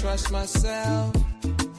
trust myself.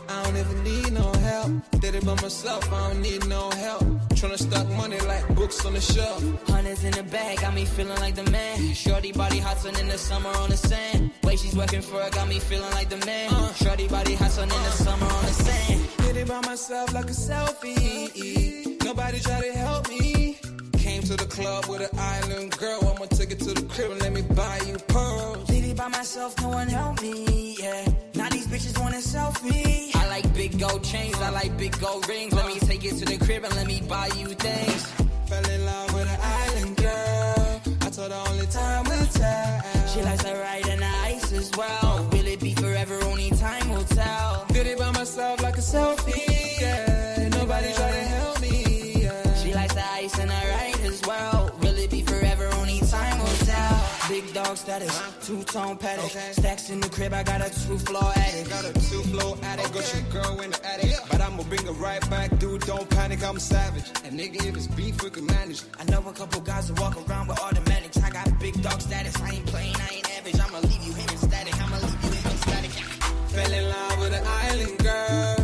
I don't even need no help. Did it by myself, I don't need no help. Tryna stack money like books on the shelf. Hundreds in the bag, got me feeling like the man. Shorty body hustling in the summer on the sand. Way she's working for it, got me feeling like the man. Shorty body hustling in the summer on the sand. Did it by myself like a selfie. Nobody try to help me. Came to the club with an island girl. I'ma take it to the crib and let me buy you pearls. Did it by myself, no one helped me, yeah. Now these bitches want a selfie. I like big gold chains, I like big gold rings. Let me take it to the crib and let me buy you things. Fell in love with an island girl. I told her only time will tell. She likes to ride in the ice as well. Will it be forever? Only time will tell. Did it by myself like a selfie, yeah. Nobody try to help me, yeah. She likes the ice and I ride as well. Will it be forever? Only time will tell. Big dog status, two-tone paddock. Stacks in the crib, I got a two-floor attic. Got a two-floor attic, got your girl in the attic. But I'ma bring her right back, dude, don't panic, I'm savage. And nigga, if it's beef, we can manage. I know a couple guys who walk around with automatics. I got big dog status, I ain't playing, I ain't average. I'ma leave you hearing static, I'ma leave you hearing static. Fell in love with an island girl.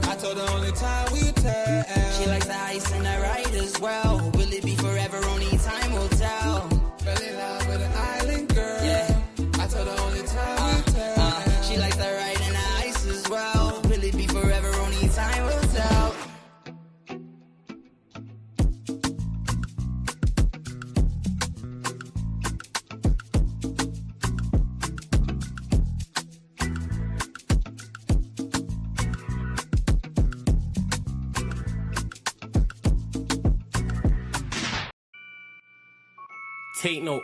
I told her only time will tell. She likes the ice and the ride as well. Will it be forever? Only time will tell. Fell in love with an island girl. Yeah. I told her only time will tell. She likes the ride and the ice as well. Will it be forever? Only time will tell. Take note.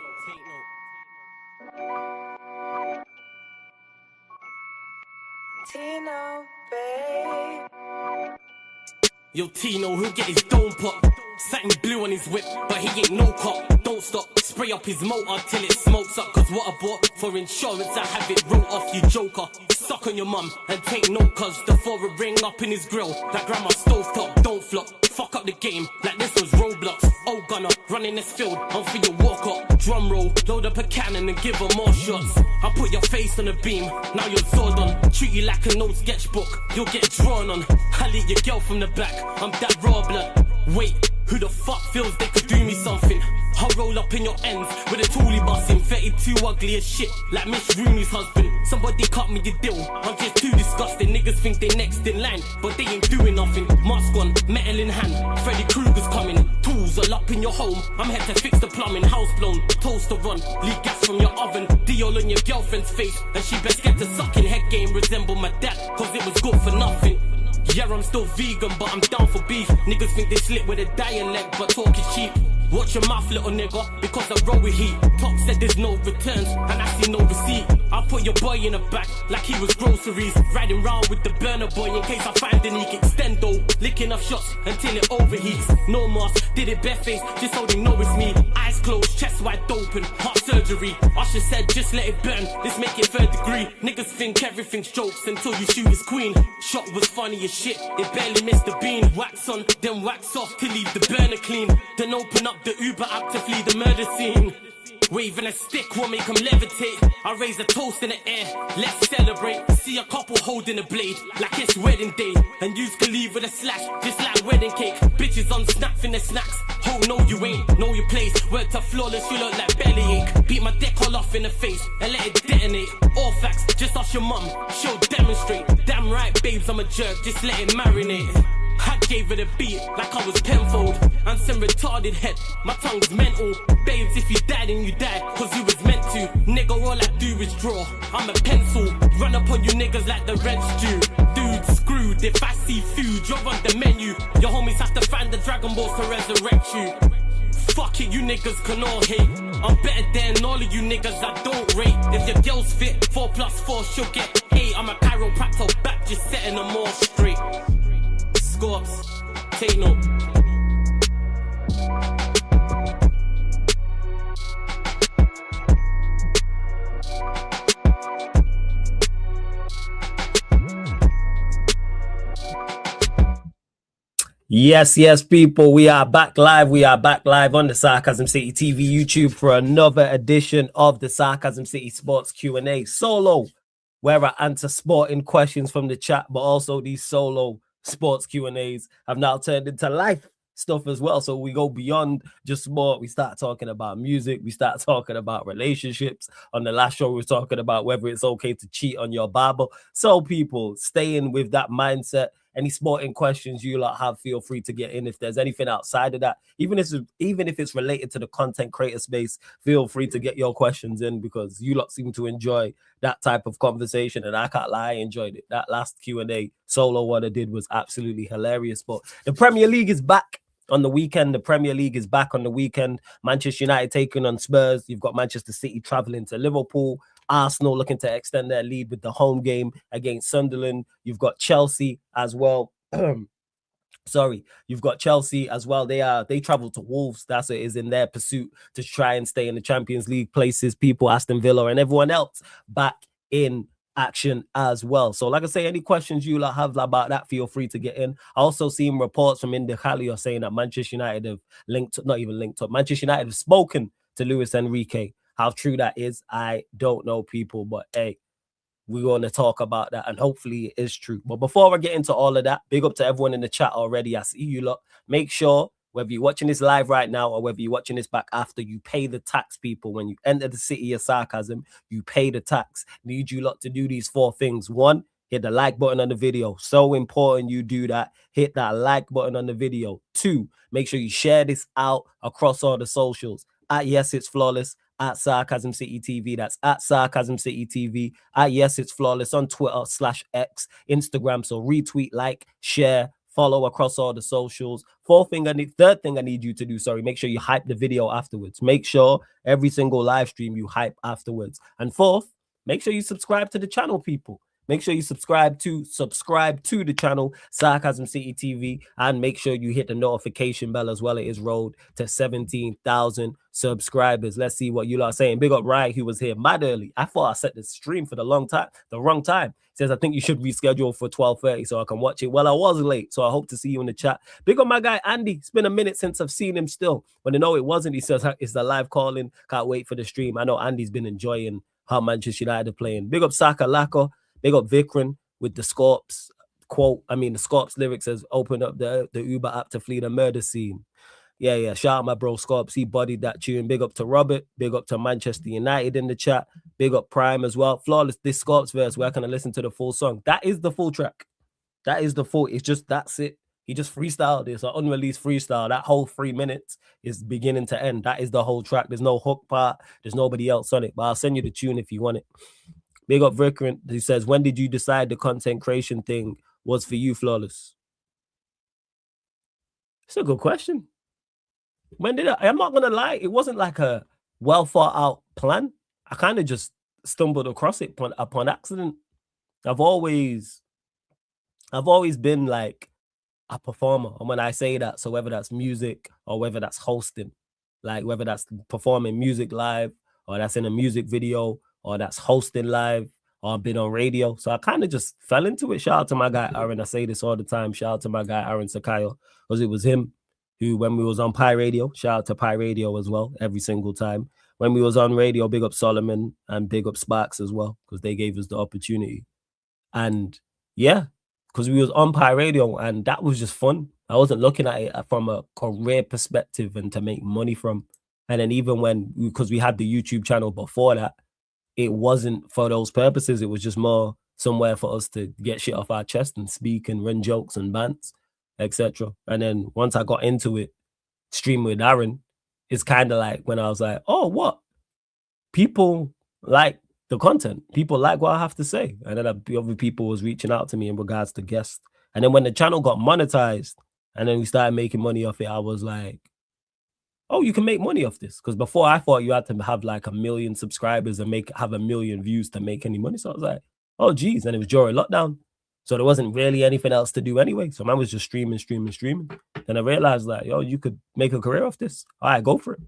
Tino, babe. Yo, Tino, he'll get his dome pop. Satin blue on his whip, but he ain't no cop. Don't stop, spray up his motor till it smokes up. Cause what I bought for insurance, I have it wrote off, you joker. Suck on your mum and take note, cause the foreign ring up in his grill. Like grandma stovetop, don't flop. Fuck up the game, like this was Roblox. Oh gunner, running this field, I'm for your walk up. Drum roll, load up a cannon and give her more shots. I put your face on a beam, now you're Zordon. Treat you like an old sketchbook, you'll get drawn on. I lead your girl from the back, I'm that raw blood. Wait, who the fuck feels they could do me something? I'll roll up in your ends with a toolie busting. 32 ugly as shit, like Miss Rooney's husband. Somebody cut me the deal, I'm just too disgusting. Niggas think they next in line, but they ain't doing nothing. Mask on, metal in hand, Freddy Krueger's coming. Tools all up in your home, I'm here to fix the plumbing. House blown, toaster run, leak gas from your oven. Dior on your girlfriend's face, and she best get to sucking. Head game resemble my dad, cause it was good for nothing. Yeah, I'm still vegan, but I'm down for beef. Niggas think they slip with a dialect, but talk is cheap. Watch your mouth, little nigga, because I roll with heat. Top said there's no returns, and I see no receipt. I put your boy in the back, like he was groceries. Riding round with the burner boy, in case I find any extendo. Licking up shots, until it overheats. No mask, did it barefaced, just so they know it's me. Eyes closed, chest wide open, heart surgery. Usher said, just let it burn, let's make it third degree. Niggas think everything's jokes, until you shoot his queen. Shot was funny as shit, it barely missed the bean. Wax on, then wax off, to leave the burner clean. Then open up the Uber app to flee the murder scene. Waving a stick will make them levitate. I raise a toast in the air, let's celebrate. See a couple holding a blade, like it's wedding day. And yous can leave with a slash, just like wedding cake. Bitches on snap in the snacks. Oh no you ain't, know your place. Worked up flawless, you look like bellyache. Beat my dick all off in the face, and let it detonate. All facts, just ask your mum, she'll demonstrate. Damn right babes, I'm a jerk, just let it marinate. I gave it a beat like I was Penfold. And some retarded head, my tongue's mental. Babes, if you die then you die, cause you was meant to. Nigga, all I do is draw, I'm a pencil. Run up on you niggas like the rent's due. Dude, screwed, if I see food, you're on the menu. Your homies have to find the Dragon Balls to resurrect you. Fuck it, you niggas can all hate. I'm better than all of you niggas I don't rate. If your girl's fit, 4+4, she'll get 8. I'm a chiropractor back, just setting them all straight. Scorps, take note. Yes, people, we are back live. We are back live on the Sarcasm City TV YouTube for another edition of the Sarcasm City Sports Q&A solo where I answer sporting questions from the chat, but also these solo sports Q&As have now turned into life stuff as well. So we go beyond just sport. We start talking about music. We start talking about relationships. On the last show, we were talking about whether it's okay to cheat on your barber. So people, staying with that mindset. Any sporting questions you lot have, feel free to get in. If there's anything outside of that, even if it's related to the content creator space, feel free to get your questions in, because you lot seem to enjoy that type of conversation, and I can't lie, I enjoyed it. That last Q&A solo one I did was absolutely hilarious. But the Premier League is back on the weekend. The Premier League is back on the weekend. Manchester United taking on Spurs. You've got Manchester City traveling to Liverpool. Arsenal looking to extend their lead with the home game against Sunderland. You've got Chelsea as well. You've got Chelsea as well. They travel to Wolves. That's what is in their pursuit to try and stay in the Champions League places. People, Aston Villa and everyone else back in action as well. So like I say, any questions you have about that, feel free to get in. I also seen reports from Indi Khalil saying that Manchester United have Manchester United have spoken to Luis Enrique. How true that is, I don't know, people, but hey, we're going to talk about that, and hopefully it is true. But before I get into all of that, big up to everyone in the chat already. I see you lot. Make sure, whether you're watching this live right now or whether you're watching this back after, you pay the tax, people. When you enter the city of sarcasm, you pay the tax. Need you lot to do these 4 things. 1, hit the like button on the video. So important you do that. Hit that like button on the video. 2, make sure you share this out across all the socials. At Yes It's Flawless, at Sarcasm City TV. That's at Sarcasm City TV. At Yes It's Flawless on Twitter/X, Instagram. So retweet, like, share, follow across all the socials. Third thing I need you to do, make sure you hype the video afterwards. Make sure every single live stream you hype afterwards. And 4th, make sure you subscribe to the channel, people. Make sure you subscribe to the channel, Sarcasm City TV, and make sure you hit the notification bell as well. It is rolled to 17,000 subscribers. Let's see what you lot are saying. Big up Ryan, who was here mad early. I thought I set the stream for the wrong time. Says, I think you should reschedule for 12:30 so I can watch it. Well, I was late, so I hope to see you in the chat. Big up my guy Andy. It's been a minute since I've seen him still. But no, it wasn't. He says it's the live calling. Can't wait for the stream. I know Andy's been enjoying how Manchester United are playing. Big up Saka Laka. Big up Vikran with the Scorps quote. I mean, the Scorps lyric says, open up the Uber app to flee the murder scene. Yeah. Shout out my bro Scorps. He bodied that tune. Big up to Robert. Big up to Manchester United in the chat. Big up Prime as well. Flawless, this Scorps verse, where can I listen to the full song? That is the full track. That is the full. It's just, that's it. He just freestyled. It's an unreleased freestyle. That whole 3 minutes is beginning to end. That is the whole track. There's no hook part. There's nobody else on it. But I'll send you the tune if you want it. Big up Vikran, who says, when did you decide the content creation thing was for you, Flawless? It's a good question. When did I'm not going to lie, it wasn't like a well thought out plan. I kind of just stumbled across it upon accident. I've always been like a performer. And when I say that, so whether that's music or whether that's hosting, like whether that's performing music live or that's in a music video, or that's hosting live, or been on radio. So I kind of just fell into it. Shout out to my guy, Aaron. I say this all the time. Shout out to my guy, Aaron Sakayo, because it was him who, when we was on Pi Radio, shout out to Pi Radio as well, every single time. When we was on radio, big up Solomon and big up Sparks as well, because they gave us the opportunity. And yeah, because we was on Pi Radio, and that was just fun. I wasn't looking at it from a career perspective and to make money from. And then even because we had the YouTube channel before that, it wasn't for those purposes. It was just more somewhere for us to get shit off our chest and speak and run jokes and bants, etc. And then once I got into it, streaming with Aaron, it's kind of like when I was like, oh, what? People like the content. People like what I have to say. And then other people was reaching out to me in regards to guests. And then when the channel got monetized and then we started making money off it, I was like, oh, you can make money off this. Because before I thought you had to have like 1 million subscribers and have 1 million views to make any money. So I was like, oh, geez. And it was during lockdown. So there wasn't really anything else to do anyway. So I was just streaming. Then I realized like, yo, you could make a career off this. All right, go for it.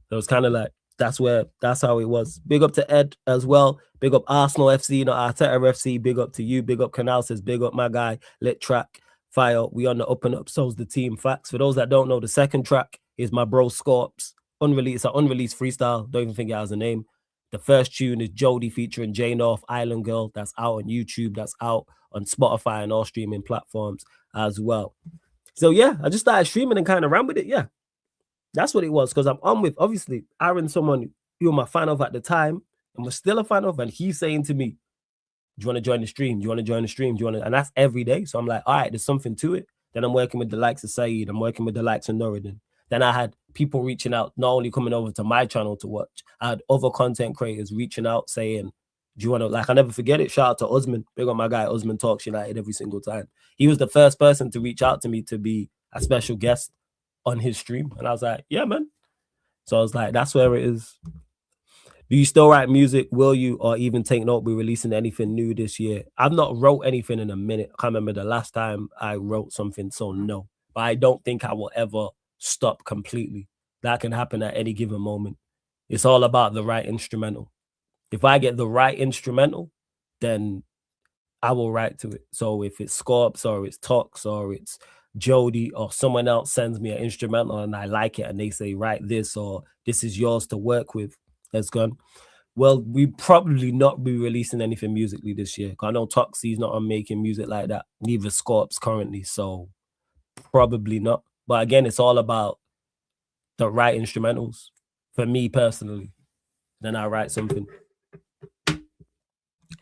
So it was kind of like, that's how it was. Big up to Ed as well. Big up Arsenal FC, not Arteta FC. Big up to you. Big up Canal says, big up my guy, Lit Track. Fire, we on the up and up. So's the team. Facts. For those that don't know, the second track is my bro Scorps. Unreleased freestyle. Don't even think it has a name. The first tune is Jodie featuring J North, Island Girl. That's out on YouTube. That's out on Spotify and all streaming platforms as well. So yeah, I just started streaming and kind of ran with it. Yeah, that's what it was. Because I'm on with, obviously, Aaron, someone you were my fan of at the time, and was still a fan of, and he's saying to me, do you want to join the stream? Do you want to join the stream? Do you want to? And that's every day. So I'm like, all right, there's something to it. Then I'm working with the likes of Saeed. I'm working with the likes of Nuruddin. Then I had people reaching out, not only coming over to my channel to watch, I had other content creators reaching out saying, do you want to, like, I never forget it. Shout out to Usman. Big up my guy, Usman Talks United every single time. He was the first person to reach out to me to be a special guest on his stream. And I was like, yeah, man. So I was like, that's where it is. Do you still write music? Will you, or even take note, be releasing anything new this year? I've not wrote anything in a minute. I can't remember the last time I wrote something, so no. But I don't think I will ever stop completely. That can happen at any given moment. It's all about the right instrumental. If I get the right instrumental, then I will write to it. So if it's Scorps or it's Tox or it's Jody or someone else sends me an instrumental and I like it and they say, write this or this is yours to work with, that's gone. Well, we probably not be releasing anything musically this year. I know Toxie's not on making music like that. Neither Scorps currently, so probably not. But again, it's all about the right instrumentals. For me personally, then I write something.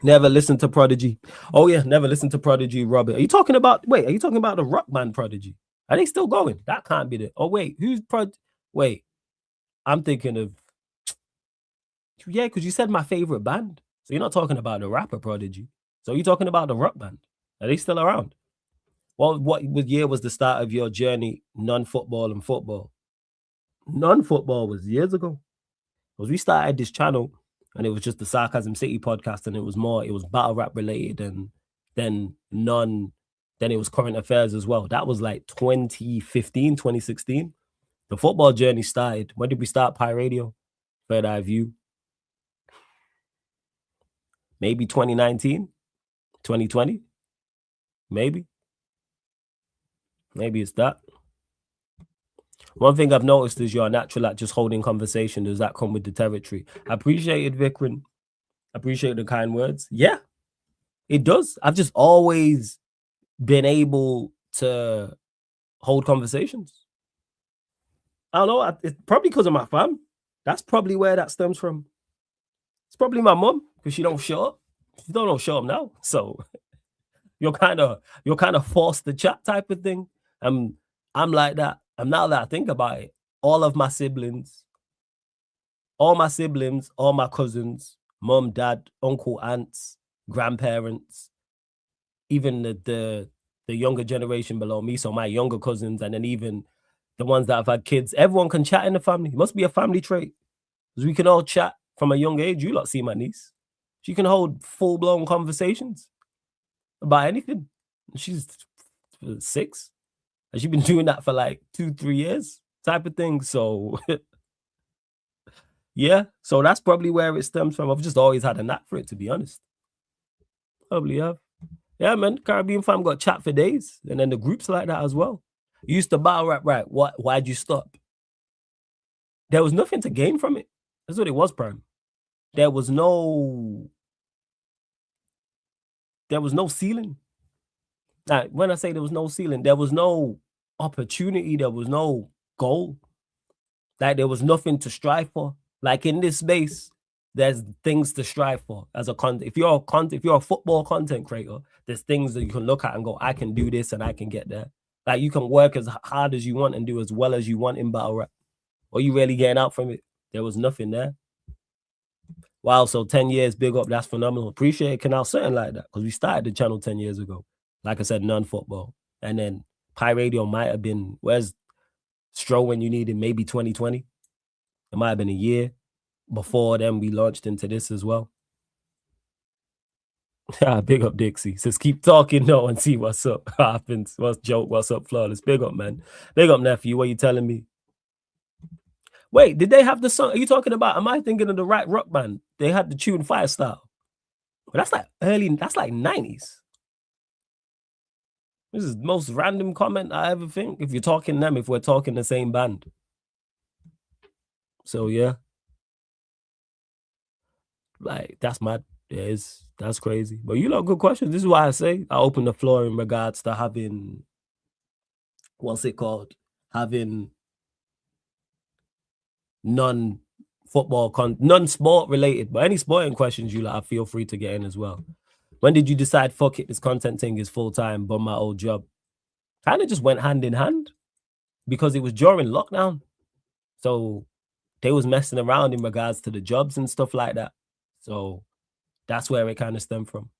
Never listen to Prodigy. Oh yeah, never listen to Prodigy, Robert. Are you talking about the rock band Prodigy? Are they still going? That can't be the. Oh wait, who's Wait, I'm thinking of. Yeah, because you said my favorite band. So you're not talking about the rapper Prodigy. So you're talking about the rock band. Are they still around? Well, what year was the start of your journey, non-football and football? Non-football was years ago. Because we started this channel and it was just the Sarcasm City podcast, and it was battle rap related, and then it was current affairs as well. That was like 2015, 2016. The football journey started. When did we start Pi Radio? Third Eye View? Maybe 2019, 2020, maybe it's that. One thing I've noticed is you're natural at just holding conversation. Does that come with the territory? I appreciate it, Vikram. I appreciate the kind words. Yeah, it does. I've just always been able to hold conversations. I don't know. It's probably because of my fam. That's probably where that stems from. It's probably my mom, because she don't show up. She don't show up now. So you're kind of forced to chat type of thing. I'm like that. And now that I think about it, all my siblings, all my cousins, mom, dad, uncle, aunts, grandparents, even the younger generation below me, so my younger cousins, and then even the ones that have had kids, everyone can chat in the family. It must be a family trait, because we can all chat from a young age. You lot see my niece. She can hold full-blown conversations about anything. She's 6. And she's been doing that for like 2-3 years type of thing. So, yeah. So that's probably where it stems from. I've just always had a knack for it, to be honest. Probably have. Yeah, man. Caribbean fam got chat for days. And then the groups like that as well. You used to battle rap, right? Why'd you stop? There was nothing to gain from it. That's what it was, Prime. There was no ceiling. Like, when I say there was no ceiling, there was no opportunity, there was no goal. Like, there was nothing to strive for. Like, in this space, there's things to strive for as a content. If you're a football content creator, there's things that you can look at and go, I can do this and I can get there. Like, you can work as hard as you want and do as well as you want in battle rap. Or you really getting out from it? There was nothing there. Wow, so 10 years, big up, that's phenomenal. Appreciate it, Canal, something like that, because we started the channel 10 years ago. Like I said, non-football. And then Pi Radio might have been, where's Stro when you need it? Maybe 2020. It might have been a year. Before then, we launched into this as well. Big up, Dixie. Says, keep talking now and see what's up. Happens. What's joke? What's up, Flawless? Big up, man. Big up, nephew. What are you telling me? Wait, did they have the song? Are you talking about, am I thinking of the right rock band? They had the tune Firestyle. But that's like 90s. This is the most random comment I ever think. If you're talking them, if we're talking the same band. So, yeah. Like, that's mad. That's crazy. But you know, good question. This is why I say I open the floor in regards to having, what's it called? Having non-sport related, but any sporting questions you like, feel free to get in as well. When did you decide, fuck it, this content thing is full time, but my old job? Kind of just went hand in hand because it was during lockdown. So they was messing around in regards to the jobs and stuff like that. So that's where it kind of stemmed from.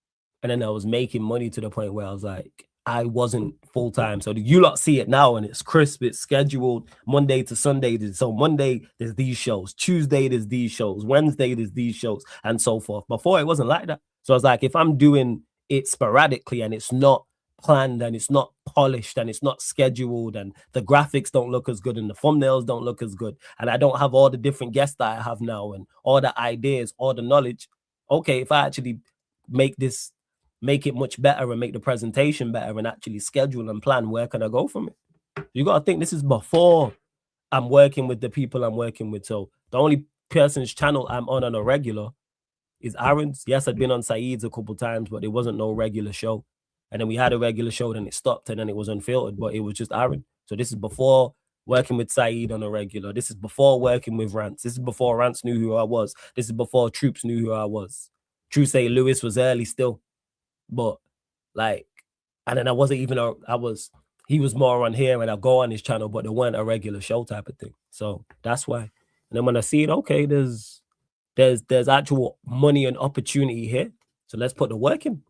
And then I was making money to the point where I was like, I wasn't full time. So you lot see it now and it's crisp, it's scheduled Monday to Sunday. So Monday, there's these shows. Tuesday, there's these shows. Wednesday, there's these shows, and so forth. Before, it wasn't like that. So I was like, if I'm doing it sporadically and it's not planned and it's not polished and it's not scheduled and the graphics don't look as good and the thumbnails don't look as good and I don't have all the different guests that I have now and all the ideas, all the knowledge, okay, if I actually make it much better and make the presentation better and actually schedule and plan, where can I go from it? You got to think this is before I'm working with the people I'm working with. So the only person's channel I'm on a regular is Aaron's. Yes, I'd been on Saeed's a couple times, but it wasn't no regular show. And then we had a regular show, then it stopped, and then it was unfiltered, but it was just Aaron. So this is before working with Saeed on a regular. This is before working with Rance. This is before Rance knew who I was. This is before Troops knew who I was. True say Lewis was early still. But like, and then I wasn't even he was more on here and I go on his channel, but there weren't a regular show type of thing. So that's why. And then when I see it, okay, there's actual money and opportunity here. So let's put the work in.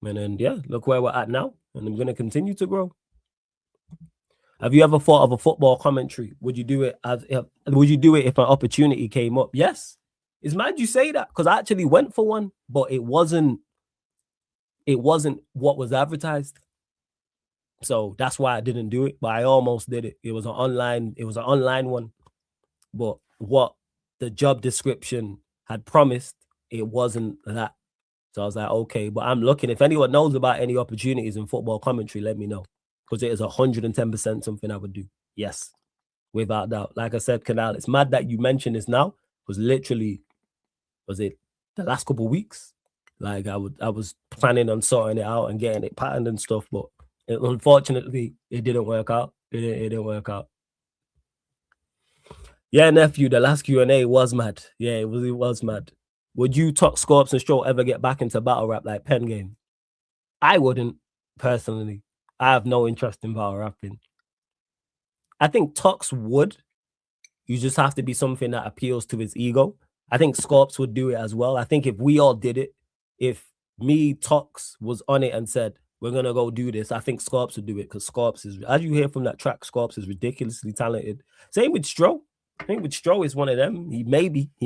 And then yeah, look where we're at now. And I'm gonna continue to grow. Have you ever thought of a football commentary? Would you do it if an opportunity came up? Yes. It's mad you say that because I actually went for one, but it wasn't what was advertised. So that's why I didn't do it, but I almost did it. It was an online one. But what the job description had promised, it wasn't that. So I was like, okay, but I'm looking. If anyone knows about any opportunities in football commentary, let me know. Because it is 110% something I would do. Yes, without doubt. Like I said, Canal, it's mad that you mentioned this now. Because literally, was it the last couple of weeks? Like I was planning on sorting it out and getting it patterned and stuff, but unfortunately, it didn't work out. It didn't work out. Yeah, nephew, the last Q&A was mad. Yeah, it was mad. Would you, Talk, Scorps, and Stroll ever get back into battle rap like Pen Game? I wouldn't, personally. I have no interest in battle rapping. I think Tox would. You just have to be something that appeals to his ego. I think Scorps would do it as well. I think if we all did it, if me, Tox, was on it and said, we're going to go do this, I think Scorps would do it because Scorps is, as you hear from that track, Scorps is ridiculously talented. Same with Stro. I think with Stro is one of them. He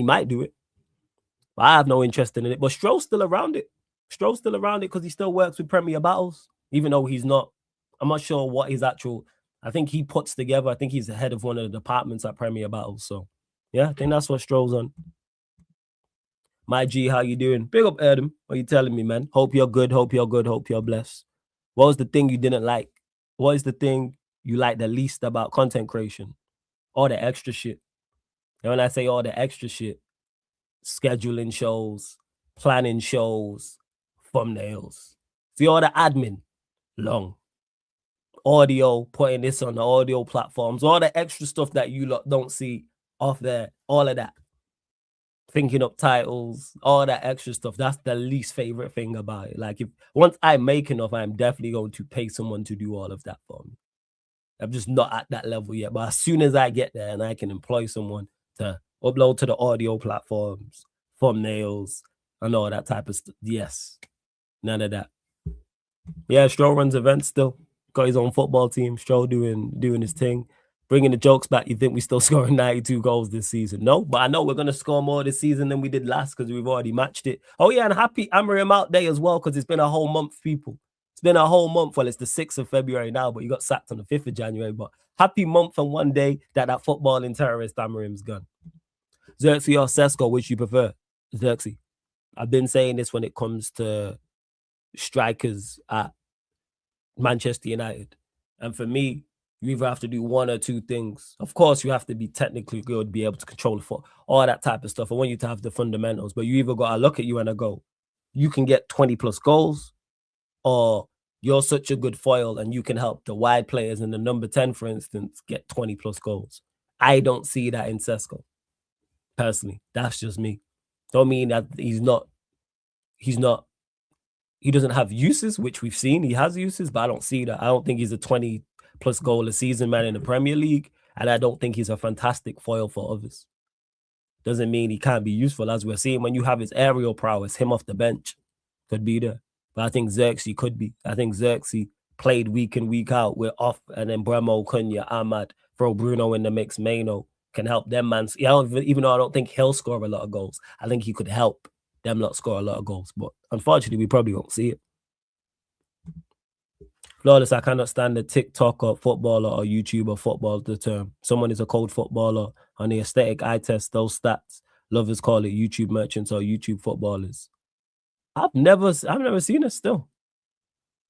might do it. But I have no interest in it. But Stro's still around it. Stro's still around it because he still works with Premier Battles, even though he's not. I'm not sure what his actual. I think he puts together. I think he's the head of one of the departments at Premier Battles. So, yeah, I think that's what Stro's on. My G, how you doing? Big up, Adam. What are you telling me, man? Hope you're good. Hope you're good. Hope you're blessed. What was the thing you didn't like? What is the thing you like the least about content creation? All the extra shit. And when I say all the extra shit, scheduling shows, planning shows, thumbnails. See all the admin, long. Audio, putting this on the audio platforms, all the extra stuff that you lot don't see off there, all of that. Thinking up titles, all that extra stuff. That's the least favorite thing about it. Like, if once I make enough, I'm definitely going to pay someone to do all of that for me. I'm just not at that level yet. But as soon as I get there and I can employ someone to upload to the audio platforms, thumbnails, and all that type of stuff, yes, none of that. Yeah, Stroll runs events still. Got his own football team. Stroll doing his thing. Bringing the jokes back, you think we still scoring 92 goals this season? No, but I know we're going to score more this season than we did last because we've already matched it. Oh, yeah, and happy Amarim out day as well because it's been a whole month, people. It's been a whole month. Well, it's the 6th of February now, but you got sacked on the 5th of January. But happy month and one day that footballing terrorist Amarim's gone. Xerxes or Sesko, which you prefer? Xerxes. I've been saying this when it comes to strikers at Manchester United. And for me, You either have to do one or two things. Of course, you have to be technically good, be able to control the foot, all that type of stuff. I want you to have the fundamentals, but you either got to look at you and I go, you can get 20 plus goals, or you're such a good foil and you can help the wide players in the number 10, for instance, get 20 plus goals. I don't see that in Sesko. Personally, that's just me. Don't mean that he doesn't have uses, which we've seen. He has uses, but I don't see that. I don't think he's a 20 plus goal a season man in the Premier League, and I don't think he's a fantastic foil for others. Doesn't mean he can't be useful, as we're seeing when you have his aerial prowess, him off the bench could be there. But I think Xerxes could be. I think Xerxes played week in, week out. We're off, and then Bremo, Cunha, Ahmad, throw Bruno in the mix, Mano can help them, man. Even though I don't think he'll score a lot of goals, I think he could help them not score a lot of goals. But unfortunately, we probably won't see it. Flawless, I cannot stand the TikTok or footballer or YouTuber football the term. Someone is a cold footballer. On the aesthetic eye test, those stats, lovers call it YouTube merchants or YouTube footballers. I've never seen it still.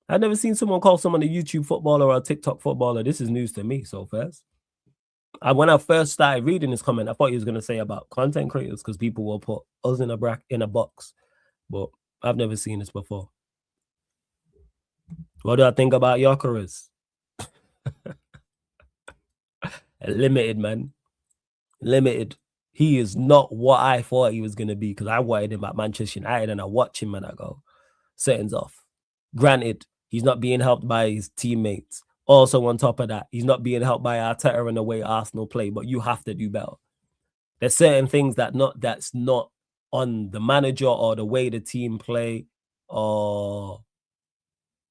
I've never seen someone call someone a YouTube footballer or a TikTok footballer. This is news to me so fast. When I first started reading this comment, I thought he was going to say about content creators because people will put us in a box. But I've never seen this before. What do I think about Gyökeres? Limited, man. Limited. He is not what I thought he was going to be because I wanted him at Manchester United and I watch him and I go, settings off. Granted, he's not being helped by his teammates. Also, on top of that, he's not being helped by Arteta in the way Arsenal play, but you have to do better. There's certain things that's not on the manager or the way the team play, or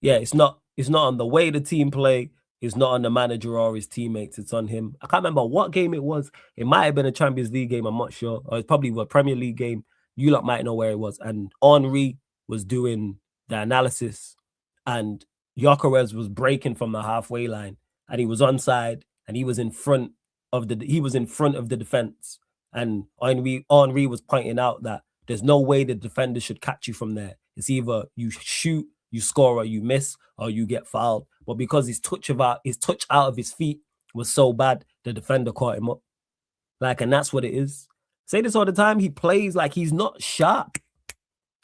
it's not on the way the team play. It's not on the manager or his teammates. It's on him. I can't remember what game it was. It might have been a Champions League game. I'm not sure. Or it's probably a Premier League game. You lot might know where it was. And Henry was doing the analysis, and Gyökeres was breaking from the halfway line, and he was onside, and he was in front of the defense. And Henry was pointing out that there's no way the defender should catch you from there. It's either you shoot, you score, or you miss, or you get fouled. But because his touch out of his feet was so bad, the defender caught him up. And that's what it is. I say this all the time. He plays like he's not sharp.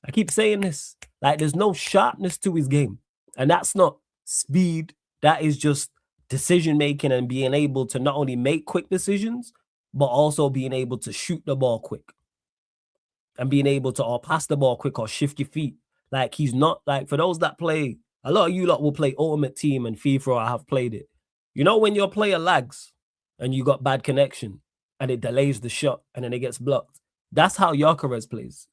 I keep saying this. There's no sharpness to his game. And that's not speed. That is just decision-making and being able to not only make quick decisions, but also being able to shoot the ball quick. And being able to or pass the ball quick or shift your feet. He's not, for those that play, a lot of you lot will play Ultimate Team and FIFA, or I have played it. You know when your player lags and you got bad connection and it delays the shot and then it gets blocked? That's how Gyökeres plays.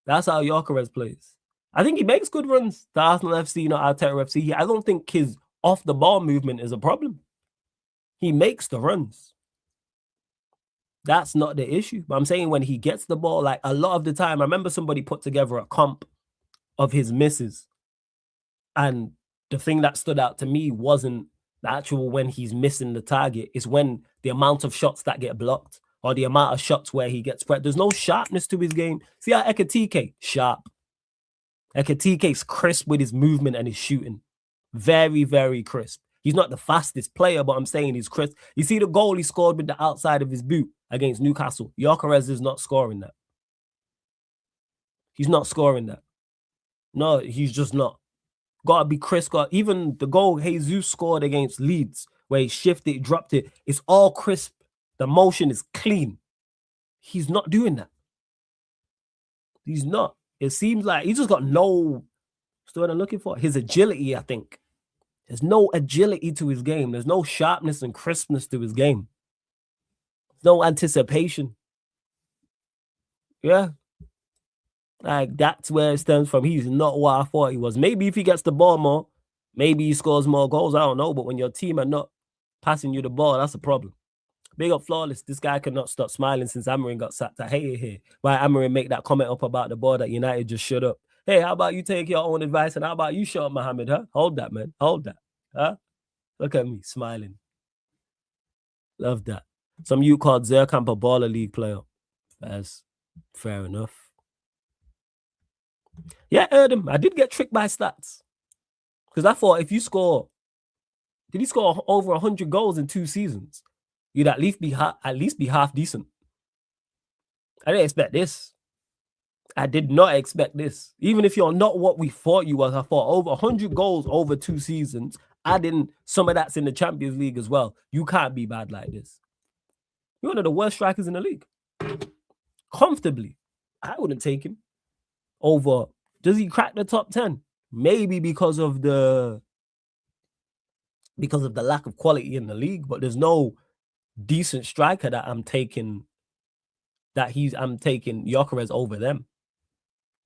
That's how Gyökeres plays. I think he makes good runs to Arsenal FC, not Arteta FC. I don't think his off-the-ball movement is a problem. He makes the runs. That's not the issue. But I'm saying when he gets the ball, a lot of the time, I remember somebody put together a comp of his misses. And the thing that stood out to me wasn't the actual when he's missing the target. It's when the amount of shots that get blocked or the amount of shots where he gets spread. There's no sharpness to his game. See how Ekitike, sharp. Ekitike's crisp with his movement and his shooting. Very, very crisp. He's not the fastest player, but I'm saying he's crisp. You see the goal he scored with the outside of his boot against Newcastle. Gyökeres is not scoring that. He's not scoring that. No, he's just not. Got to be crisp. Even the goal Jesus scored against Leeds, where he shifted, dropped it, it's all crisp. The motion is clean. He's not doing that. He's not. It seems like he's just got no, what's what I'm looking for? His agility, I think. There's no agility to his game. There's no sharpness and crispness to his game. No anticipation. Yeah. That's where it stems from. He's not what I thought he was. Maybe if he gets the ball more, maybe he scores more goals. I don't know. But when your team are not passing you the ball, that's a problem. Big up Flawless. This guy cannot stop smiling since Amarin got sacked. I hate it here. Why Amarin make that comment up about the ball that United just shut up? Hey, how about you take your own advice and how about you shut up, Mohammed, huh? Hold that, man. Hold that. Huh? Look at me smiling. Love that. Some you called Zerkamp a baller league player. That's fair enough. Yeah, I heard him. I did get tricked by stats. Because I thought if you score Did he score over 100 goals in 2 seasons? You'd at least be half decent. I didn't expect this. I did not expect this. Even if you're not what we thought you was, I thought over 100 goals over 2 seasons. Adding some of that's in the Champions League as well. You can't be bad like this. You're one of the worst strikers in the league. Comfortably. I wouldn't take him over. Does he crack the top 10? Maybe because of the lack of quality in the league, but there's no decent striker that I'm taking Gyökeres over them.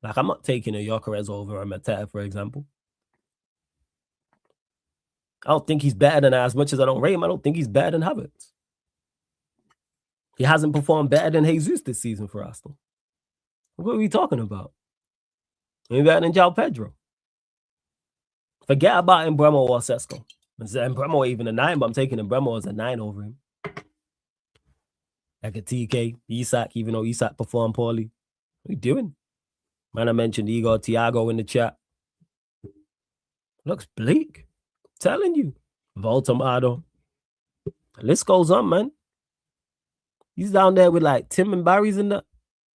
Like, I'm not taking a Gyökeres over a Mateta, for example. I don't think he's better than, as much as I don't rate him, I don't think he's better than Havertz. He hasn't performed better than Jesus this season for Arsenal. What are we talking about? Maybe better than João Pedro. Forget about Mbeumo or Sesko. Mbeumo even a 9, but I'm taking Mbeumo as a 9 over him. Like a TK, Isak, even though Isak performed poorly. What are you doing? Man, I mentioned Igor Thiago in the chat. Looks bleak. I'm telling you. Voltamado. The list goes on, man. He's down there with like Tim and Barry's in that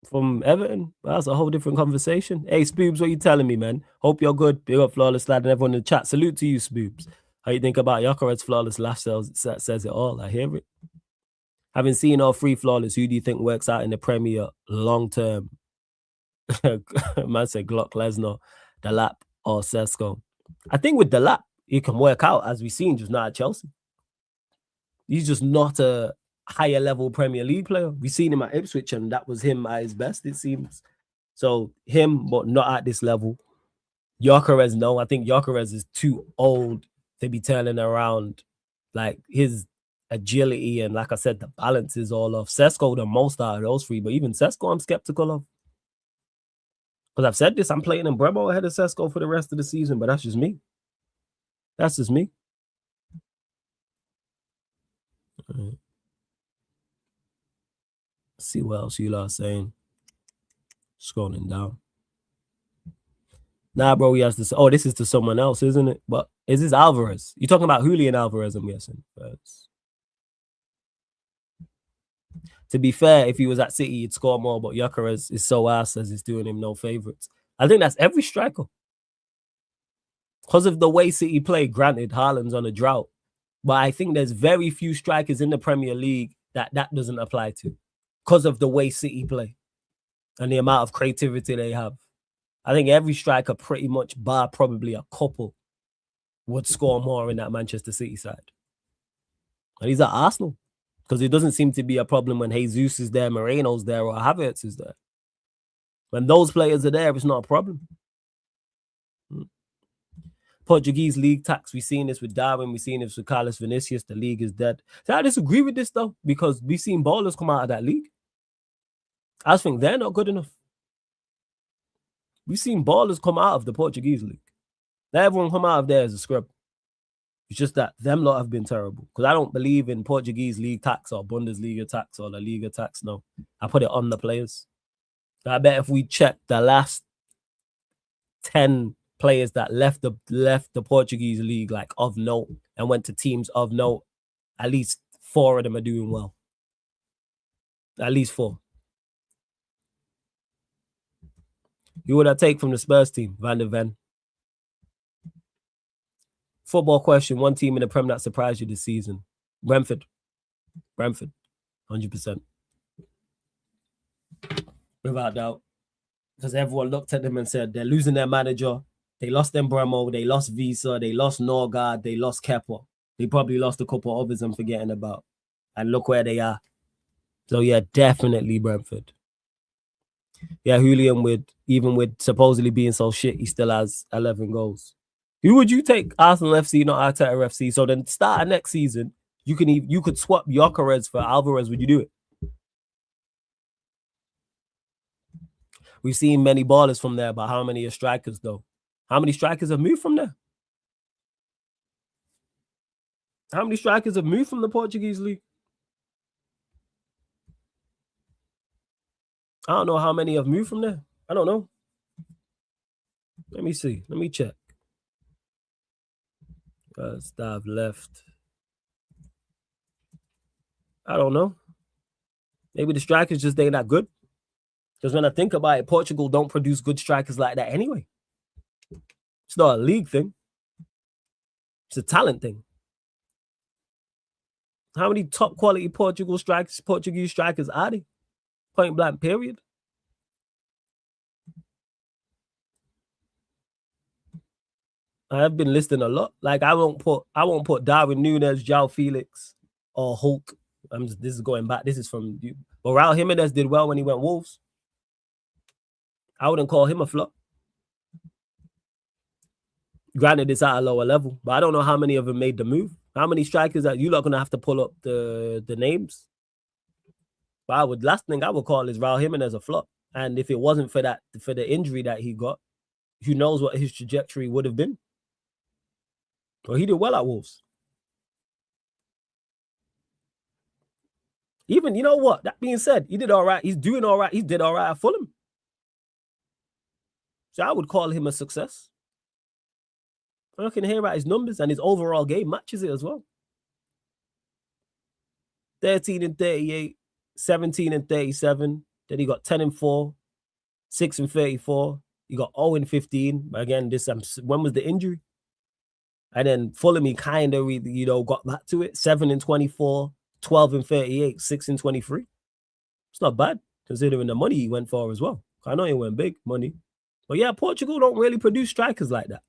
from Everton. That's a whole different conversation. Hey, Spoobs, what you telling me, man? Hope you're good. Big up Flawless Lad and everyone in the chat. Salute to you, Spoobs. How you think about Gyökeres' flawless lifestyle? Says it all. I hear it. Having seen all 3 flawless, who do you think works out in the Premier long term? Man said Glock, Lesnar, Delap, or Sesko. I think with Delap, he can work out, as we've seen, just not at Chelsea. He's just not a higher level Premier League player. We've seen him at Ipswich, and that was him at his best, it seems. So him, but not at this level. Gyökeres, no. I think Gyökeres is too old to be turning around. Like, his agility and, like I said, the balance is all off. Sesko the most out of those 3, but even Sesko I'm skeptical of. Because I've said this, I'm playing in Mbeumo ahead of Sesko for the rest of the season, but that's just me. That's just me. Let's see what else you lot are saying. Scrolling down. Nah, bro, he has to say, oh, this is to someone else, isn't it? But is this Alvarez? You're talking about Julian Alvarez, I'm guessing. First. To be fair, if he was at City, he'd score more, but Gyökeres is so ass as it's doing him no favorites. I think that's every striker. Because of the way City play, granted, Haaland's on a drought. But I think there's very few strikers in the Premier League that doesn't apply to. Because of the way City play. And the amount of creativity they have. I think every striker pretty much, bar probably a couple, would score more in that Manchester City side. And he's at Arsenal. Because it doesn't seem to be a problem when Jesus is there, Moreno's there, or Havertz is there. When those players are there, it's not a problem. Portuguese league tax. We've seen this with Darwin. We've seen this with Carlos Vinicius. The league is dead. So I disagree with this, though, because we've seen ballers come out of that league. I just think they're not good enough. We've seen ballers come out of the Portuguese league. Not everyone come out of there as a scrub. It's just that them lot have been terrible. Because I don't believe in Portuguese league tax or Bundesliga tax or La Liga tax. No. I put it on the players. So I bet if we check the last 10 players that left the Portuguese league, like, of note, and went to teams of note, at least 4 of them are doing well. At least 4. Who would I take from the Spurs team? Van der Ven. Football question. One team in the Prem that surprised you this season. Brentford. 100%. Without doubt. Because everyone looked at them and said, they're losing their manager. They lost Mbeumo. They lost Visa. They lost Norgard. They lost Kepa. They probably lost a couple others I'm forgetting about. And look where they are. So, yeah, definitely Brentford. Yeah, Julian, even with supposedly being so shit, he still has 11 goals. Who would you take? Arsenal FC, not Arteta FC. So then start of next season, you could swap Gyökeres for Alvarez. Would you do it? We've seen many ballers from there, but how many are strikers, though? How many strikers have moved from there? How many strikers have moved from the Portuguese league? I don't know how many have moved from there. I don't know. Let me see. Let me check. that I've left. I don't know. Maybe the strikers just ain't that good. Because when I think about it, Portugal don't produce good strikers like that anyway. It's not a league thing. It's a talent thing. How many top quality Portuguese strikers are they? Point blank, period. I have been listing a lot. Like I won't put Darwin Núñez, João Felix, or Hulk. This is going back. This is from you. But Raul Jimenez did well when he went Wolves. I wouldn't call him a flop. Granted, it's at a lower level, but I don't know how many of them made the move. How many strikers that you lot gonna have to pull up the names? But last thing I would call is Raul Jimenez a flop. And if it wasn't for the injury that he got, who knows what his trajectory would have been? Well, he did well at Wolves. Even, you know what? That being said, he did all right. He's doing all right. He did all right at Fulham. So I would call him a success. I'm looking here at his numbers, and his overall game matches it as well. 13 and 38, 17 and 37. Then he got 10 and 4, 6 and 34. He got 0 and 15. But again, when was the injury? And then Fulham, he kind of, got back to it. 7 and 24, 12 and 38, 6 and 23. It's not bad, considering the money he went for as well. I know he went big money. But yeah, Portugal don't really produce strikers like that.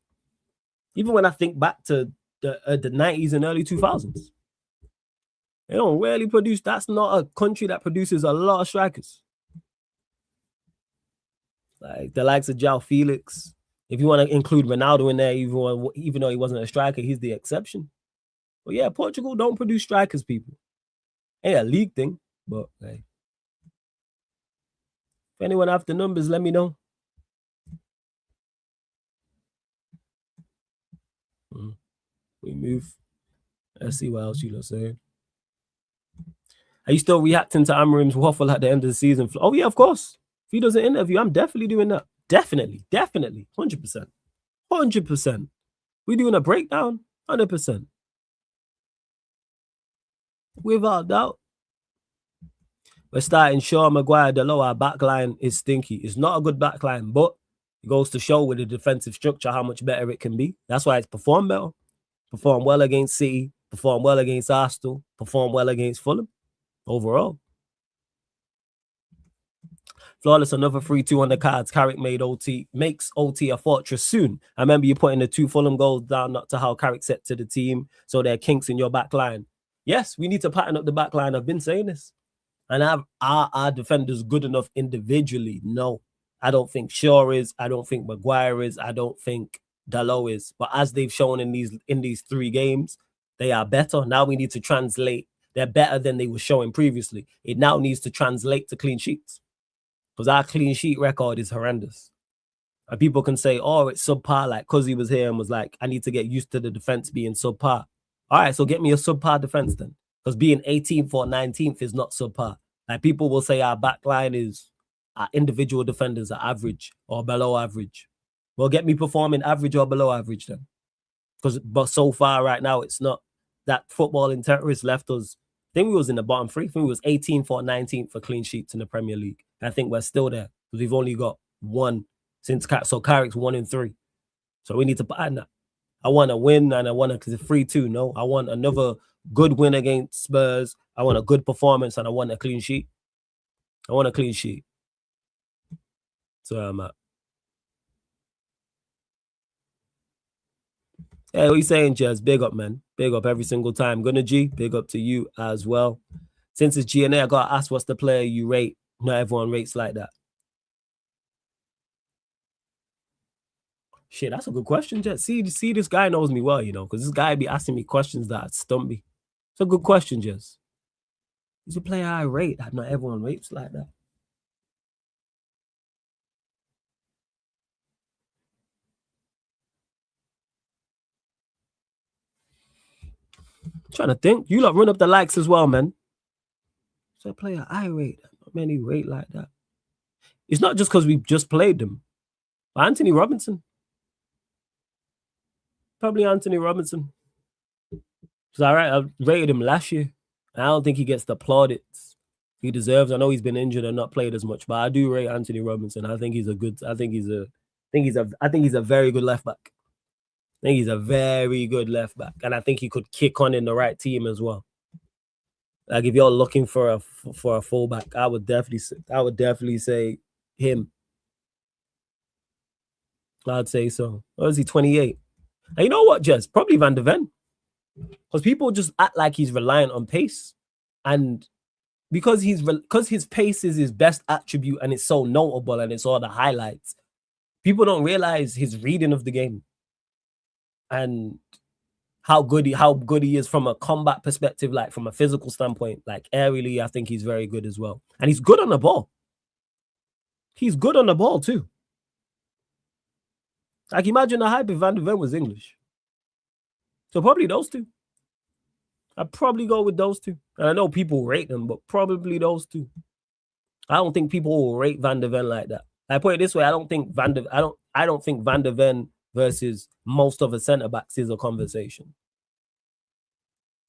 Even when I think back to the 90s and early 2000s. They don't really produce. That's not a country that produces a lot of strikers. Like the likes of João Felix. If you want to include Ronaldo in there, even though he wasn't a striker, he's the exception. But yeah, Portugal don't produce strikers, people. Ain't a league thing, but hey. If anyone have the numbers, let me know. We move. Let's see what else you lot saying. Are you still reacting to Amorim's waffle at the end of the season? Oh, yeah, of course. If he does an interview, I'm definitely doing that. Definitely. 100%. 100%. We're doing a breakdown. 100%. Without doubt. We're starting Shaw, Maguire, Delo. Our backline is stinky. It's not a good backline, but it goes to show with the defensive structure how much better it can be. That's why it's performed better. Performed well against City. Performed well against Arsenal. Performed well against Fulham. Overall. Flawless, another 3-2 on the cards. Carrick makes OT a fortress soon. I remember you putting the 2 Fulham goals down, not to how Carrick set to the team. So there are kinks in your back line. Yes, we need to pattern up the back line. I've been saying this. And are our defenders good enough individually? No. I don't think Shaw is. I don't think Maguire is. I don't think Dalot is. But as they've shown in these 3 games, they are better. Now we need to translate. They're better than they were showing previously. It now needs to translate to clean sheets. Because our clean sheet record is horrendous. And people can say, oh, it's subpar, like because he was here and was like, I need to get used to the defense being subpar. All right, so get me a subpar defense then. Because being 18th or 19th is not subpar. Like people will say our back line is, our individual defenders are average or below average. Well, get me performing average or below average then. But so far right now, it's not. That footballing terrorist left us. I think we was in the bottom 3. I think we was 18th or 19th for clean sheets in the Premier League. I think we're still there because we've only got 1 since. So Carrick's 1 and 3. So we need to pattern that. I want to win and I want to, because it's 3-2. No, I want another good win against Spurs. I want a good performance and I want a clean sheet. I want a clean sheet. So I'm at. Hey, what you saying, Jez? Big up, man. Big up every single time. Gonna G, big up to you as well. Since it's GNA, I got to ask what's the player you rate. Not everyone rates like that. Shit, that's a good question, Jez. See, this guy knows me well, because this guy be asking me questions that stump me. It's a good question, Jez. Who's a player I rate that not everyone rates like that? Trying to think. You lot run up the likes as well, man. So a player I rate. Not many rate like that. It's not just because we just played them. But Anthony Robinson. Probably Anthony Robinson. So I rated him last year. I don't think he gets the plaudits he deserves. I know he's been injured and not played as much, but I do rate Anthony Robinson. I think he's a very good left back. I think he's a very good left back, and I think he could kick on in the right team as well. Like if you're looking for a fullback, I would definitely say him. I'd say so. Or is he 28? And you know what, Jez? Probably Van de Ven. Because people just act like he's reliant on pace. And because his pace is his best attribute and it's so notable and it's all the highlights, people don't realize his reading of the game and how good he is from a combat perspective, like from a physical standpoint. Like aerially, I think he's very good as well. And he's good on the ball. He's good on the ball too. Like imagine the hype if Van de Ven was English. So probably those two. I'd probably go with those two. And I know people rate them, but probably those two. I don't think people will rate Van de Ven like that. I put it this way: I don't think Van de Ven versus most of the centre backs is a conversation.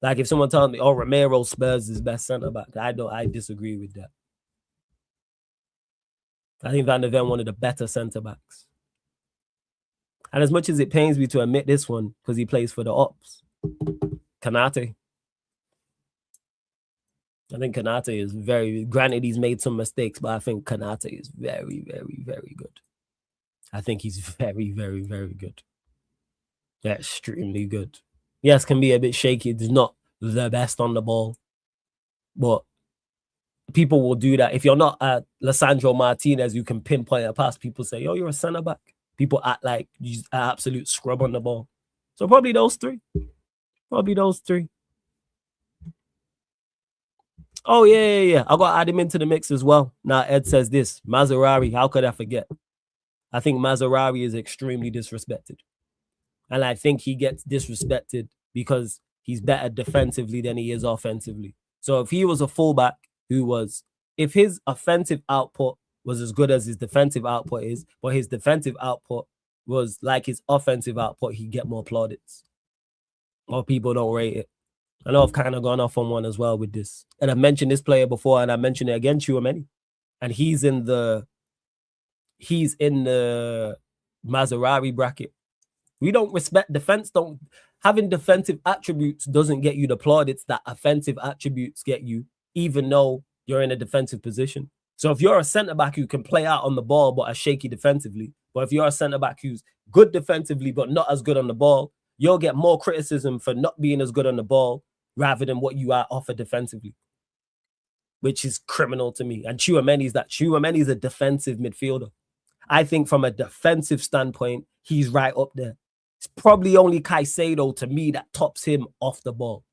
Like if someone tells me, "Oh, Romero Spurs is best centre back," I disagree with that. I think Van de Ven one of the better centre backs. And as much as it pains me to admit this one, because he plays for the Ops, Kanate. I think Kanate is granted he's made some mistakes, but I think Kanate is very, very, very good. I think he's very, very, very good. Extremely good. Yes, can be a bit shaky. He's not the best on the ball, but people will do that. If you're not Lissandro Martinez, you can pinpoint a pass. People say, "Oh, you're a centre back." People act like you're an absolute scrub on the ball. So probably those three. Oh, yeah. I got to add him into the mix as well. Now, Ed says this. Mazraoui, how could I forget? I think Mazraoui is extremely disrespected. And I think he gets disrespected because he's better defensively than he is offensively. So if he was a fullback if his offensive output was as good as his defensive output is, but his defensive output was like his offensive output, he'd get more plaudits. More people don't rate it. I know I've kind of gone off on one as well with this. And I've mentioned this player before, and I mentioned it again, Tchouaméni. And he's in the Mazraoui bracket. We don't respect defense. Having defensive attributes doesn't get you the plaudits that offensive attributes get you, even though you're in a defensive position. So if you're a centre-back who can play out on the ball but are shaky defensively, but if you're a centre-back who's good defensively but not as good on the ball, you'll get more criticism for not being as good on the ball rather than what you are offered defensively, which is criminal to me. And Tchouaméni is a defensive midfielder. I think from a defensive standpoint, he's right up there. It's probably only Caicedo to me that tops him off the ball.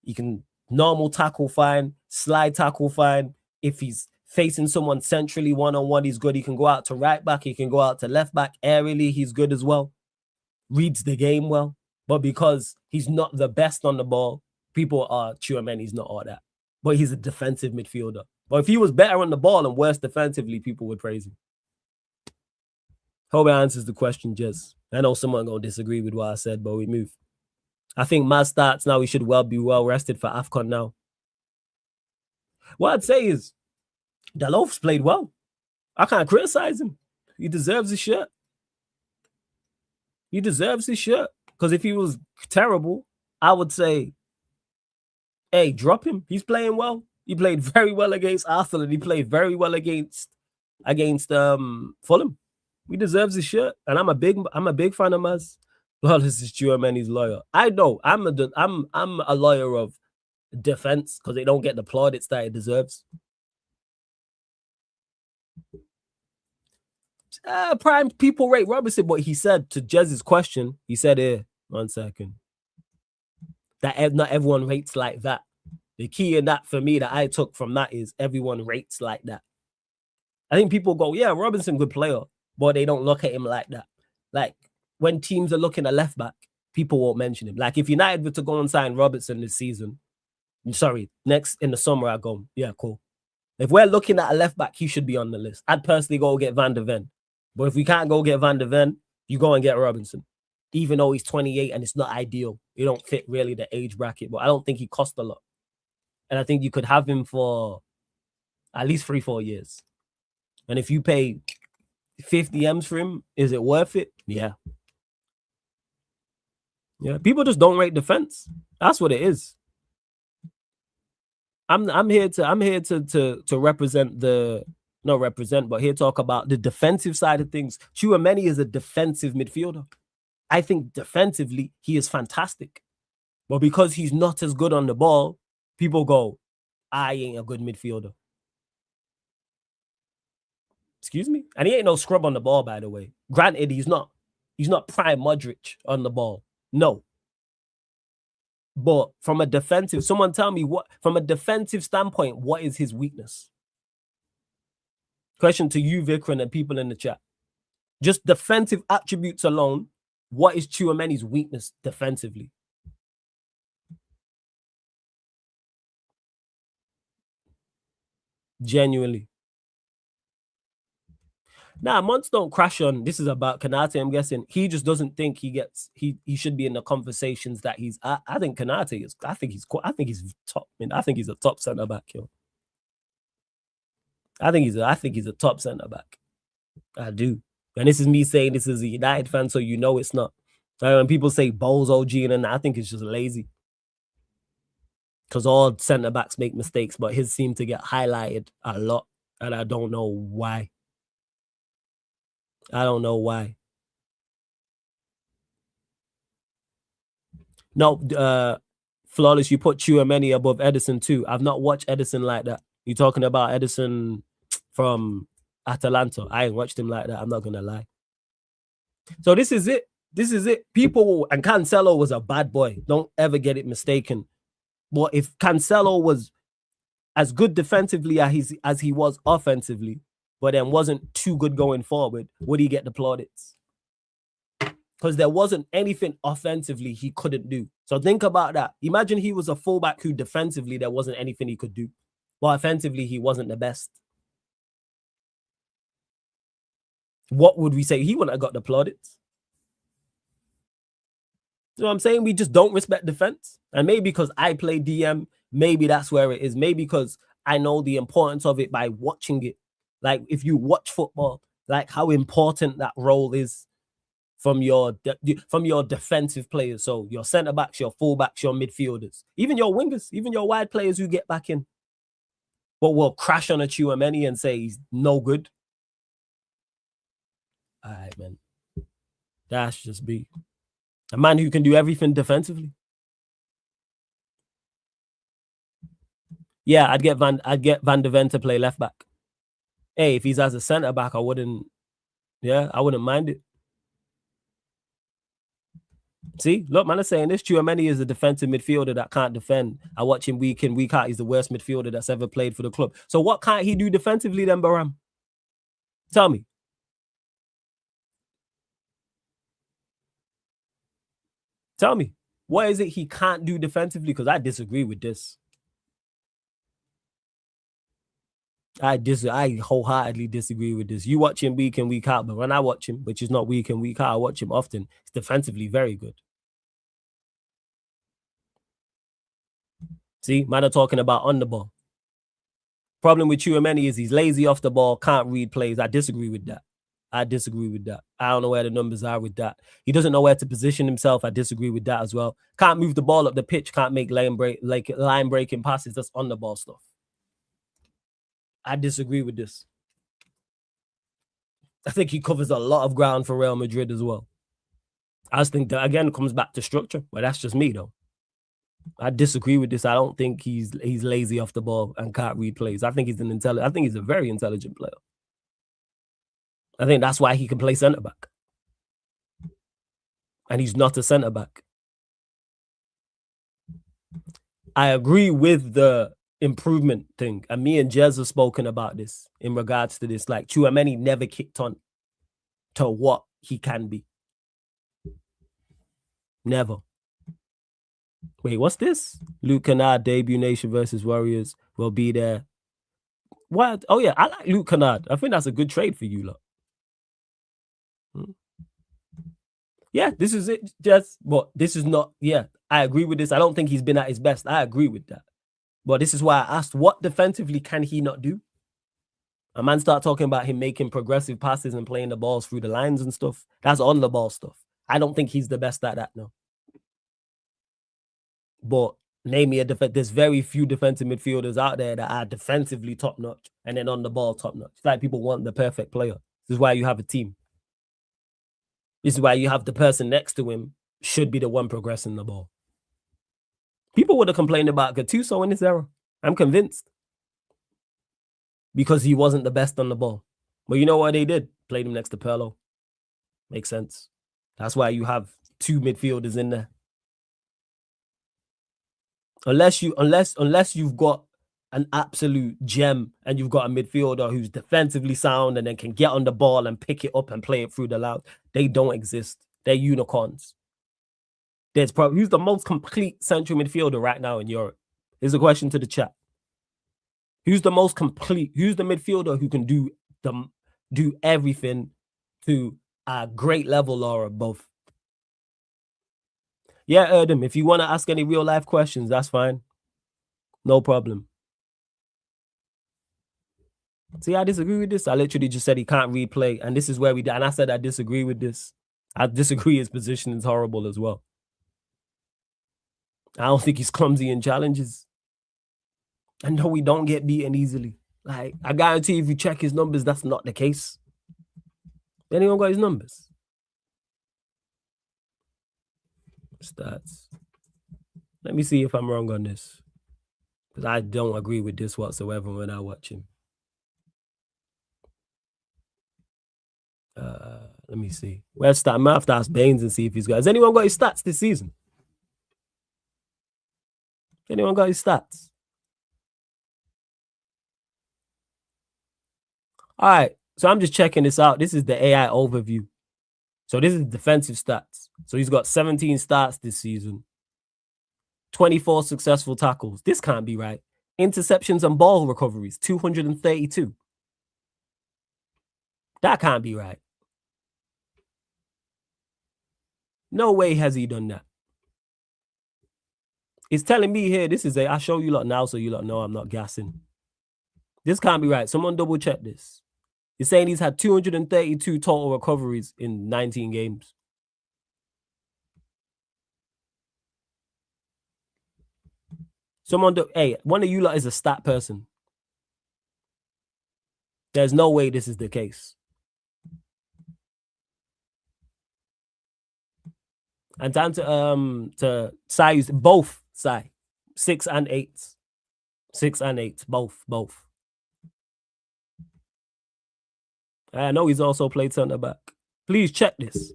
He can normal tackle fine, slide tackle fine. If he's facing someone centrally one-on-one, he's good. He can go out to right back. He can go out to left back. Aerially, he's good as well. Reads the game well. But because he's not the best on the ball, people are Tchouaméni's not all that. But he's a defensive midfielder. But if he was better on the ball and worse defensively, people would praise him. Hope it answers the question, Jez. I know someone going to disagree with what I said, but we move. I think Maz starts now. He should be well rested for AFCON now. What I'd say is, Dalot's played well. I can't criticize him. He deserves his shirt. Because if he was terrible, I would say, hey, drop him. He's playing well. He played very well against Arsenal, and he played very well against Fulham. He deserves his shirt, and I'm a big fan of Maz. Well, this is Tchouaméni's lawyer. I know I'm a lawyer of defense because they don't get the plaudits that it deserves. Prime people rate Robinson, but he said to Jez's question, he said here, 1 second, that not everyone rates like that. The key in that for me that I took from that is everyone rates like that. I think people go, yeah, Robinson, good player, but they don't look at him like that. Like when teams are looking at left back, people won't mention him. Like if United were to go and sign Robertson this season, next in the summer, I go, yeah, cool. If we're looking at a left back, he should be on the list. I'd personally go get Van de Ven. But if we can't go get Van de Ven, you go and get Robinson. Even though he's 28 and it's not ideal. He don't fit really the age bracket, but I don't think he cost a lot. And I think you could have him for at least 3-4 years. And if you pay 50 M's for him, is it worth it? Yeah. Yeah. People just don't rate defense. That's what it is. I'm here to represent but here talk about the defensive side of things. Tchouaméni is a defensive midfielder. I think defensively he is fantastic. But because he's not as good on the ball, people go, I ain't a good midfielder. Excuse me? And he ain't no scrub on the ball, by the way. Granted, he's not prime Modric on the ball. No. But from a defensive, someone tell me from a defensive standpoint, what is his weakness? Question to you, Vikram, and people in the chat. Just defensive attributes alone, what is Tchouaméni's weakness defensively? Genuinely. Nah, Monts don't crash on. This is about Konate, I'm guessing. He just doesn't think he should be in the conversations that he's at. I think Konate is. I think he's top. I think he's a top centre back, yo. I think he's a top centre back. I do. And this is me saying this is a United fan, so you know it's not. When people say Bowles OG, and I think it's just lazy. Because all centre backs make mistakes, but his seem to get highlighted a lot, and I don't know why. I don't know why. No, Flawless, you put Tchouaméni above Ederson too. I've not watched Ederson like that. You talking about Ederson from Atalanta? I ain't watched him like that. I'm not gonna lie. So this is it. This is it. People, and Cancelo was a bad boy. Don't ever get it mistaken. But if Cancelo was as good defensively as he was offensively, but then wasn't too good going forward, would he get the plaudits? Because there wasn't anything offensively he couldn't do. So think about that. Imagine he was a fullback who defensively there wasn't anything he could do. But offensively, he wasn't the best. What would we say? He wouldn't have got the plaudits. You know what I'm saying? We just don't respect defense. And maybe because I play DM, maybe that's where it is. Maybe because I know the importance of it by watching it. Like if you watch football, like how important that role is from your defensive players. So your centre backs, your full backs, your midfielders, even your wingers, even your wide players who get back in. But will crash on a Tchouaméni and say he's no good. All right, man. That's just be a man who can do everything defensively. Yeah, I'd get Van de Ven to play left back. Hey, if he's as a centre back, I wouldn't mind it. See, look, man, I'm saying this. Tchouaméni is a defensive midfielder that can't defend. I watch him week in, week out. He's the worst midfielder that's ever played for the club. So what can't he do defensively then, Baram? Tell me. Tell me. What is it he can't do defensively? Because I disagree with this. I wholeheartedly disagree with this. You watch him week in, week out, but when I watch him, which is not week in, week out, I watch him often, he's defensively very good. See, man are talking about on the ball. Problem with Tchouaméni is he's lazy off the ball, can't read plays. I disagree with that. I don't know where the numbers are with that. He doesn't know where to position himself. I disagree with that as well. Can't move the ball up the pitch, can't make line breaking passes. That's on the ball stuff. I disagree with this. I think he covers a lot of ground for Real Madrid as well. I just think that, again, comes back to structure. But that's just me, though. I disagree with this. I don't think he's lazy off the ball and can't read plays. I think he's a very intelligent player. I think that's why he can play centre-back. And he's not a centre-back. I agree with the improvement thing. And me and Jez have spoken about this in regards to this. Like, Tchouaméni never kicked on to what he can be. Never. Wait, what's this? Luke Kennard, debut nation versus Warriors. Will be there. What? Oh, yeah, I like Luke Kennard. I think that's a good trade for you, lot. Yeah, this is it. This is not. Yeah, I agree with this. I don't think he's been at his best. I agree with that. But this is why I asked, what defensively can he not do? A man start talking about him making progressive passes and playing the balls through the lines and stuff. That's on the ball stuff. I don't think he's the best at that, no. But name me a defense. There's very few defensive midfielders out there that are defensively top notch and then on the ball top notch. It's like people want the perfect player. This is why you have a team. This is why you have the person next to him should be the one progressing the ball. People would have complained about Gattuso in this era. I'm convinced. Because he wasn't the best on the ball. But you know what they did? Played him next to Pirlo. Makes sense. That's why you have two midfielders in there. Unless you've got an absolute gem and you've got a midfielder who's defensively sound and then can get on the ball and pick it up and play it through the loud, they don't exist. They're unicorns. There's probably who's the most complete central midfielder right now in Europe? Here's a question to the chat. Who's the most complete? Who's the midfielder who can do everything to a great level or above? Yeah, Erdem, if you want to ask any real life questions, that's fine. No problem. See, I disagree with this. I literally just said he can't replay, and this is where we did. And I said I disagree with this. I disagree his position is horrible as well. I don't think he's clumsy in challenges. And no, we don't get beaten easily. Like, I guarantee if you check his numbers, that's not the case. Anyone got his numbers? Stats. Let me see if I'm wrong on this. Because I don't agree with this whatsoever when I watch him. Let me see. Where's stats? I'm going to have to ask Baines and see if he's got. Has anyone got his stats this season? Anyone got his stats? All right, so I'm just checking this out. This is the AI overview. So this is defensive stats. So he's got 17 starts this season. 24 successful tackles. This can't be right. Interceptions and ball recoveries, 232. That can't be right. No way has he done that. It's telling me here, this is I'll show you lot now so you lot know I'm not gassing. This can't be right. Someone double check this. He's saying he's had 232 total recoveries in 19 games. Hey, one of you lot is a stat person. There's no way this is the case. And time to size both side 6 and 8. 6 and 8, both. I know he's also played center back. Please check this.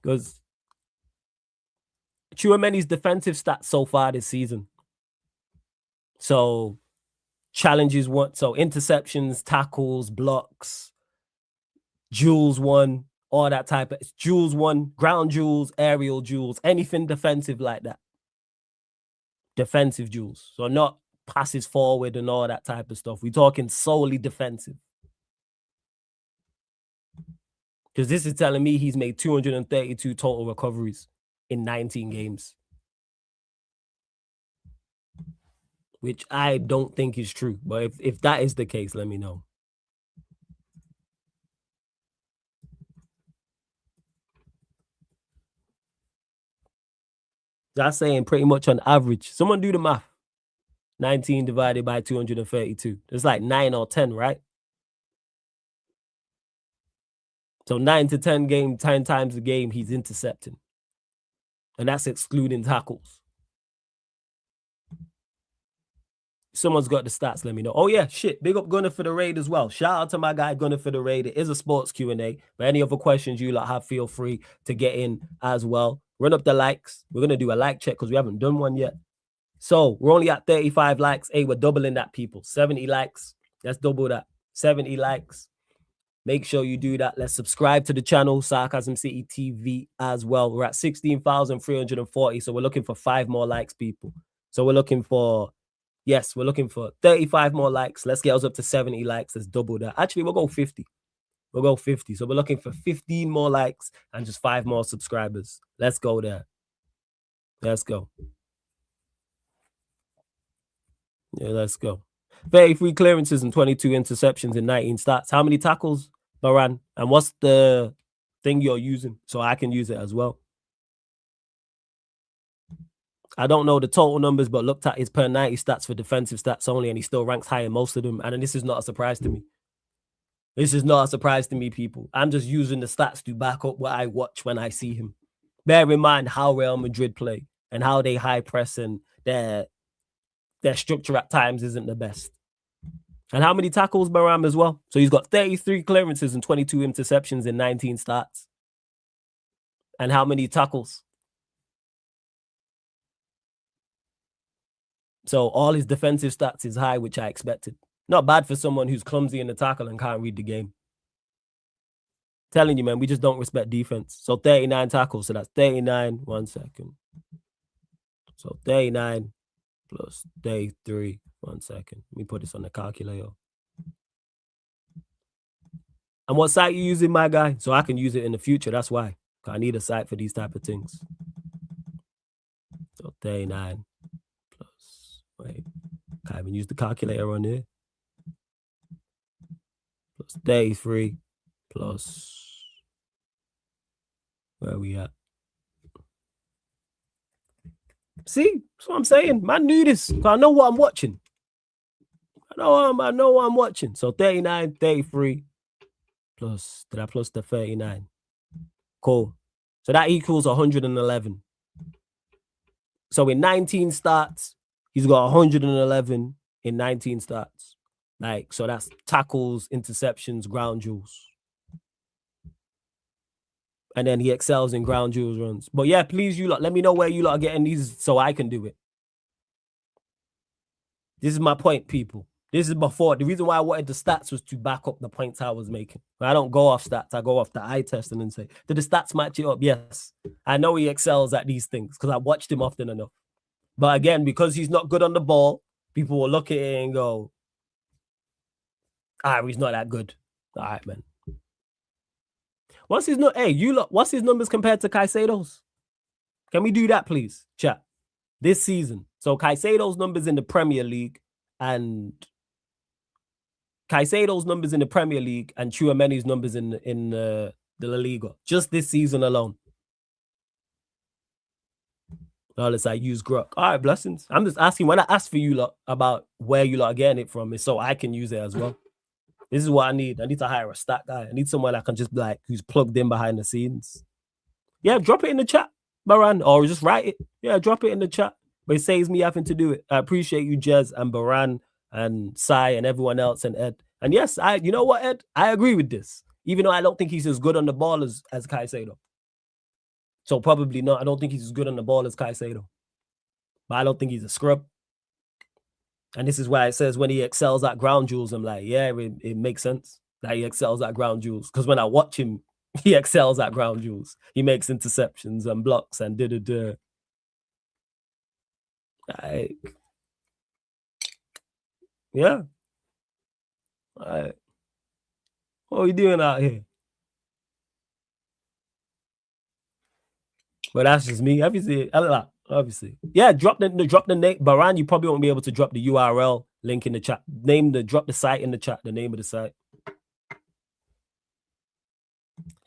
Because Tchouameni's defensive stats so far this season. So challenges won. So interceptions, tackles, blocks, duels won, all that type of duels won, ground duels, aerial duels, anything defensive like that. Defensive duels. So not passes forward and all that type of stuff. We're talking solely defensive. Because this is telling me he's made 232 total recoveries in 19 games. Which I don't think is true. But if that is the case, let me know. That's saying pretty much on average. Someone do the math. 19 divided by 232. It's like 9 or 10, right? So 9 to 10 times a game, he's intercepting. And that's excluding tackles. Someone's got the stats, let me know. Oh, yeah, shit. Big up Gunner for the raid as well. Shout out to my guy Gunner for the raid. It is a sports Q&A. But any other questions you lot have, feel free to get in as well. Run up the likes. We're going to do a like check because we haven't done one yet. So we're only at 35 likes. Hey, we're doubling that, people. 70 likes. Let's double that. 70 likes. Make sure you do that. Let's subscribe to the channel, Sarcasm City TV as well. We're at 16,340. So we're looking for 5 more likes, people. So we're looking for 35 more likes. Let's get us up to 70 likes. Let's double that. Actually, we'll go 50. We'll go 50. So we're looking for 15 more likes and just 5 more subscribers. Let's go there. Let's go. Yeah, let's go. 33 clearances and 22 interceptions in 19 stats. How many tackles, Baran? And what's the thing you're using so I can use it as well? I don't know the total numbers, but looked at his per 90 stats for defensive stats only, and he still ranks high in most of them. And this is not a surprise to me. This is not a surprise to me, people. I'm just using the stats to back up what I watch when I see him. Bear in mind how Real Madrid play and how they high press, and their structure at times isn't the best. And how many tackles, Baram, as well? So he's got 33 clearances and 22 interceptions in 19 starts. And how many tackles? So all his defensive stats is high, which I expected. Not bad for someone who's clumsy in the tackle and can't read the game. Telling you, man, we just don't respect defense. So 39 tackles. So that's 39. 1 second. So 39 plus 33. 1 second. Let me put this on the calculator. And what site you using, my guy? So I can use it in the future. That's why. I need a site for these type of things. So 39 plus, wait, can't even use the calculator on here. Plus 33 plus, where are we at? See, that's what I'm saying. Man, knew this. I know what I'm watching. I know what I'm watching. So 39, 33 plus, did I plus the 39? Cool. So that equals 111. So in 19 starts, he's got 111 in 19 starts. Like, so that's tackles, interceptions, ground duels. And then he excels in ground duels runs. But yeah, please, you lot, let me know where you lot are getting these so I can do it. This is my point, people. This is before. The reason why I wanted the stats was to back up the points I was making. I don't go off stats. I go off the eye test and then say, did the stats match it up? Yes. I know he excels at these things because I watched him often enough. But again, because he's not good on the ball, people will look at it and go, he's not that good. All right, man. What's his what's his numbers compared to Caicedo's? Can we do that, please, chat? This season. So Caicedo's numbers in the Premier League and Tchouaméni's numbers in the La Liga. Just this season alone. Unless I use Grok. All right, blessings. I'm just asking, when I ask for you lot about where you lot are getting it from, is so I can use it as well. This is what I need. I need to hire a stat guy. I need someone that can just be like, who's plugged in behind the scenes. Yeah, drop it in the chat, Baran, or just write it. Yeah, drop it in the chat. But it saves me having to do it. I appreciate you, Jez and Baran and Sai and everyone else and Ed. And yes, you know what, Ed? I agree with this. Even though I don't think he's as good on the ball as Caicedo. So probably not. I don't think he's as good on the ball as Caicedo. But I don't think he's a scrub. And this is why it says when he excels at ground duels, I'm like, yeah, it makes sense that he excels at ground duels. Because when I watch him, he excels at ground duels. He makes interceptions and blocks and da-da-da. Like, yeah. Like, what are we doing out here? But that's just me. Obviously. Yeah, drop the name. Baran, you probably won't be able to drop the URL link in the chat. Drop the site in the chat, the name of the site.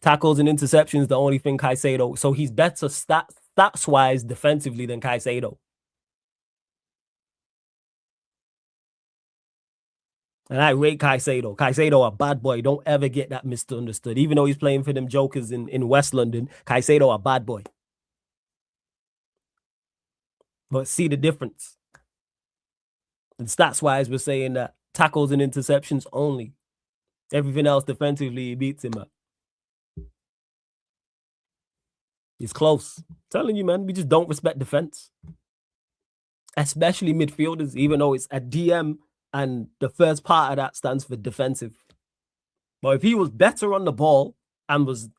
Tackles and interceptions, the only thing Caicedo. So he's better stats-wise defensively than Caicedo. And I rate Caicedo. Caicedo, a bad boy. Don't ever get that misunderstood. Even though he's playing for them jokers in West London, Caicedo, a bad boy. But see the difference. And stats-wise, we're saying that tackles and interceptions only. Everything else defensively, he beats him up. He's close. I'm telling you, man, we just don't respect defense. Especially midfielders, even though it's a DM and the first part of that stands for defensive. But if he was better on the ball and was,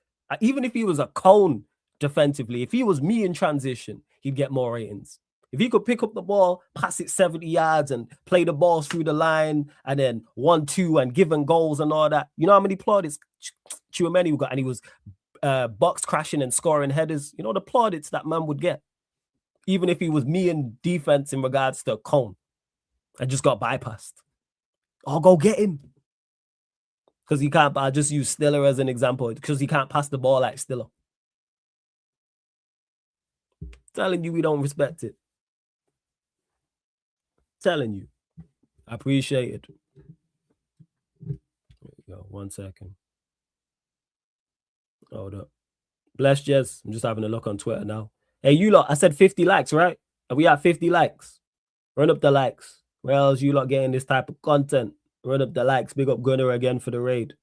even if he was a cone defensively, if he was me in transition, he'd get more ratings. If he could pick up the ball, pass it 70 yards and play the balls through the line and then 1-2 and giving goals and all that. You know how many plaudits Tchouaméni got? And he was box crashing and scoring headers. You know the plaudits that man would get. even if he was me in defense in regards to Cone, I just got bypassed. I'll go get him. Because he can't, I'll just use Stiller as an example, because he can't pass the ball like Stiller. Telling you we don't respect it. Telling you. I appreciate it. There we go. 1 second. Hold up. Bless Jez. I'm just having a look on Twitter now. Hey, you lot, I said 50 likes, right? Are we at 50 likes? Run up the likes. Where else you lot getting this type of content? Run up the likes. Big up Gunner again for the raid.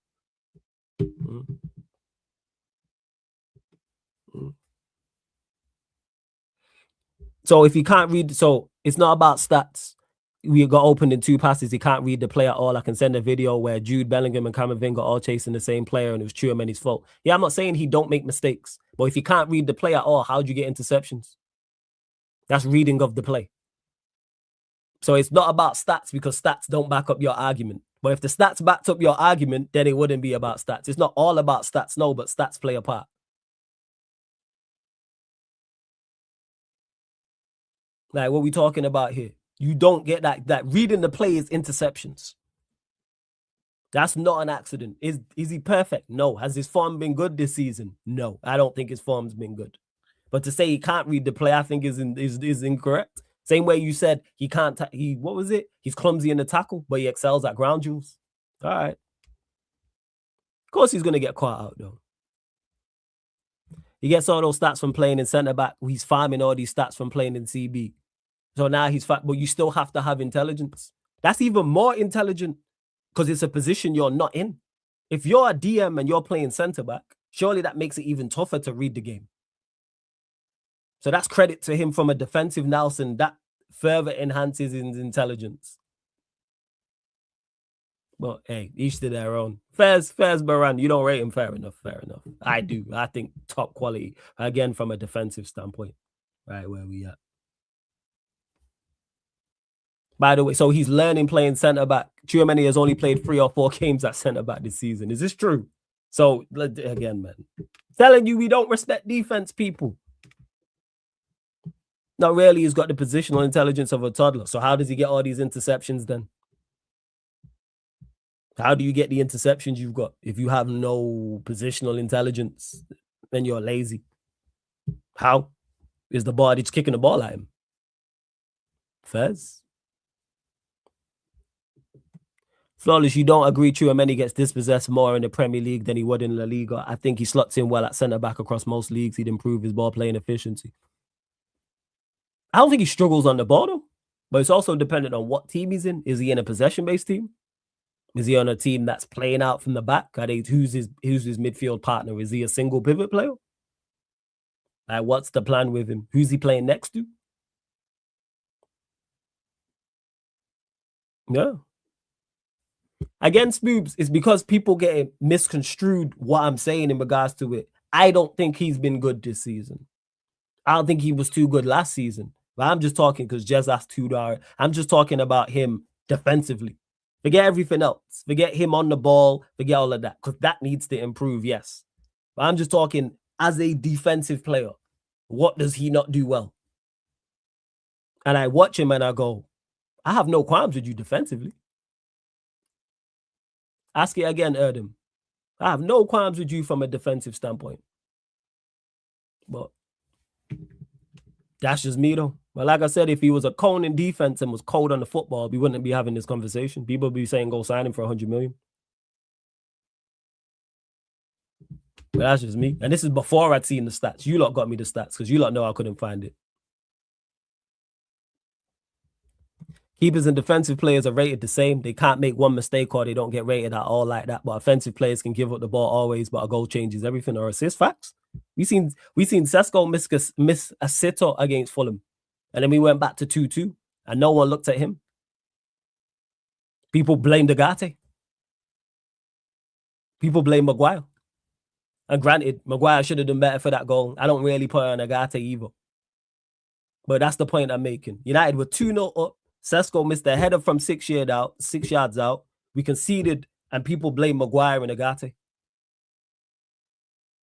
So if you can't read, so it's not about stats. We got opened in 2 passes. He can't read the play at all. I can send a video where Jude Bellingham and Camavinga are all chasing the same player and it was Tchouaméni's fault. Yeah, I'm not saying he don't make mistakes, but if you can't read the play at all, how'd you get interceptions? That's reading of the play. So it's not about stats because stats don't back up your argument. But if the stats backed up your argument, then it wouldn't be about stats. It's not all about stats, no, but stats play a part. Like, what we talking about here? You don't get that reading the play is interceptions. That's not an accident. Is he perfect? No. Has his form been good this season? No. I don't think his form's been good. But to say he can't read the play, I think is incorrect. Same way you said he can't. What was it? He's clumsy in the tackle, but he excels at ground duels. All right. Of course, he's gonna get caught out though. He gets all those stats from playing in centre back. He's farming all these stats from playing in CB. So now he's fat, but you still have to have intelligence. That's even more intelligent because it's a position you're not in. If you're a DM and you're playing centre back, surely that makes it even tougher to read the game. So that's credit to him from a defensive Nelson. That further enhances his intelligence. But hey, each to their own. Fairs Baran, you don't rate him, fair enough. I do. I think top quality. Again, from a defensive standpoint. Right where we at. By the way, so he's learning playing centre back. Tchouaméni has only played 3 or 4 games at centre back this season. Is this true? So again, man, telling you we don't respect defense, people. Not really. He's got the positional intelligence of a toddler. So how does he get all these interceptions then? How do you get the interceptions you've got if you have no positional intelligence? Then you're lazy. How is the ball just kicking the ball at him? Fez. Flawless, you don't agree Tchouaméni gets dispossessed more in the Premier League than he would in La Liga. I think he slots in well at centre-back across most leagues. He'd improve his ball-playing efficiency. I don't think he struggles on the ball, though. But it's also dependent on what team he's in. Is he in a possession-based team? Is he on a team that's playing out from the back? Who's his midfield partner? Is he a single pivot player? Like, what's the plan with him? Who's he playing next to? Yeah. Against Boobs, it's because people get misconstrued what I'm saying in regards to it. I don't think he's been good this season. I don't think he was too good last season. But I'm just talking because Jez asked $2. I'm just talking about him defensively. Forget everything else. Forget him on the ball. Forget all of that. Because that needs to improve, yes. But I'm just talking as a defensive player. What does he not do well? And I watch him and I go, I have no qualms with you defensively. Ask it again, Erdem. I have no qualms with you from a defensive standpoint. But that's just me, though. But like I said, if he was a cone in defense and was cold on the football, we wouldn't be having this conversation. People would be saying, go sign him for 100 million. But that's just me. And this is before I'd seen the stats. You lot got me the stats because you lot know I couldn't find it. Keepers and defensive players are rated the same. They can't make one mistake or they don't get rated at all like that. But offensive players can give up the ball always, but a goal changes everything or assist. Facts. We seen Sesko miss a sitter against Fulham. And then we went back to 2-2 and no one looked at him. People blame Degate. People blame Maguire. And granted, Maguire should have done better for that goal. I don't really put on Degate either. But that's the point I'm making. United were 2-0 up. Sesko missed a header from 6 yards out. We conceded, and people blame Maguire and Agate.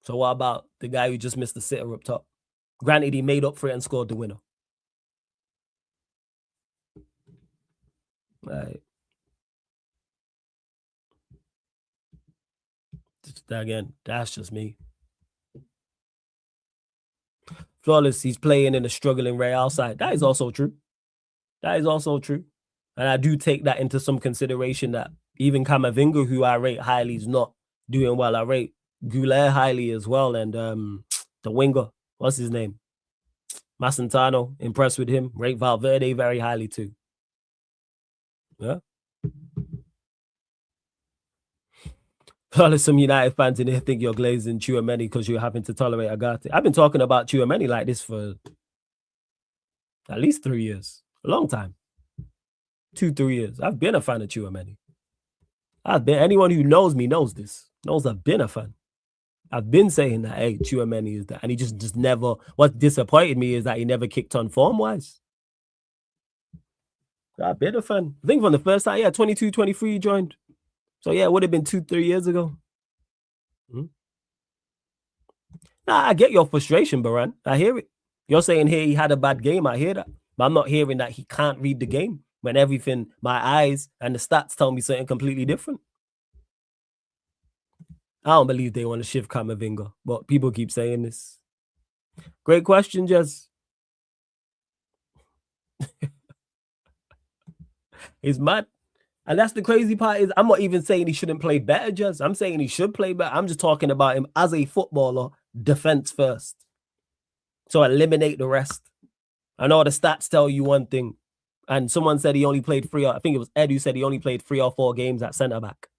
So what about the guy who just missed the sitter up top? Granted, he made up for it and scored the winner. Right. Again, that's just me. Flawless, he's playing in a struggling Real side. That is also true. That is also true. And I do take that into some consideration that even Camavinga, who I rate highly, is not doing well. I rate Goulet highly as well. And the winger, what's his name? Masentano, impressed with him. Rate Valverde very highly too. Yeah. Probably some United fans in here think you're glazing Tchouaméni because you're having to tolerate Agate. I've been talking about Tchouaméni like this for at least 3 years. A long time. 2-3 years. I've been a fan of Tchouaméni. Anyone who knows me knows this. Knows I've been a fan. I've been saying that, hey, Tchouaméni is that. And he just never, what disappointed me is that he never kicked on form-wise. I've been a fan. I think from the first time, 22, 23 he joined. So, it would have been 2-3 years ago. Nah, I get your frustration, Baran. I hear it. You're saying here he had a bad game. I hear that. But I'm not hearing that he can't read the game when everything, my eyes and the stats tell me something completely different. I don't believe they want to shift Camavinga, but people keep saying this. Great question, Jez. It's mad. And that's the crazy part is I'm not even saying he shouldn't play better, Jez. I'm saying he should play better. I'm just talking about him as a footballer, defense first. So eliminate the rest. I know the stats tell you one thing. And someone said he only played I think it was Ed who said he only played 3 or 4 games at centre-back.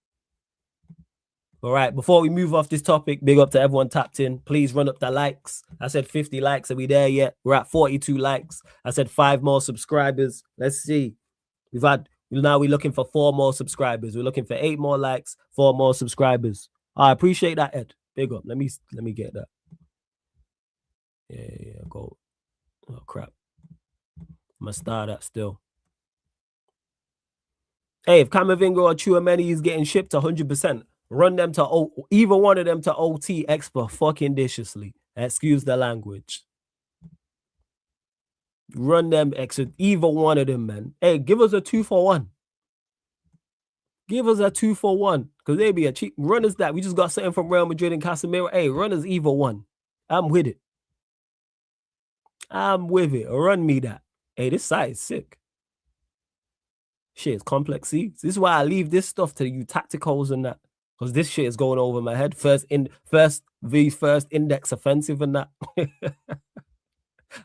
All right, before we move off this topic, big up to everyone tapped in. Please run up the likes. I said 50 likes. Are we there yet? We're at 42 likes. I said 5 more subscribers. Let's see. Now we're looking for 4 more subscribers. We're looking for 8 more likes, 4 more subscribers. I appreciate that, Ed. Big up. Let me get that. Yeah, go. Oh, crap. I'm going to start that still. Hey, if Camavinga or Tchouaméni is getting shipped 100%, run them to either one of them to OT extra fucking viciously. Excuse the language. Run them extra, either one of them, man. Hey, give us a 2-for-1. Give us a 2-for-1. Because they be a cheap runners that. We just got something from Real Madrid and Casemiro. Hey, runners either one. I'm with it. I'm with it. Run me that. Hey, this site is sick. Shit, it's complex. See? This is why I leave this stuff to you tacticals and that. Because this shit is going over my head. First index offensive and that.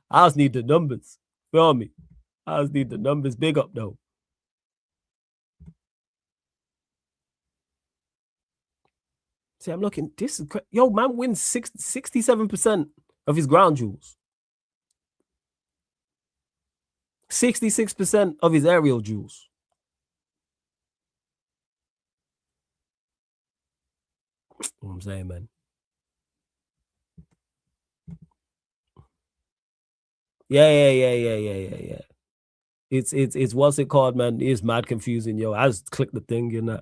I just need the numbers. Feel me? I just need the numbers. Big up though. See, I'm looking. This is yo, man wins 67% of his ground duels. 66% of his aerial duels. What I'm saying, man. Yeah. It's what's it called, man? It's mad confusing, yo. I just clicked the thing, you know.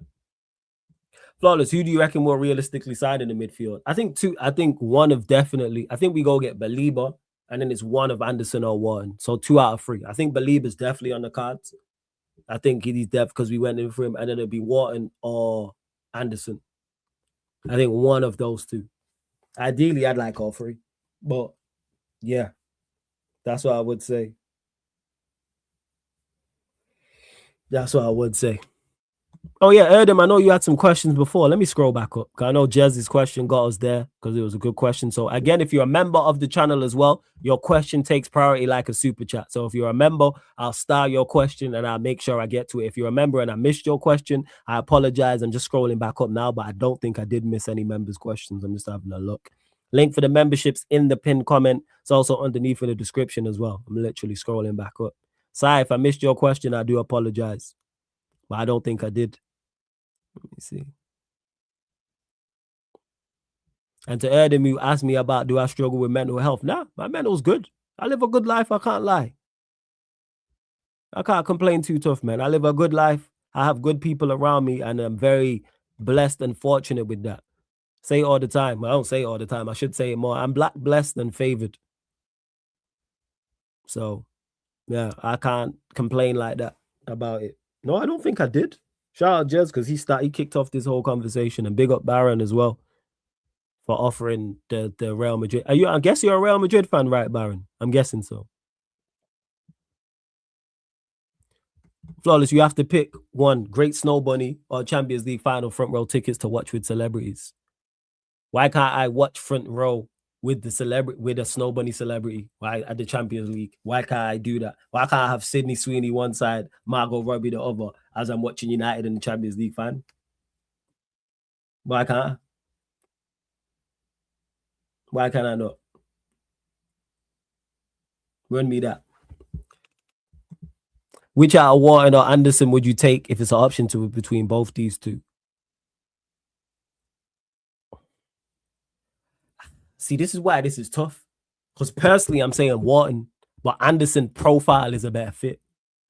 Flawless, who do you reckon will realistically sign in the midfield? I think one of definitely. I think we go get Belieber, and then it's one of Anderson or Warren. So 2 out of 3. I think Belieber's definitely on the cards. I think he's def because we went in for him, and then it'll be Wharton or Anderson. I think one of those 2. Ideally, I'd like all 3. But yeah, that's what I would say. That's what I would say. Oh, yeah, Erdem, I know you had some questions before. Let me scroll back up. I know Jez's question got us there because it was a good question. So, again, if you're a member of the channel as well, your question takes priority like a super chat. So, if you're a member, I'll star your question and I'll make sure I get to it. If you're a member and I missed your question, I apologize. I'm just scrolling back up now, but I don't think I did miss any members' questions. I'm just having a look. Link for the memberships in the pinned comment. It's also underneath in the description as well. I'm literally scrolling back up. Sorry, if I missed your question, I do apologize. But I don't think I did. Let me see. And to Erdem, who asked me about, do I struggle with mental health? Nah, my mental's good. I live a good life. I can't lie. I can't complain too tough, man. I live a good life. I have good people around me, and I'm very blessed and fortunate with that. Say it all the time. I don't say it all the time. I should say it more. I'm blessed and favored. So, yeah, I can't complain like that about it. No, I don't think I did. Shout out Jez because he kicked off this whole conversation, and big up Baron as well for offering the Real Madrid. I guess you're a Real Madrid fan, right, Baron? I'm guessing so. Flawless, you have to pick one: Great Snow Bunny or Champions League final front row tickets to watch with celebrities. Why can't I watch front row with a Snow Bunny celebrity? Why at the Champions League? Why can't I do that? Why can't I have Sydney Sweeney one side, Margot Robbie the other, as I'm watching United in the Champions League final? Why can't I? Why can't I not? Run me that. Which out of Wharton or Anderson would you take if it's an option to between both these two? See, this is why this is tough. Because personally, I'm saying Wharton, but Anderson profile is a better fit.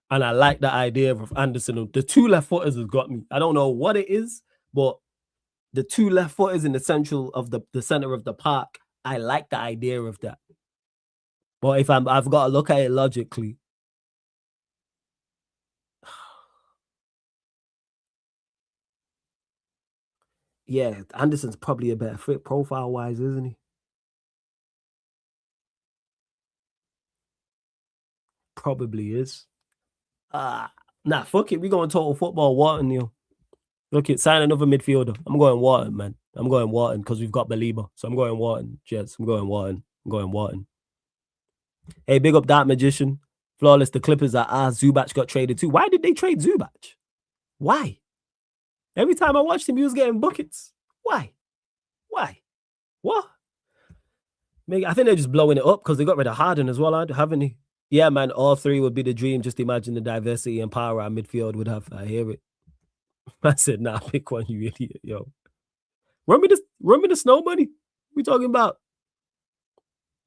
And I like the idea of Anderson. The two left footers has got me. I don't know what it is, but the two left footers in the center of the park, I like the idea of that. But if I've got to look at it logically, yeah, Anderson's probably a better fit profile-wise, isn't he? Probably is. Nah, fuck it. We going total football. Wharton, yo. Look it, sign another midfielder. I'm going Wharton, man. I'm going Wharton because we've got Belieber. So I'm going Wharton. Jets. I'm going Wharton. Hey, big up that magician. Flawless. The Clippers are Zubac got traded too. Why did they trade Zubac? Why? Every time I watched him, he was getting buckets. Why? What? Maybe I think they're just blowing it up because they got rid of Harden as well, haven't they? Yeah, man. All three would be the dream. Just imagine the diversity and power our midfield would have. I hear it. I said, nah, pick one, you idiot, yo. Run me the Snow Bunny. What we talking about?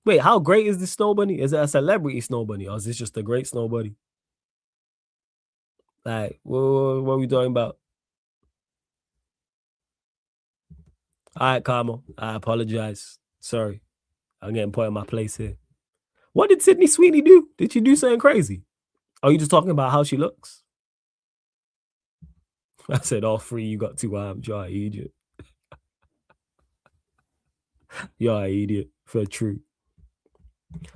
Wait, how great is this Snow Bunny? Is it a celebrity Snow Bunny, or is this just a great Snow Bunny? Like, what are we talking about? All right, Carmel. I apologize. Sorry. I'm getting put in my place here. What did Sydney Sweeney do? Did she do something crazy? Are you just talking about how she looks? I said, all three, you got 2 arms. You're an idiot. You're an idiot, for true.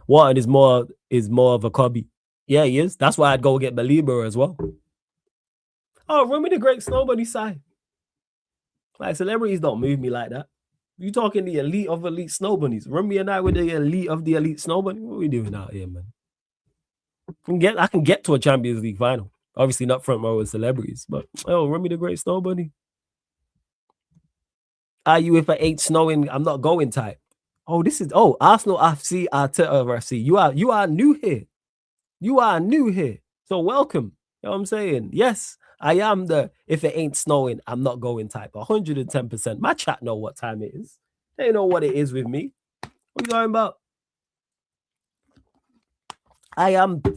Wharton is more of a cubby. Yeah, he is. That's why I'd go get Belieber as well. Oh, run me the great Snow Bunny side. Like, celebrities don't move me like that. You talking the elite of elite Snow Bunnies. Run me a night with the elite of the elite Snow Bunny. What are we doing out here, man? I can get to a Champions League final. Obviously not front row with celebrities, but run me the great Snow Bunny. Are you if it ain't snowing, I'm not going type. Arsenal FC, Arteta FC. You are new here. You are new here. So welcome. You know what I'm saying? Yes, I am the if it ain't snowing, I'm not going type. 110%. My chat know what time it is. They know what it is with me. What are you talking about?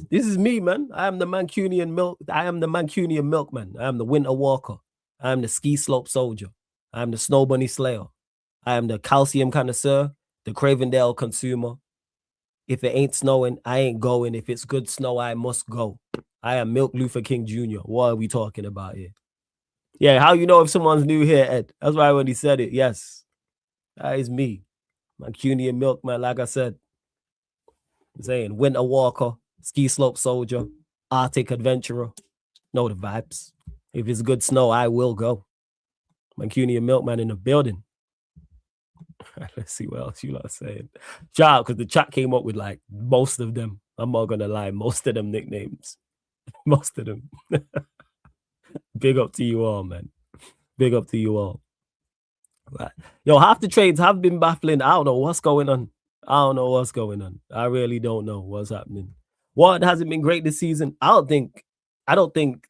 This is me, man. I am the Mancunian milkman. I am the winter walker. I am the ski slope soldier. I am the Snow Bunny slayer. I am the calcium connoisseur, the Cravendale consumer. If it ain't snowing, I ain't going. If it's good snow, I must go. I am Milk Luther King Jr. What are we talking about here? Yeah, how you know if someone's new here, Ed? That's why when he said it, yes. That is me. Mancunian milkman, like I said. I'm saying winter walker, ski slope soldier, Arctic adventurer. Know the vibes. If it's good snow, I will go. Mancunian milkman in the building. Let's see what else you lot are saying. Shout out, because the chat came up with like most of them. I'm not gonna lie, most of them nicknames. Most of them. Big up to you all, man. Big up to you all. Right. Yo, half the trades have been baffling. I don't know what's going on. I really don't know what's happening. What hasn't been great this season? I don't think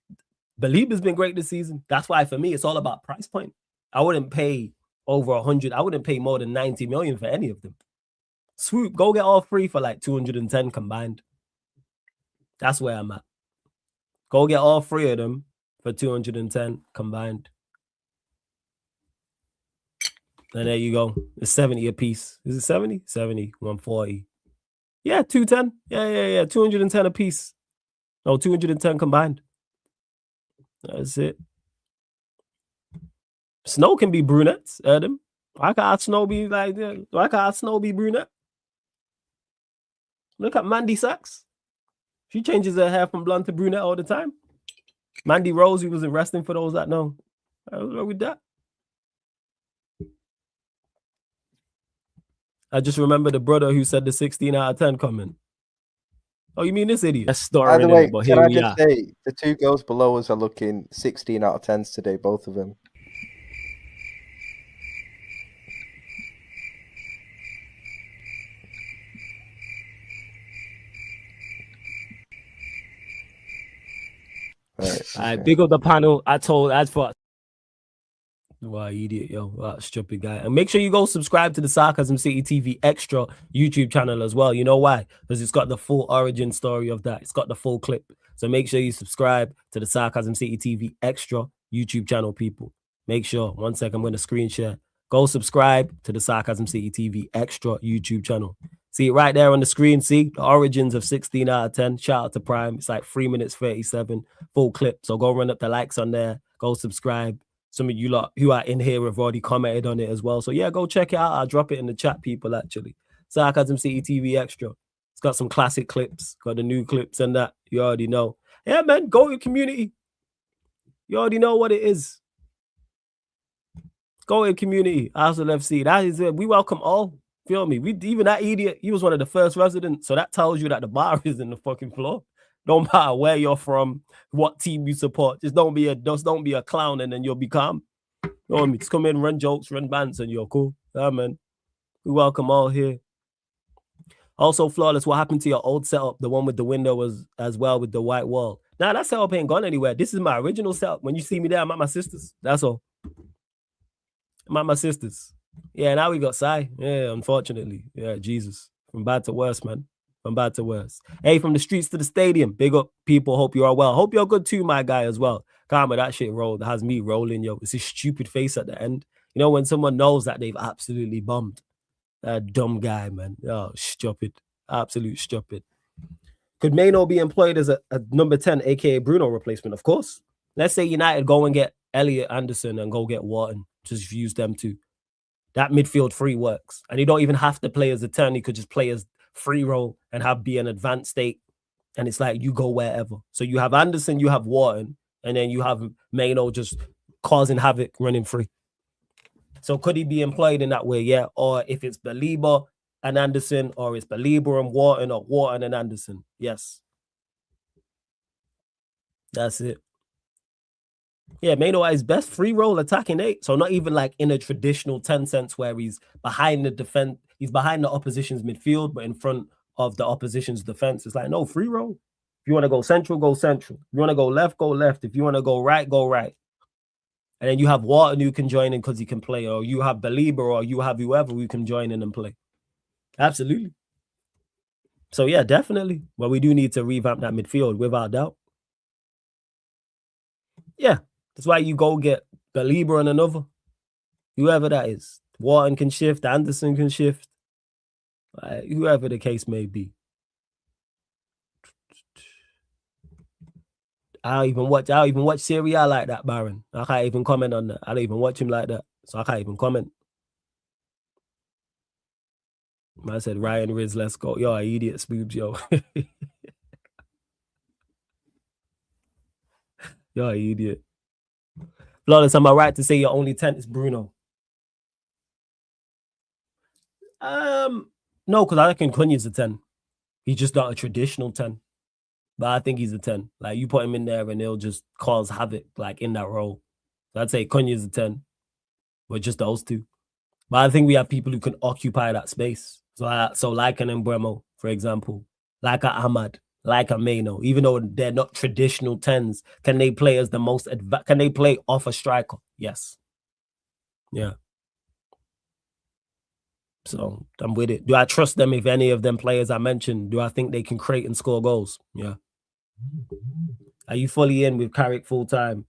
Belieber's been great this season. That's why for me, it's all about price point. I wouldn't pay over 100. I wouldn't pay more than 90 million for any of them. Swoop, go get all three for like 210 combined. That's where I'm at. Go get all three of them for 210 combined. And there you go. It's 70 a piece. Is it 70? 70, 140. Yeah, 210. Yeah. 210 a piece. No, 210 combined. That's it. Snow can be brunettes, Adam. Why can't Snow be like that? Why can't Snow be brunette? Look at Mandy Sachs. She changes her hair from blonde to brunette all the time. Mandy Rose, who was in wrestling, for those that know. What's wrong with that? I just remember the brother who said the 16 out of 10 comment. Oh, you mean this idiot? That's By the starring way, it, but can here I we just are. say the two girls below us are looking 16 out of 10s today, both of them. Right, I okay. big up the panel. I told as for wow, idiot, yo, wow, stupid guy. And make sure you go subscribe to the Sarcasm City TV Extra YouTube channel as well. You know why? Because it's got the full origin story of that. It's got the full clip. So make sure you subscribe to the Sarcasm City TV Extra YouTube channel, people. Make sure. 1 second, I'm going to screen share. Go subscribe to the Sarcasm City TV Extra YouTube channel. See it right there on the screen. See the origins of 16 out of 10. Shout out to Prime. It's like 3 minutes 37 full clip. So go run up the likes on there. Go subscribe. Some of you lot who are in here have already commented on it as well. So yeah, go check it out. I'll drop it in the chat, people, actually. Sarcasm City TV Extra. It's got some classic clips, got the new clips and that. You already know. Yeah, man, go to your community. You already know what it is. Go to your community. Arsenal FC. That is it. We welcome all. Feel me? Even that idiot, he was one of the first residents. So that tells you that the bar is in the fucking floor. Don't matter where you're from, what team you support. Just don't be a clown and then you'll be calm. You know what I mean? Just come in, run jokes, run bands, and you're cool. Yeah, man. We welcome all here. Also, Flawless, what happened to your old setup? The one with the window was as well with the white wall. Nah, that setup ain't gone anywhere. This is my original setup. When you see me there, I'm at my sister's. That's all. I'm at my sister's. Yeah, now we got Sai. Yeah, unfortunately. Yeah, Jesus. From bad to worse, man. From bad to worse. Hey, from the streets to the stadium. Big up, people. Hope you're all well. Hope you're good too, my guy, as well. Karma, that shit rolled. That has me rolling, yo. It's his stupid face at the end. You know, when someone knows that they've absolutely bombed. That dumb guy, man. Oh, stupid. Absolute stupid. Could Maino be employed as a number 10, aka Bruno replacement? Of course. Let's say United go and get Elliot Anderson and go get Wharton. Just use them too. That midfield free works. And you don't even have to play as a 10. You could just play as free role and be an advanced state. And it's like you go wherever. So you have Anderson, you have Wharton, and then you have Maino just causing havoc, running free. So could he be employed in that way? Yeah. Or if it's Belieber and Anderson, or it's Belieber and Wharton, or Wharton and Anderson. Yes. That's it. Yeah, Maino at his best, free role attacking 8. So not even like in a traditional 10 sense where he's behind the defense, he's behind the opposition's midfield, but in front of the opposition's defense. It's like, no, free role. If you want to go central, go central. If you want to go left, go left. If you want to go right, go right. And then you have Wharton who can join in because he can play, or you have Belieber, or you have whoever who can join in and play. Absolutely. So yeah, definitely. But we do need to revamp that midfield without doubt. Yeah. That's why you go get Belieber and another. Whoever that is. Wharton can shift. Anderson can shift. Whoever the case may be. I don't even watch Serie A like that, Baron. I can't even comment on that. I don't even watch him like that. So I can't even comment. I said, Ryan Riz, let's go. Yo, idiot spoobs, yo. Yo, idiot. Flawless, am I right to say your only 10 is Bruno? No, because I reckon Cunha's a 10. He's just not a traditional 10. But I think he's a 10. Like, you put him in there and he'll just cause havoc, like, in that role. So I'd say Cunha's a 10. But just those two. But I think we have people who can occupy that space. So like an Embremo, for example. Like a Ahmad. Like a Maino, even though they're not traditional 10s, can they play as the most can they play off a striker? Yes. Yeah. So I'm with it. Do I trust them if any of them players I mentioned? Do I think they can create and score goals? Yeah. Are you fully in with Carrick full time?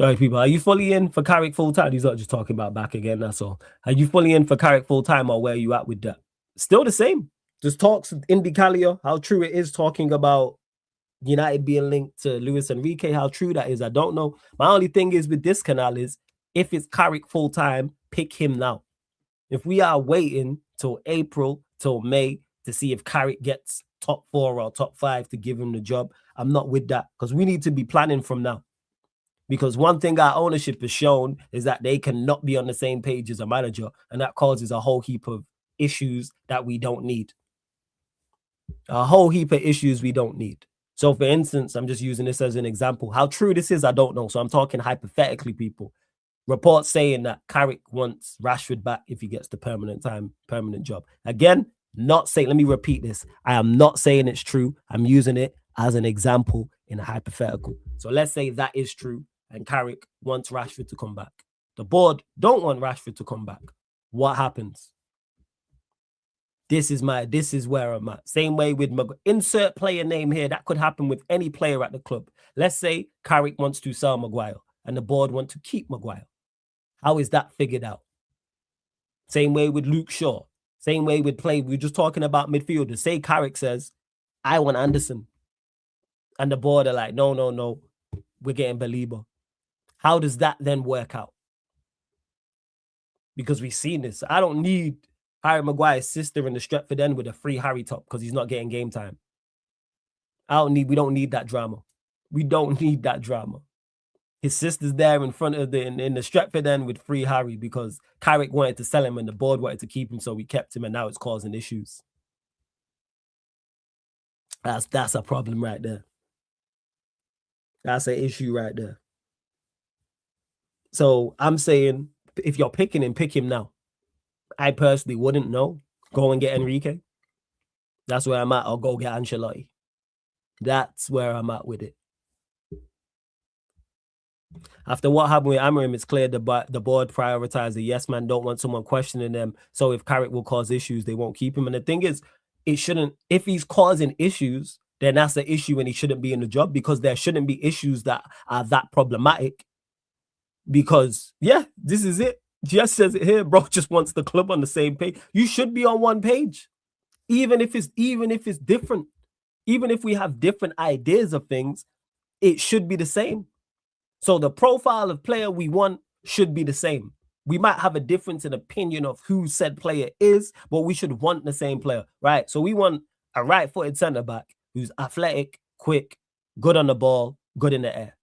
Sorry, people. Are you fully in for Carrick full time? He's not just talking about back again. That's all. Are you fully in for Carrick full time, or where are you at with that? Still the same. There's talks in Calia, how true it is talking about United being linked to Luis Enrique. How true that is, I don't know. My only thing is with this canal is if it's Carrick full time, pick him now. If we are waiting till April, till May to see if Carrick gets top 4 or top 5 to give him the job, I'm not with that, because we need to be planning from now. Because one thing our ownership has shown is that they cannot be on the same page as a manager, and that causes a whole heap of issues that we don't need. A whole heap of issues we don't need. So, for instance, I'm just using this as an example. How true this is, I don't know. So I'm talking hypothetically, people. Reports saying that Carrick wants Rashford back if he gets the permanent job. Again, not saying, let me repeat this. I am not saying it's true. I'm using it as an example in a hypothetical. So let's say that is true and Carrick wants Rashford to come back. The board don't want Rashford to come back. What happens? This is where I'm at. Same way with insert player name here. That could happen with any player at the club. Let's say Carrick wants to sell Maguire and the board want to keep Maguire. How is that figured out? Same way with Luke Shaw. Same way with play. We're just talking about midfielders. Say Carrick says, I want Anderson. And the board are like, no. We're getting Belieber. How does that then work out? Because we've seen this. I don't need Harry Maguire's sister in the Stretford end with a free Harry top because he's not getting game time. We don't need that drama. We don't need that drama. His sister's there in front of in the Stretford end with free Harry because Carrick wanted to sell him and the board wanted to keep him, so we kept him, and now it's causing issues. That's a problem right there. That's an issue right there. So I'm saying, if you're picking him, pick him now. I personally wouldn't know. Go and get Enrique. That's where I'm at. Or go get Ancelotti. That's where I'm at with it. After what happened with Amorim, it's clear the board prioritized the yes man, don't want someone questioning them. So if Carrick will cause issues, they won't keep him. And the thing is, it shouldn't, if he's causing issues, then that's the issue and he shouldn't be in the job, because there shouldn't be issues that are that problematic. Because, yeah, this is it. Just says it here, bro, just wants the club on the same page. You should be on one page. Even if it's different. Even if we have different ideas of things, it should be the same. So the profile of player we want should be the same. We might have a difference in opinion of who said player is, but we should want the same player, right? So we want a right-footed centre-back who's athletic, quick, good on the ball, good in the air.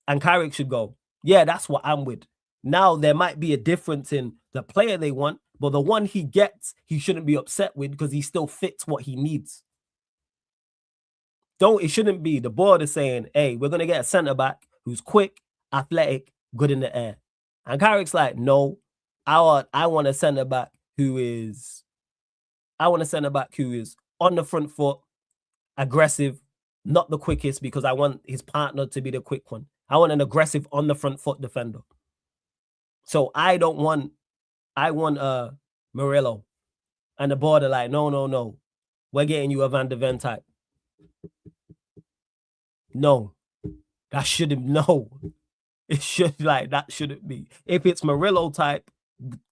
And Carrick should go, yeah, that's what I'm with. Now, there might be a difference in the player they want, but the one he gets, he shouldn't be upset with because he still fits what he needs. It shouldn't be. The board is saying, hey, we're going to get a centre-back who's quick, athletic, good in the air. And Carrick's like, no, I want a centre-back who is on the front foot, aggressive, not the quickest, because I want his partner to be the quick one. I want an aggressive on the front foot defender. So I want Murillo. And the board are like, no. We're getting you a Van de Ven type. No. That shouldn't, no. It should, that shouldn't be. If it's Murillo type,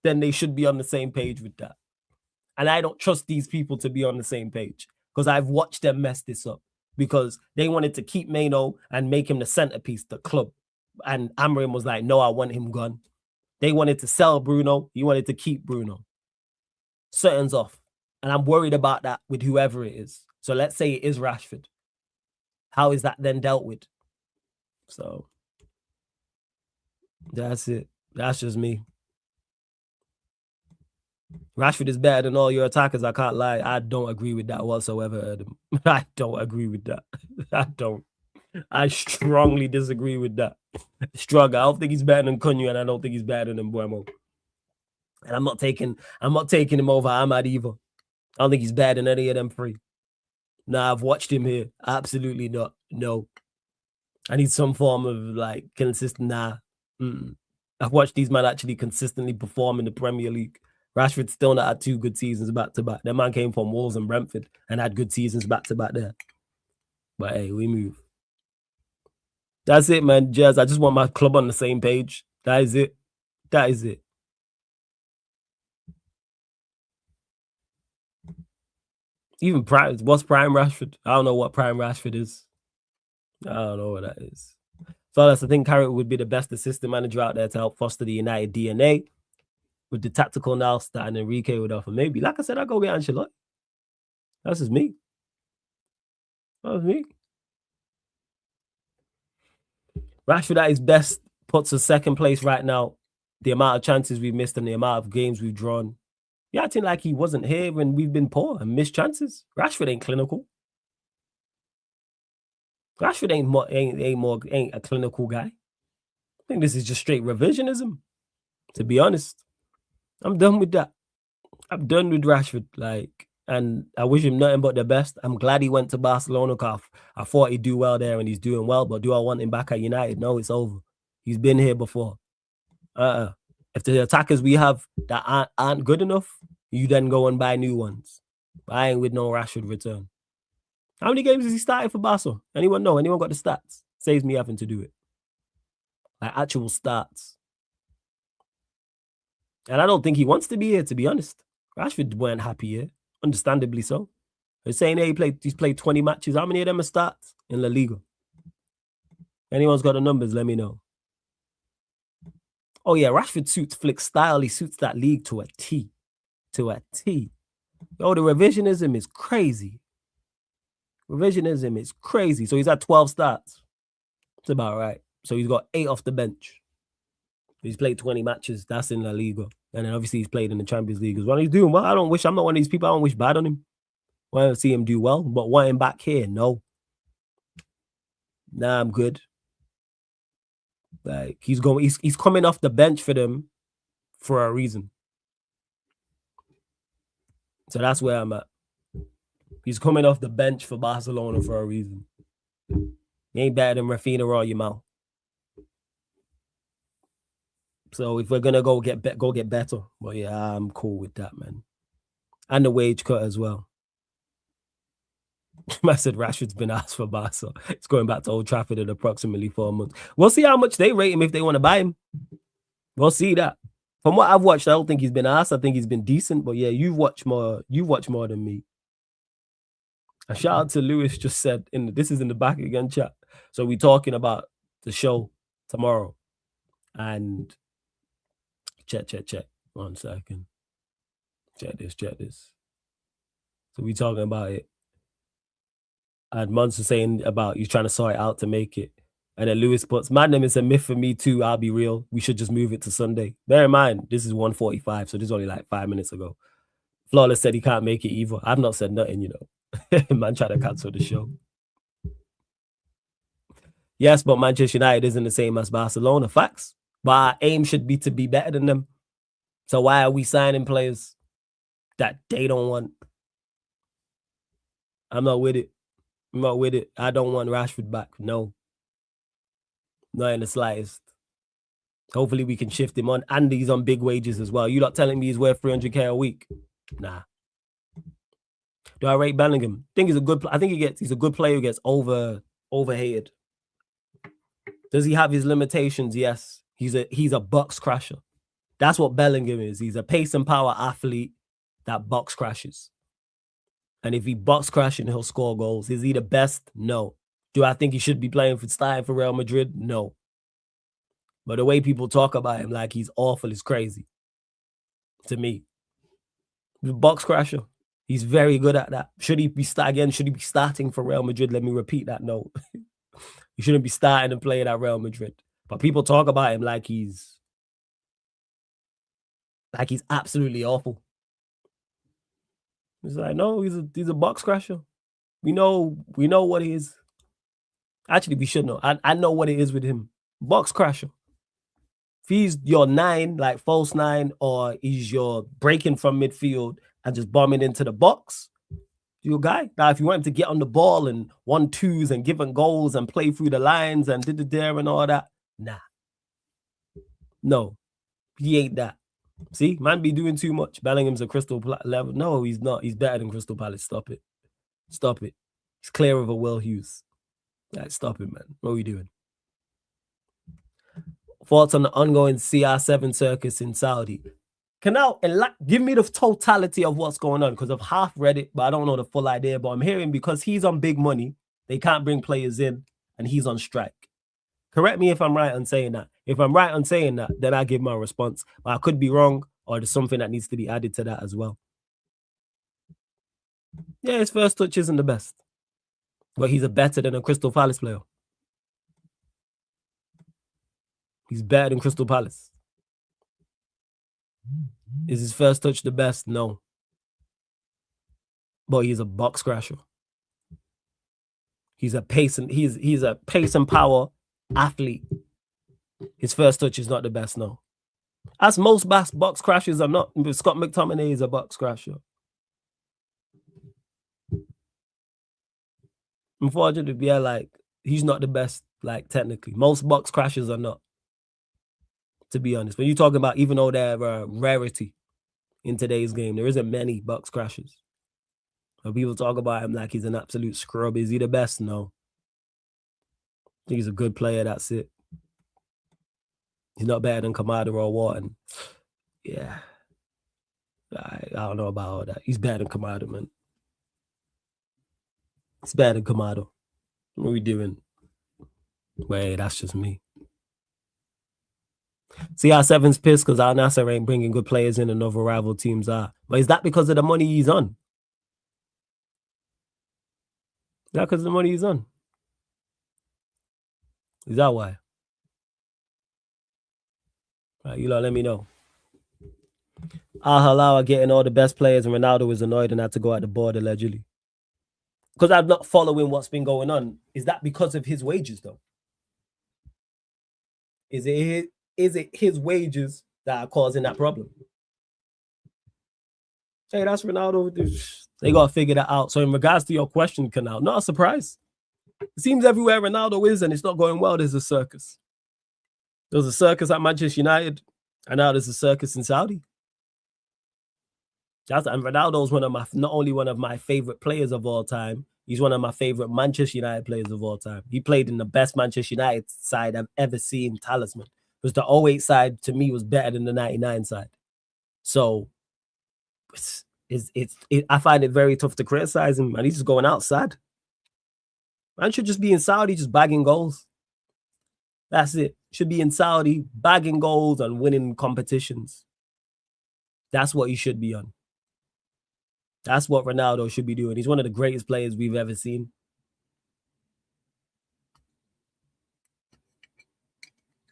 then they should be on the same page with that. And I don't trust these people to be on the same page because I've watched them mess this up because they wanted to keep Maino and make him the centerpiece, the club. And Amorim was like, no, I want him gone. They wanted to sell Bruno. He wanted to keep Bruno. Certain's off. And I'm worried about that with whoever it is. So let's say it is Rashford. How is that then dealt with? So that's it. That's just me. Rashford is better than all your attackers. I can't lie. I don't agree with that whatsoever, Adam. I don't agree with that. I don't. I strongly disagree with that. I don't think he's better than Cunha, and I don't think he's better than Buemo. And I'm not taking him over Ahmad either. I don't think he's better than any of them three. Nah, I've watched him here. Absolutely not. No. I need some form of consistent. Nah. I've watched these men actually consistently perform in the Premier League. Rashford still not had 2 good seasons back to back. That man came from Wolves and Brentford and had good seasons back to back there. But hey, we move. That's it, man. Jazz, I just want my club on the same page. That is it. That is it. Even prime, what's prime Rashford? I don't know what prime Rashford is. I don't know what that is. So that's the thing. Carrot would be the best assistant manager out there to help foster the United DNA. With the tactical now starting, Enrique would offer. Maybe, like I said, I'll go get Ancelotti. That's just me. That was me. Rashford at his best puts us second place right now. The amount of chances we've missed and the amount of games we've drawn. You're acting like he wasn't here when we've been poor and missed chances. Rashford ain't clinical. Rashford ain't a clinical guy. I think this is just straight revisionism, to be honest. I'm done with that. I'm done with Rashford. And I wish him nothing but the best. I'm glad he went to Barcelona because I thought he'd do well there and he's doing well. But do I want him back at United? No, it's over. He's been here before. If the attackers we have that aren't good enough, you then go and buy new ones. But I ain't with no Rashford return. How many games has he started for Barca? Anyone know? Anyone got the stats? Saves me having to do it. Like actual stats. And I don't think he wants to be here, to be honest. Rashford weren't happy here. Understandably so. They're saying he's played 20 matches. How many of them are starts in La Liga? Anyone's got the numbers, let me know. Oh yeah, Rashford suits Flick's style. He suits that league to a T. To a T. Yo, the revisionism is crazy. Revisionism is crazy. So he's had 12 starts. That's about right. So he's got 8 off the bench. He's played 20 matches. That's in La Liga. And then obviously he's played in the Champions League as well. He's doing well. I'm not one of these people. I don't wish bad on him. I want to see him do well. But want him back here? No. Nah, I'm good. Like he's coming off the bench for them for a reason. So that's where I'm at. He's coming off the bench for Barcelona for a reason. He ain't better than Rafinha or Yamal. So if we're gonna go get better, but yeah, I'm cool with that, man. And the wage cut as well. I said Rashford's been asked for Barca. It's going back to Old Trafford in approximately 4 months. We'll see how much they rate him if they want to buy him. We'll see that. From what I've watched, I don't think he's been asked. I think he's been decent. But yeah, you've watched more than me. A shout out to Lewis just said, this is in the back again, chat. So we're talking about the show tomorrow. And check. 1 second. Check this. So we talking about it. And Monster saying about you trying to sort it out to make it. And then Lewis puts, Madness is a myth for me too. I'll be real. We should just move it to Sunday. Bear in mind, this is 1:45, so this is only like 5 minutes ago. Flawless said he can't make it either. I've not said nothing, Man trying to cancel the show. Yes, but Manchester United isn't the same as Barcelona. Facts. But our aim should be to be better than them. So why are we signing players that they don't want? I'm not with it. I don't want Rashford back. No. Not in the slightest. Hopefully we can shift him on. And he's on big wages as well. You not telling me he's worth 300k a week? Nah. Do I rate Bellingham? I think he's a good player who gets overhated. Does he have his limitations? Yes. He's a box crasher. That's what Bellingham is. He's a pace and power athlete that box crashes. And if he box crashing, he'll score goals. Is he the best? No. Do I think he should be starting for Real Madrid? No. But the way people talk about him like he's awful is crazy. To me. He's a box crasher. He's very good at that. Should he be starting for Real Madrid? Let me repeat that. No. He shouldn't be starting and playing at Real Madrid. But people talk about him like he's absolutely awful. It's like, no, he's a box crasher. We know what he is. Actually, we should know. I know what it is with him. Box crasher. If he's your 9, like false 9, or he's your breaking from midfield and just bombing into the box, your guy. Now, if you want him to get on the ball and 1-2s and giving goals and play through the lines and did the dare and all that, nah. No, he ain't that. See, man be doing too much. Bellingham's a Crystal level. No, he's not. He's better than Crystal Palace. Stop it. He's clear of a Will Hughes. Like, stop it, man. What are we doing? Thoughts on the ongoing CR7 circus in Saudi? Canal, give me the totality of what's going on, because I've half read it, but I don't know the full idea. But I'm hearing because he's on big money, they can't bring players in, and he's on strike. Correct me if I'm right on saying that. If I'm right on saying that, then I give my response. But I could be wrong, or there's something that needs to be added to that as well. Yeah, his first touch isn't the best, but he's better than a Crystal Palace player. He's better than Crystal Palace. Is his first touch the best? No. But he's a box crasher. He's a pace and power athlete. His first touch is not the best, no. As most box crashers are not. Scott McTominay is a box crasher. Unfortunately, yeah, like he's not the best, like technically. Most box crashers are not. To be honest, when you're talking about, even though they're a rarity in today's game, there isn't many box crashers. When people talk about him like he's an absolute scrub, is he the best? No. I think he's a good player, that's it. He's not better than Kamada or Wharton. Yeah. I don't know about all that. He's better than Kamada, man. It's better than Kamada. What are we doing? Wait, that's just me. CR7's pissed because Al Nassr ain't bringing good players in and other rival teams are. But is that because of the money he's on? Is that because of the money he's on? Is that why? Right, you lot, let me know. Al Hilal are getting all the best players and Ronaldo was annoyed and had to go at the board allegedly. Because I'm not following what's been going on. Is that because of his wages though? Is it his wages that are causing that problem? Hey, that's Ronaldo. They got to figure that out. So in regards to your question, Canal, not a surprise. It seems everywhere Ronaldo is and it's not going well, there's a circus. There was a circus at Manchester United, and now there's a circus in Saudi. And Ronaldo's not only one of my favorite players of all time, he's one of my favorite Manchester United players of all time. He played in the best Manchester United side I've ever seen, Talisman. Because the 08 side to me was better than the 99 side. So I find it very tough to criticize him, and he's just going outside. Man should just be in Saudi just bagging goals. That's it. Should be in Saudi bagging goals and winning competitions. That's what he should be on. That's what Ronaldo should be doing. He's one of the greatest players we've ever seen.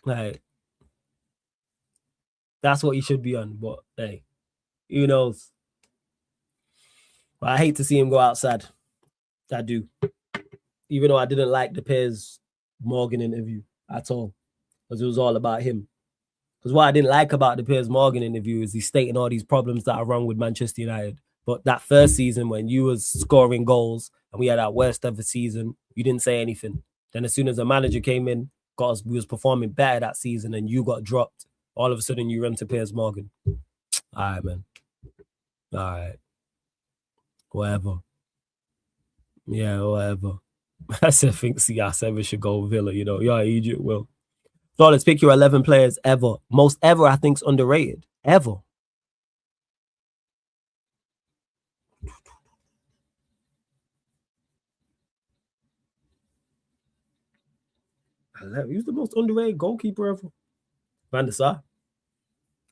Like, that's what he should be on. But hey, who knows? But I hate to see him go outside. I do. Even though I didn't like the Piers Morgan interview at all. Because it was all about him. Because what I didn't like about the Piers Morgan interview is he's stating all these problems that are wrong with Manchester United. But that first season when you was scoring goals and we had our worst ever season, you didn't say anything. Then as soon as the manager came in, we was performing better that season and you got dropped. All of a sudden you run to Piers Morgan. All right, man. All right. Whatever. Yeah, whatever. I said, think CR7 should go Villa, you know. Yeah, Egypt will. So let's pick your 11 players ever. Most ever, I think, is underrated. Ever. Who's the most underrated goalkeeper ever? Van der Sar.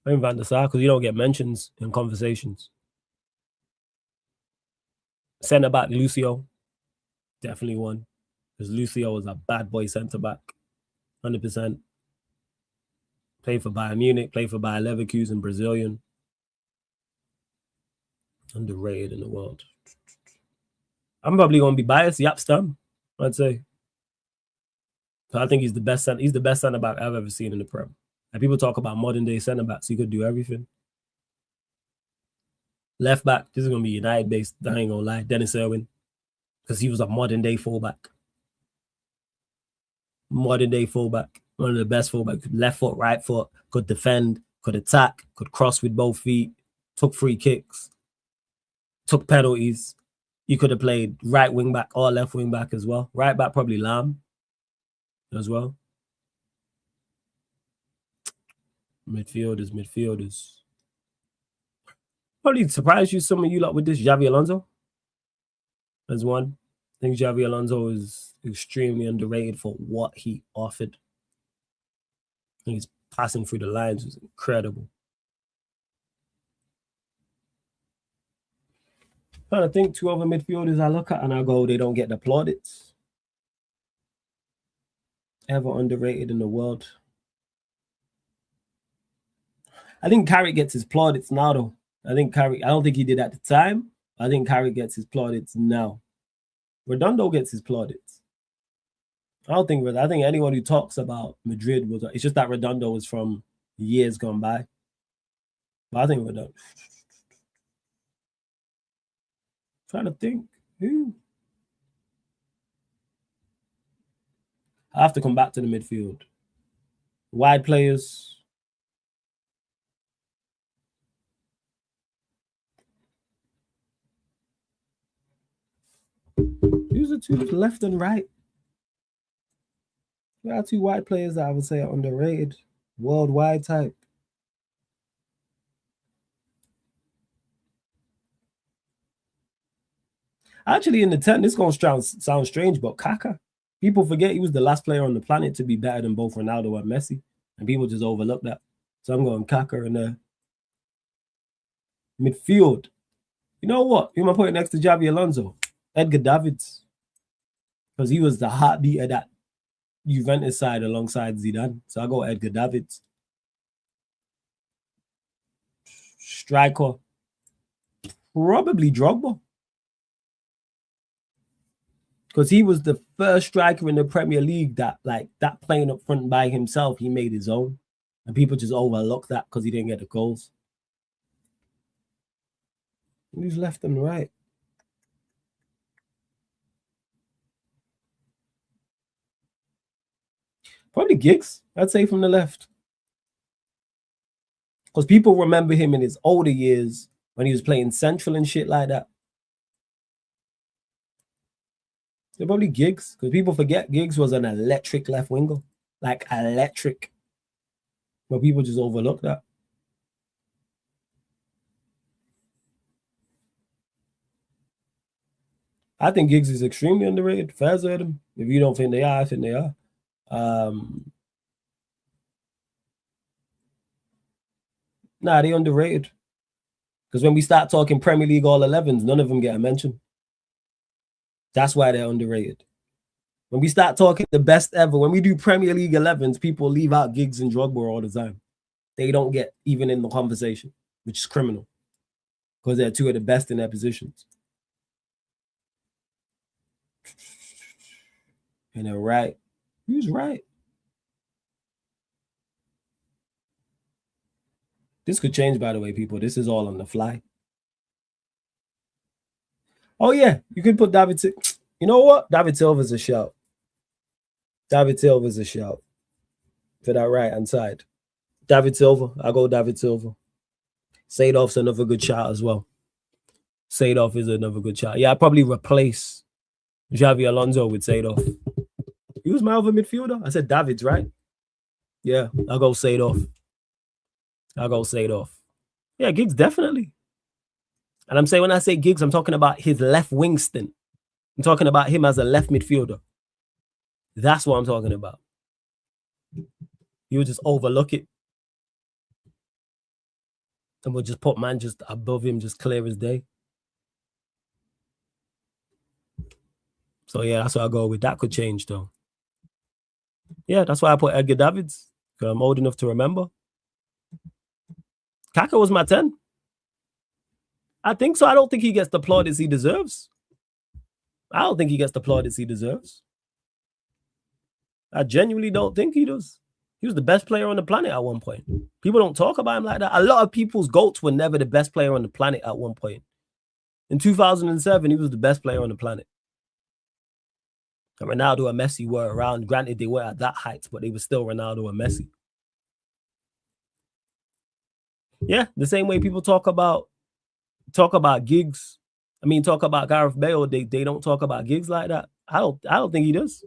I mean Van der Sar because you don't get mentions in conversations. Centre back Lucio. Definitely one. Because Lucio was a bad boy centre back. 100%. Played for Bayern Munich, played for Bayer Leverkusen, Brazilian. Underrated in the world. I'm probably going to be biased. Jaap Stam, I'd say. So I think he's the best centre back I've ever seen in the Prem. And people talk about modern day centre backs. He could do everything. Left back, this is going to be United based. I ain't going to lie. Dennis Irwin. Because he was a modern day fullback. Modern day fullback. One of the best fullbacks. Left foot, right foot. Could defend. Could attack. Could cross with both feet. Took free kicks. Took penalties. You could have played right wing back or left wing back as well. Right back, probably Lam as well. Midfielders. Probably surprise you, some of you lot, with this. Xavi Alonso as one. I think Xavi Alonso is extremely underrated for what he offered. He's passing through the lines was incredible. Trying to think two other midfielders I look at and I go, they don't get the plaudits. Ever underrated in the world. I think Carrick gets his plaudits now, though. I don't think he did at the time. I think Carrick gets his plaudits now. Redondo gets his plaudits. I think anyone who talks about Madrid it's just that Redondo was from years gone by. But I think Redondo. Trying to think who. I have to come back to the midfield. Wide players. Who's the two left and right? There are two wide players that I would say are underrated. Worldwide type. Actually, in the 10, this is going to sound strange, but Kaká. People forget he was the last player on the planet to be better than both Ronaldo and Messi. And people just overlook that. So I'm going Kaká in the midfield. You know what? Who am I putting next to Xavi Alonso? Edgar Davids. Because he was the heartbeat of that Juventus side alongside Zidane. So I go Edgar Davids. Striker. Probably Drogba. Because he was the first striker in the Premier League that playing up front by himself, he made his own. And people just overlook that because he didn't get the goals. Who's left and right? Probably Giggs, I'd say, from the left. Because people remember him in his older years when he was playing central and shit like that. They're probably Giggs, because people forget Giggs was an electric left winger. Like electric. But people just overlook that. I think Giggs is extremely underrated. Fairs at him. If you don't think they are, I think they are. Nah, they underrated. Because when we start talking Premier League All 11s, none of them get a mention. That's why they're underrated. When we start talking the best ever, when we do Premier League 11s, people leave out Giggs and Drogba all the time. They don't get even in the conversation, which is criminal. Because they're two of the best in their positions. And they're right. Who's right? This could change, by the way, people. This is all on the fly. Oh, yeah. You could put David. You know what? David Silva's a shout. David Silva's a shout for that right-hand side. David Silva. I'll go David Silva. Seedorf's another good shout as well. Seedorf is another good shout. Yeah, I'd probably replace Xavi Alonso with Seedorf. He was my other midfielder. I said David's, right? Yeah, I'll go Seedorf. Yeah, Giggs, definitely. And I'm saying when I say Giggs, I'm talking about his left wing stint. I'm talking about him as a left midfielder. That's what I'm talking about. You would just overlook it. And we'll just put man just above him, just clear as day. So, yeah, that's what I go with. That could change, though. Yeah, that's why I put Edgar Davids. Because I'm old enough to remember. Kaká was my 10. I think so. I don't think he gets the plaudits he deserves. I genuinely don't think he does. He was the best player on the planet at one point. People don't talk about him like that. A lot of people's GOATs were never the best player on the planet at one point. In 2007, he was the best player on the planet. And Ronaldo and Messi were around. Granted, they were at that height, but they were still Ronaldo and Messi. Yeah, the same way people talk about Giggs. I mean, talk about Gareth Bale. They don't talk about Giggs like that. I don't think he does.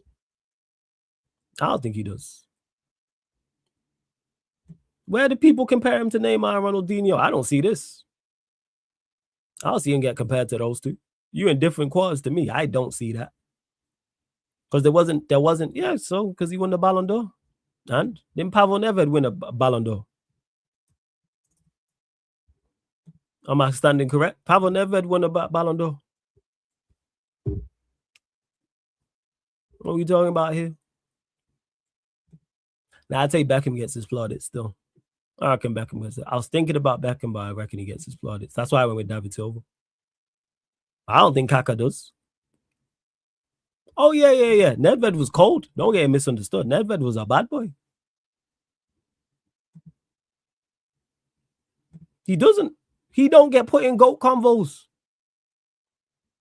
Where do people compare him to Neymar and Ronaldinho? I don't see this. I don't see him get compared to those two. You in different quarters to me. I don't see that. Because there wasn't, yeah, so because he won the Ballon d'Or. And didn't Pavel Nedved win a Ballon d'Or? Am I standing correct? Pavel Nedved won a Ballon d'Or. What are we talking about here? Now, I'd say Beckham gets his plaudits still. I reckon Beckham gets it. I was thinking about Beckham, but I reckon he gets his plaudits. That's why I went with David Silva. I don't think Kaka does. Oh, yeah. Nedved was cold. Don't get misunderstood. Nedved was a bad boy. He don't get put in GOAT convos.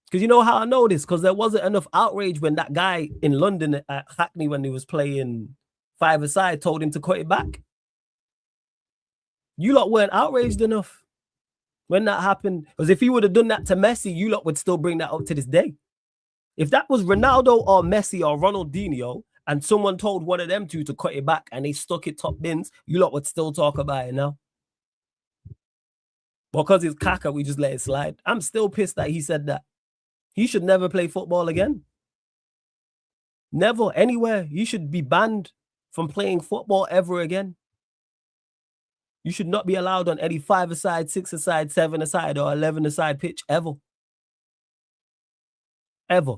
Because you know how I know this? Because there wasn't enough outrage when that guy in London at Hackney, when he was playing five-a-side, told him to cut it back. You lot weren't outraged enough when that happened. Because if he would have done that to Messi, you lot would still bring that up to this day. If that was Ronaldo or Messi or Ronaldinho, and someone told one of them two to cut it back and they stuck it top bins, you lot would still talk about it now. Because it's Kaka, we just let it slide. I'm still pissed that he said that. He should never play football again. Never, anywhere. You should be banned from playing football ever again. You should not be allowed on any 5-a-side, 6-a-side, 7-a-side, or 11-a-side pitch ever. Ever.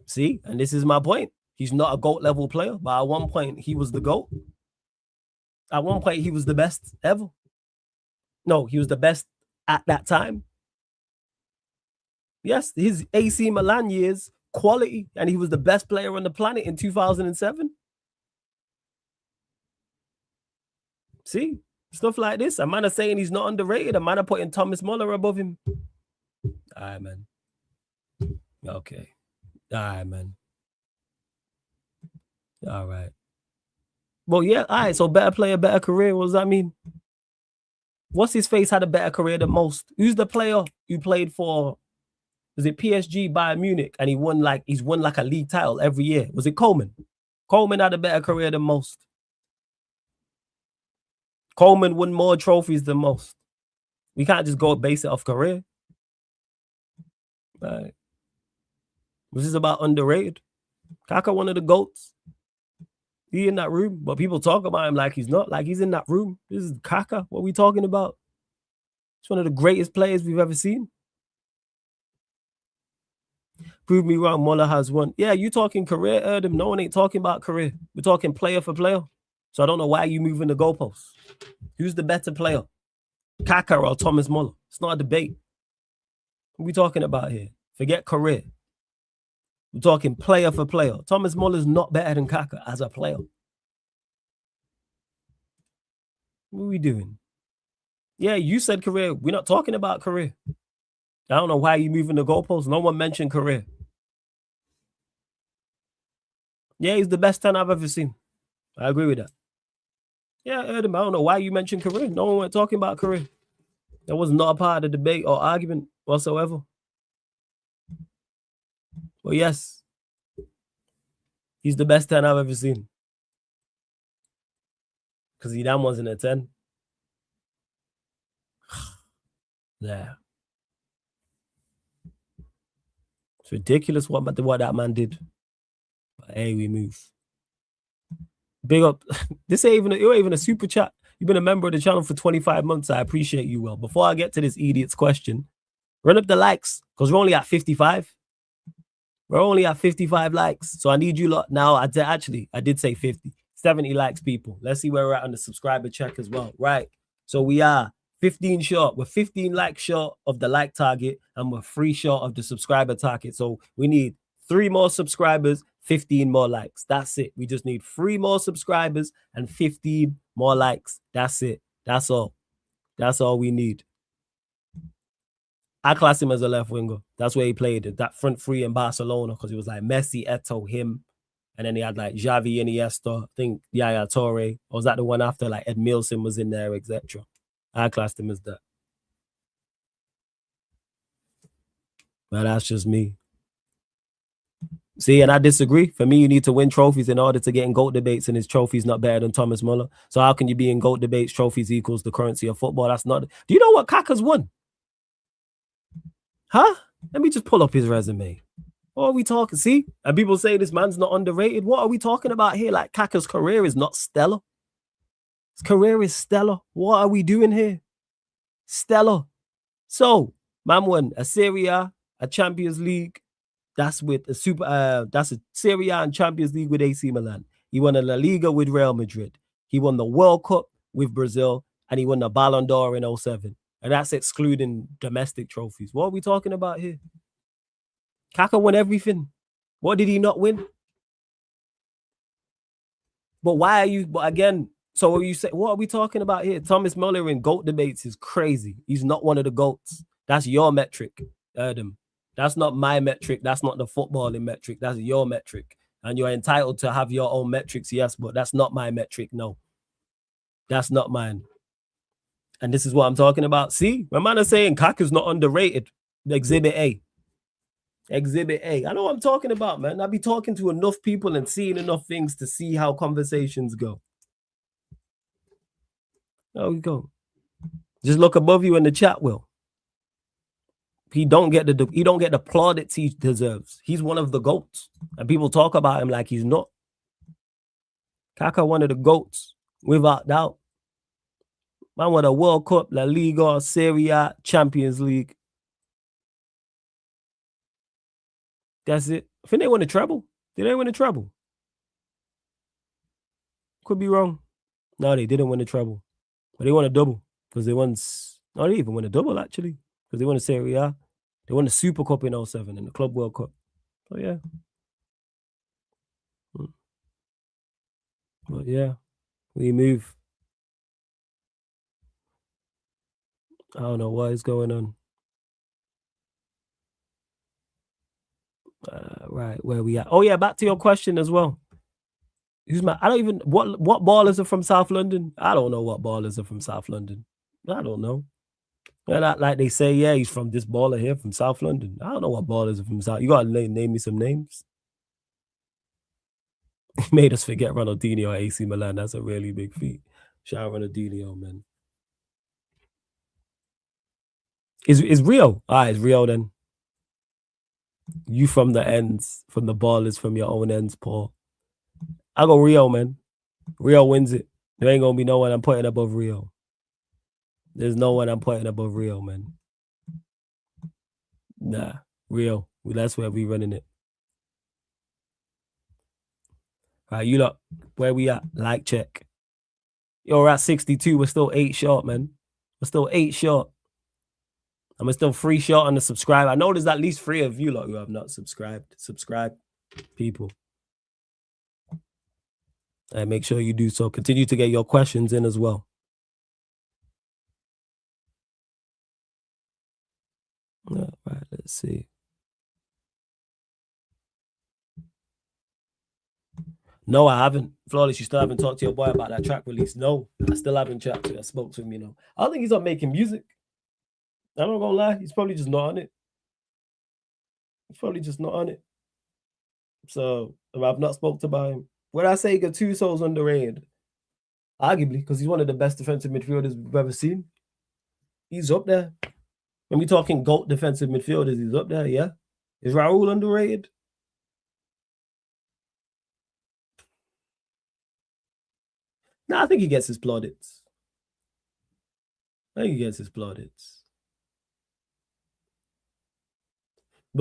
See? And this is my point. He's not a GOAT level player, but at one point, he was the GOAT. At one point, he was the best ever. No, he was the best at that time. Yes, his AC Milan years, quality, and he was the best player on the planet in 2007. See, stuff like this. A man is saying he's not underrated. A man are putting Thomas Muller above him. All right, man. Okay. All right, man. All right. Well, yeah, all right. So better player, better career. What does that mean? What's his face had a better career than most? Who's the player who played for, was it PSG, Bayern Munich, and he's won like a league title every year? Was it Coleman? Coleman had a better career than most. Coleman won more trophies than most. We can't just go base it off career. Right. This is about underrated. Kaka, one of the GOATs. He in that room, but people talk about him like he's not, like he's in that room. This is Kaka. What are we talking about? It's one of the greatest players we've ever seen. Prove me wrong, Muller has won. Yeah, you talking career, Erdem. No one ain't talking about career. We're talking player for player. So I don't know why you moving the goalposts. Who's the better player? Kaka or Thomas Muller? It's not a debate. What are we talking about here? Forget career. We're talking player for player. Thomas Muller's not better than Kaka as a player. What are we doing? Yeah, you said career. We're not talking about career. I don't know why you moving the goalposts. No one mentioned career. Yeah, he's the best 10 I've ever seen. I agree with that. Yeah, Erdem, I don't know why you mentioned career. No one went talking about career. That was not a part of the debate or argument whatsoever. But yes, he's the best 10 I've ever seen. Because he damn wasn't a 10. Yeah. It's ridiculous what that man did. But hey, we move. Big up. It ain't even a super chat. You've been a member of the channel for 25 months. I appreciate you, well. Before I get to this idiot's question, run up the likes because we're only at 55. We're only at 55 likes. So I need you lot now. I did say 50. 70 likes, people. Let's see where we're at on the subscriber check as well. Right. So we are 15 short. We're 15 likes short of the like target and we're 3 short of the subscriber target. So we need 3 more subscribers, 15 more likes. That's it. We just need 3 more subscribers and 15 more likes. That's it. That's all. That's all we need. I class him as a left winger. That's where he played. That front three in Barcelona because it was like Messi, Eto'o, him. And then he had like Xavi, Iniesta, I think Yaya Toure. Or was that the one after like Ed Milson was in there, etc.? I classed him as that. But that's just me. See, and I disagree. For me, you need to win trophies in order to get in GOAT debates, and his trophy's not better than Thomas Muller. So how can you be in GOAT debates? Trophies equals the currency of football. That's not. Do you know what Kaka's won? Huh? Let me just pull up his resume. What are we talking? See? And people say this man's not underrated. What are we talking about here? Like, Kaka's career is not stellar. His career is stellar. What are we doing here? Stellar. So, man won a Serie A, a Champions League. That's with a that's a Serie A and Champions League with AC Milan. He won a La Liga with Real Madrid. He won the World Cup with Brazil, and he won the Ballon d'Or in 2007. And that's excluding domestic trophies. What are we talking about here? Kaka won everything. What did he not win? But why are you, but again, so what you say, what are we talking about here? Thomas Muller in GOAT debates is crazy. He's not one of the GOATs. That's your metric, Erdem. That's not my metric. That's not the footballing metric. That's your metric. And you're entitled to have your own metrics, yes, but that's not my metric, no. That's not mine. And this is what I'm talking about. See, my man is saying Kaka's not underrated. Exhibit A. Exhibit A. I know what I'm talking about, man. I be talking to enough people and seeing enough things to see how conversations go. There we go. Just look above you in the chat, Will. He don't get the plaudits he deserves. He's one of the GOATs. And people talk about him like he's not. Kaka one of the GOATs, without doubt. Man won a World Cup, La Liga, Serie A, Champions League. That's it. I think they won a treble. Did they win a treble? Could be wrong. No, they didn't win a treble. But they won a double. Because they won... No, they didn't even win a double, actually. Because they won a Serie A. They won the Super Cup in 2007 and the Club World Cup. So, yeah. But, yeah. We move. I don't know what is going on. Right, where we at? Oh, yeah, back to your question as well. I don't even... What ballers are from South London? I don't know what ballers are from South London. I don't know. Like they say, yeah, he's from this baller here from South London. I don't know what ballers are from South. You got to name me some names. He made us forget Ronaldinho at AC Milan. That's a really big feat. Shout out Ronaldinho, man. Is Rio? All right, it's Rio then. You from the ends, from the ballers, from your own ends, Paul. I go Rio, man. Rio wins it. There ain't going to be no one I'm putting above Rio. There's no one I'm putting above Rio, man. Nah, Rio. That's where we running it. All right, you lot, where we at? Like, check. Yo, we're at 62. We're still 8 short, man. We're still 8 short. And we're still 3 short on the subscribe. I know there's at least 3 of you lot who have not subscribed. Subscribe, people. And make sure you do so. Continue to get your questions in as well. All right, let's see. No, I haven't. Flawless, you still haven't talked to your boy about that track release. No, I still haven't chatted to him. I spoke to him, you know. I don't think he's up making music. I'm not gonna lie. He's probably just not on it. He's probably just not on it. So I've not spoke about him. When I say Gattuso's underrated, arguably, because he's one of the best defensive midfielders we've ever seen. He's up there. When we're talking GOAT defensive midfielders, he's up there, yeah. Is Raul underrated? No, I think he gets his plaudits. But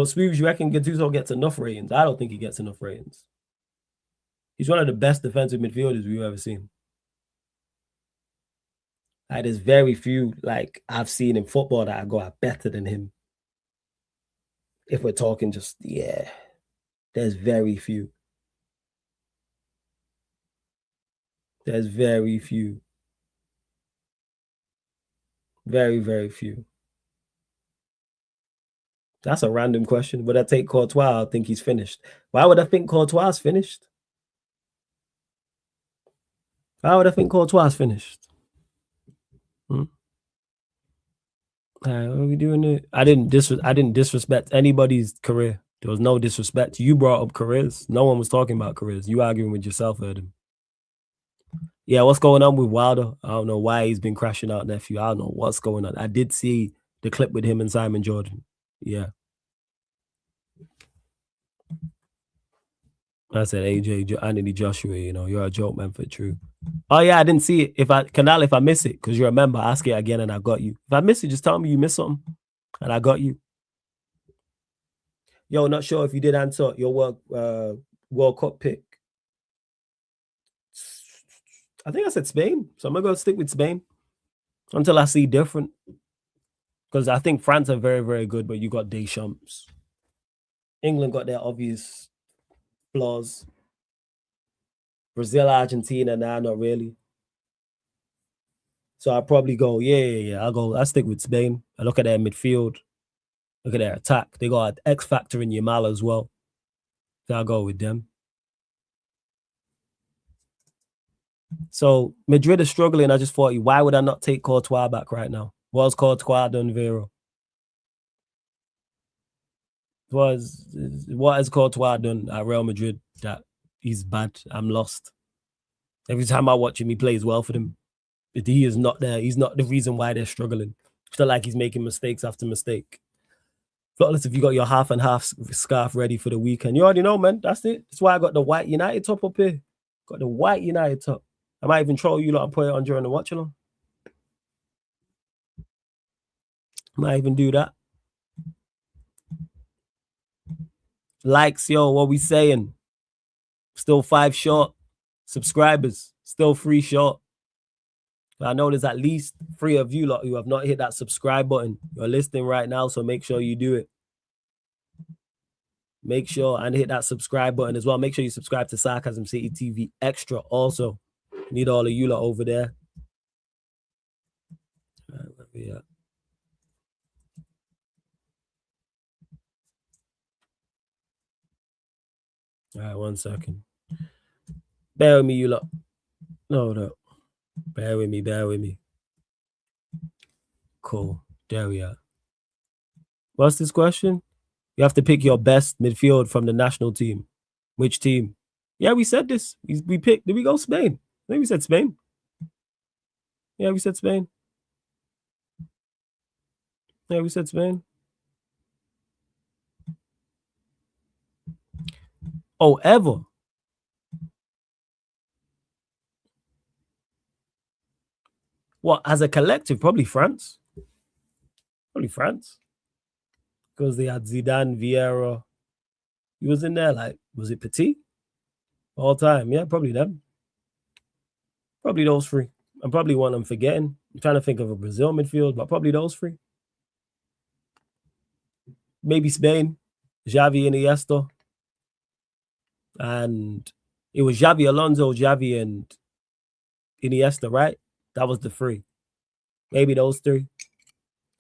Spoobs, you reckon Gattuso gets enough ratings? I don't think he gets enough ratings. He's one of the best defensive midfielders we've ever seen. Like, there's very few, like, I've seen in football that I go out better than him. If we're talking just, yeah, there's very few. There's very few. Very, very few. That's a random question. Would I take Courtois? I think he's finished. Why would I think Courtois is finished? Why would I think Courtois is finished? What are we doing it? I didn't disrespect anybody's career. There was no disrespect. You brought up careers. No one was talking about careers. You arguing with yourself, Adam. Yeah, what's going on with Wilder? I don't know why he's been crashing out, nephew. I don't know what's going on. I did see the clip with him and Simon Jordan. Yeah. I said, AJ, Anthony Joshua, you know, you're a joke, man, for true. Oh, yeah, I didn't see it. If I miss it, because you remember, ask it again and I got you. If I miss it, just tell me you missed something and I got you. Yo, not sure if you did answer your World Cup pick. I think I said Spain. So I'm going to go stick with Spain until I see different. Because I think France are very, very good, but you got Deschamps. England got their obvious flaws. Brazil, Argentina, nah, not really. So I'll probably go, I'll stick with Spain. I look at their midfield. Look at their attack. They got an X factor in Yamal as well. So I'll go with them. So Madrid is struggling. I just thought, why would I not take Courtois back right now? What's Courtois done, Vero? What has Courtois done at Real Madrid that he's bad? I'm lost. Every time I watch him, he plays well for them. But he is not there. He's not the reason why they're struggling. I feel like he's making mistakes after mistake. Flawless, if you got your half and half scarf ready for the weekend. You already know, man. That's it. That's why I got the white United top up here. Got the white United top. I might even troll you lot and put it on during the watch along. Might even do that. Likes, yo, what we saying? Still 5 short. Subscribers, still 3 short. I know there's at least 3 of you lot who have not hit that subscribe button. You're listening right now, so make sure you do it. Make sure and hit that subscribe button as well. Make sure you subscribe to Sarcasm City TV Extra also. Need all of you lot over there. All right, where we at? All right, 1 second. Bear with me, you lot. No. Bear with me. Cool. There we are. What's this question? You have to pick your best midfield from the national team. Which team? Yeah, we said this. We picked. Did we go Spain? I think we said Spain. Yeah, we said Spain. Yeah, we said Spain. Oh, ever. What, as a collective? Probably France. Because they had Zidane, Vieira. He was in there, like, was it Petit? All time. Yeah, probably them. Probably those 3. And probably one I'm forgetting. I'm trying to think of a Brazil midfield, but probably those 3. Maybe Spain. Xavi and Iniesta. And it was Xavi Alonso, Xavi and Iniesta, right? That was the 3. Maybe those 3.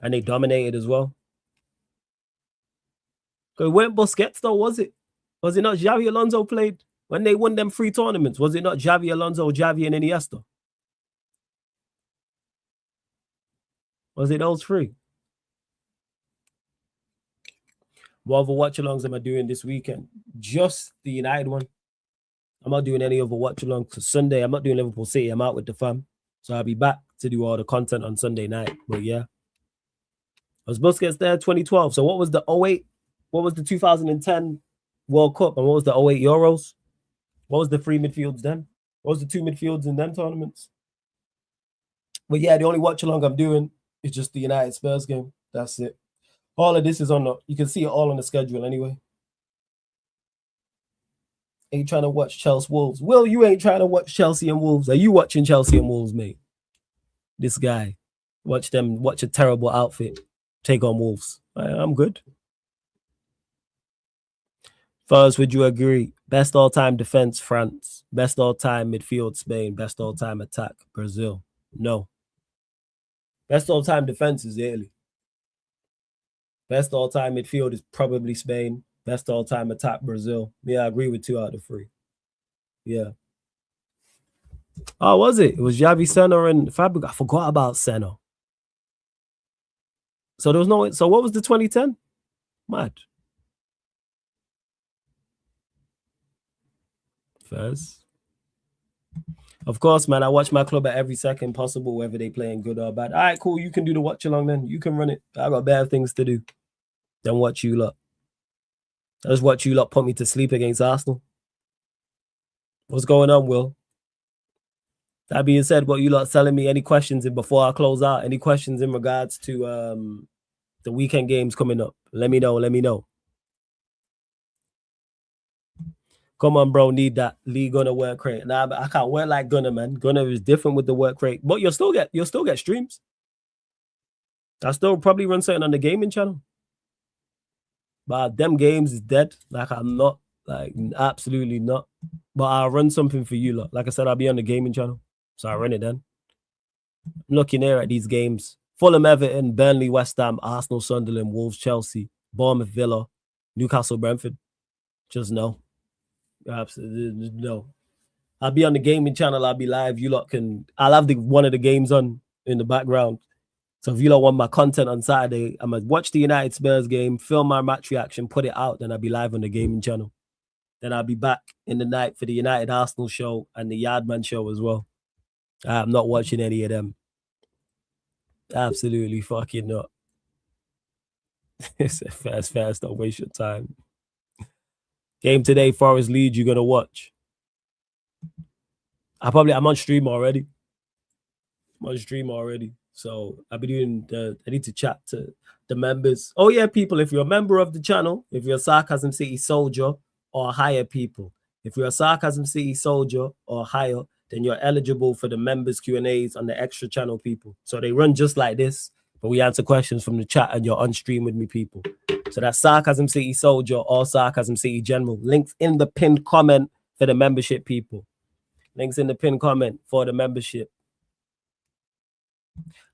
And they dominated as well. It weren't Busquets though, was it? Was it not Xavi Alonso played when they won them 3 tournaments? Was it not Xavi Alonso, Xavi and Iniesta? Was it those 3? What other watch-alongs am I doing this weekend? Just the United one. I'm not doing any other watch-alongs. Because Sunday, I'm not doing Liverpool City. I'm out with the fam. So I'll be back to do all the content on Sunday night. But yeah. Was Busquets there 2012? So what was the 08? What was the 2010 World Cup? And what was the 08 Euros? What was the 3 midfields then? What was the 2 midfields in them tournaments? But yeah, the only watch-along I'm doing is just the United Spurs game. That's it. All of this is on the, you can see it all on the schedule anyway. Ain't trying to watch Chelsea Wolves. Will, you ain't trying to watch Chelsea and Wolves. Are you watching Chelsea and Wolves, mate? This guy. Watch a terrible outfit. Take on Wolves. I'm good. First, would you agree? Best all-time defense, France. Best all-time midfield, Spain. Best all-time attack, Brazil. No. Best all-time defense is Italy. Best all-time midfield is probably Spain. Best all-time attack, Brazil. Yeah, I agree with 2 out of 3. Yeah. Oh, was it? It was Xavi, Senna, and Fabregas. I forgot about Senna. So there was no. So what was the 2010? Mad. First. Of course, man, I watch my club at every second possible, whether they playing good or bad. All right, cool. You can do the watch along then. You can run it. I got better things to do than watch you lot. I just watch you lot put me to sleep against Arsenal. What's going on, Will? That being said, what you lot telling me? Any questions before I close out? Any questions in regards to the weekend games coming up? Let me know. Let me know. Come on, bro. Need that Lee Gunner work rate. Nah, but I can't work like Gunner, man. Gunner is different with the work rate, but you'll still get streams. I still probably run something on the gaming channel. But them games is dead. Like I'm not, like absolutely not. But I'll run something for you lot. Like I said, I'll be on the gaming channel. So I run it then. I'm looking here at these games. Fulham, Everton, Burnley, West Ham, Arsenal, Sunderland, Wolves, Chelsea, Bournemouth, Villa, Newcastle, Brentford. Just no. Absolutely no. I'll be on the gaming channel. I'll be live. You lot I'll have one of the games on in the background. So if you lot want my content on Saturday, I'm going to watch the United Spurs game, film my match reaction, put it out, then I'll be live on the gaming channel. Then I'll be back in the night for the United Arsenal show and the Yardman show as well. I'm not watching any of them. Absolutely fucking not. It's fast. Don't waste your time. Game today, Forest Leeds, you're going to watch. I'm on stream already. So I'll be doing I need to chat to the members. Oh yeah, people, if you're a member of the channel, if you're a Sarcasm City soldier or higher people, if you're a Sarcasm City soldier or higher, then you're eligible for the members Q&As on the extra channel, people. So they run just like this, but we answer questions from the chat and you're on stream with me, people. So that's Sarcasm City soldier or Sarcasm City general. Links in the pinned comment for the membership, people. Links in the pinned comment for the membership.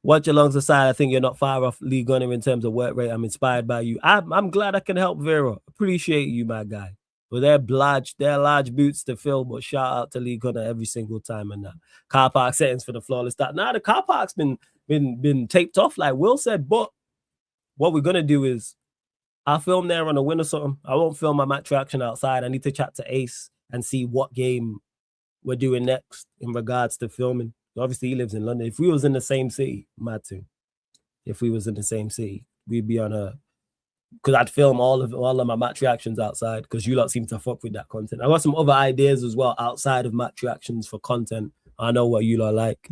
Watch alongside. I think you're not far off Lee Gunner in terms of work rate. I'm inspired by you. I'm glad I can help Vera. Appreciate you, my guy. But they're large boots to fill. But shout out to Lee Gunner every single time. And that car park settings for the flawless start. Now the car park's been taped off, like Will said. But what we're gonna do is I'll film there on a win or something. I won't film my match reaction outside. I need to chat to Ace and see what game we're doing next in regards to filming. Obviously, he lives in London. If we was in the same city, mad too. If we was in the same city, we'd be on because I'd film all of my match reactions outside because you lot seem to fuck with that content. I got some other ideas as well outside of match reactions for content. I know what you lot like.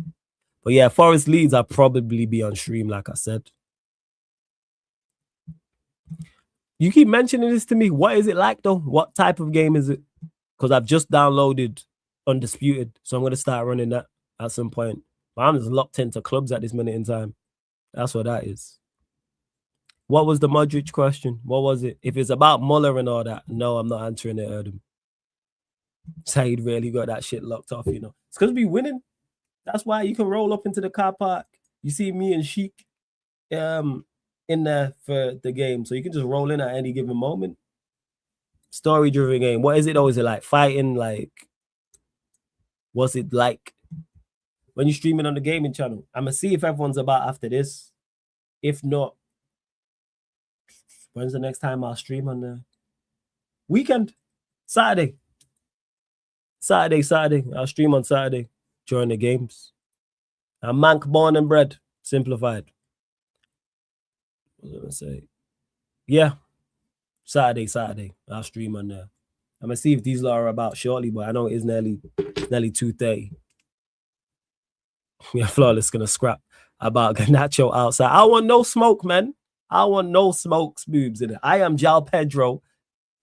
But yeah, Forest Leeds, I'll probably be on stream, like I said. You keep mentioning this to me. What is it like, though? What type of game is it? Because I've just downloaded Undisputed, so I'm going to start running that at some point. But I'm just locked into clubs at this minute in time. That's what that is. What was the Modric question? What was it? If it's about Muller and all that, no, I'm not answering it, Erdem. Said really got that shit locked off, you know. It's because we winning. That's why you can roll up into the car park. You see me and Sheik in there for the game. So you can just roll in at any given moment. Story-driven game. What is it though? Is it like fighting? Like, what's it like when you're streaming on the gaming channel? I'm going to see if everyone's about after this. If not, when's the next time I'll stream on the weekend? Saturday. I'll stream on Saturday during the games. I'm Mank born and bred. Simplified. What was I going to say? Yeah. Saturday. I'll stream on there. I'm going to see if these lot are about shortly, but I know it's nearly 2:30. Yeah, Flawless going to scrap about Garnacho outside. I want no smoke, man. I want no smokes, boobs in it. I am Jao Pedro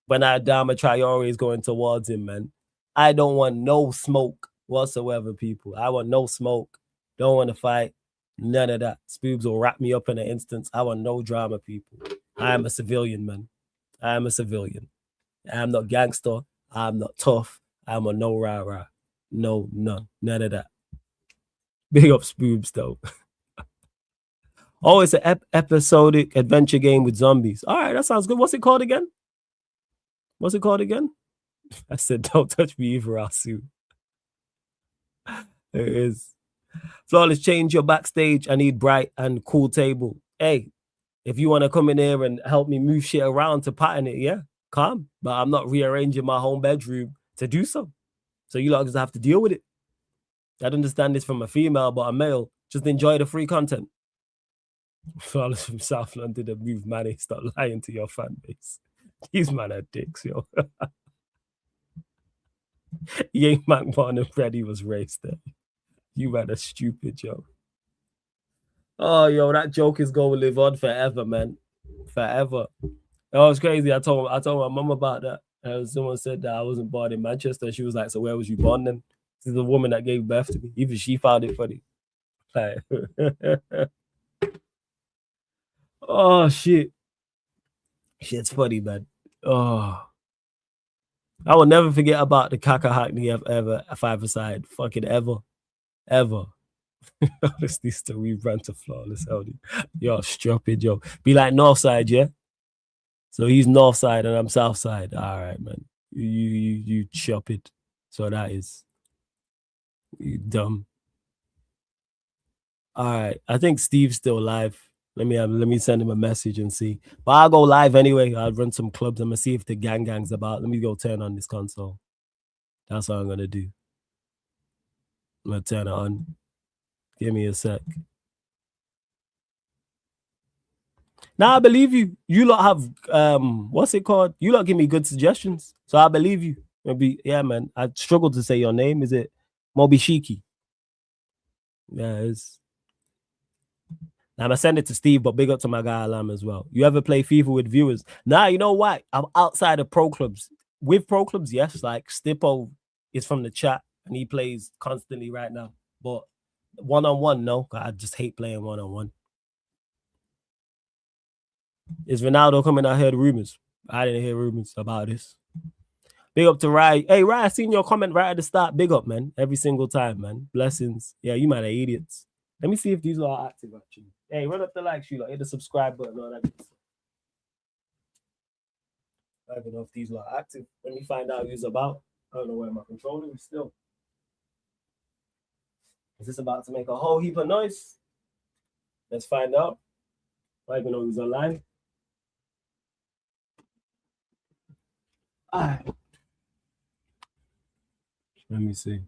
when Adama Traore is going towards him, man. I don't want no smoke whatsoever, people. I want no smoke. Don't want to fight. None of that. Spoobs will wrap me up in an instant. I want no drama, people. I am a civilian, man. I am a civilian. I'm not gangster. I'm not tough. I'm a no rah-rah. No, none of that. Big up Spoobs, though. Oh, it's an episodic adventure game with zombies. All right, that sounds good. What's it called again? I said, don't touch me either, I'll sue. It is. Flawless, change your backstage. I need bright and cool table. Hey, if you want to come in here and help me move shit around to pattern it, yeah, calm. But I'm not rearranging my home bedroom to do so. So you lot just have to deal with it. I'd understand this from a female, but a male, just enjoy the free content. Flawless from South London, the move, man. Stop lying to your fan base. These man are dicks, yo. Yang man born and Freddie was raised there. You man are stupid, yo. Oh, yo, that joke is going to live on forever, man. Forever. That was crazy. I told my mom about that. Someone said that I wasn't born in Manchester. She was like, so where was you born then? This is the woman that gave birth to me. Even she found it funny. Like, oh, shit. Shit's funny, man. Oh. I will never forget about the Kaka Hackney ever a five-a-side. Fucking ever. Ever. Honestly, still we ran to Flawless. Yo, stupid, yo. Be like Northside, yeah? So he's Northside and I'm Southside. All right, man. You chop it. So that is. You dumb. All right. I think Steve's still live. Let me send him a message and see. But I'll go live anyway. I'll run some clubs. I'm gonna see if the gang's about. Let me go turn on this console. That's what I'm gonna do. I'm gonna turn it on. Give me a sec. Now I believe you. You lot have what's it called? You lot give me good suggestions. So I believe you. Maybe, yeah, man. I struggled to say your name. Is it Mobishiki? Yeah, it's. I'm gonna send it to Steve, but big up to my guy Alam as well. You ever play FIFA with viewers? Nah, you know what? I'm outside of pro clubs. With pro clubs, yes, like Stippo is from the chat and he plays constantly right now. But one-on-one, no. I just hate playing one-on-one. Is Ronaldo coming? I heard rumors. I didn't hear rumors about this. Big up to Rai. Hey, Rai, I seen your comment right at the start. Big up, man. Every single time, man. Blessings. Yeah, you might are idiots. Let me see if these are active, actually. Hey, run up the like, Sheila. Hit the subscribe button. All that good stuff. I don't know if these are active. Let me find out who's about. I don't know where my controller is still. Is this about to make a whole heap of noise? Let's find out. I don't even know who's online. All right. Let me see.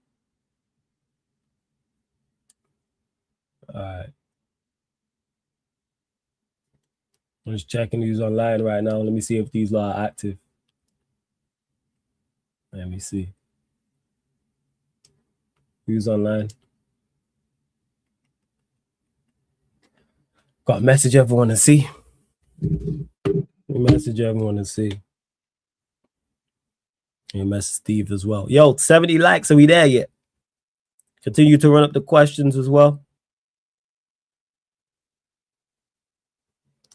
All right. I'm just checking who's online right now. Let me see if these are active. Let me see. Who's online? Got to message everyone and see. Message everyone and see. And message Steve as well. Yo, 70 likes. Are we there yet? Continue to run up the questions as well.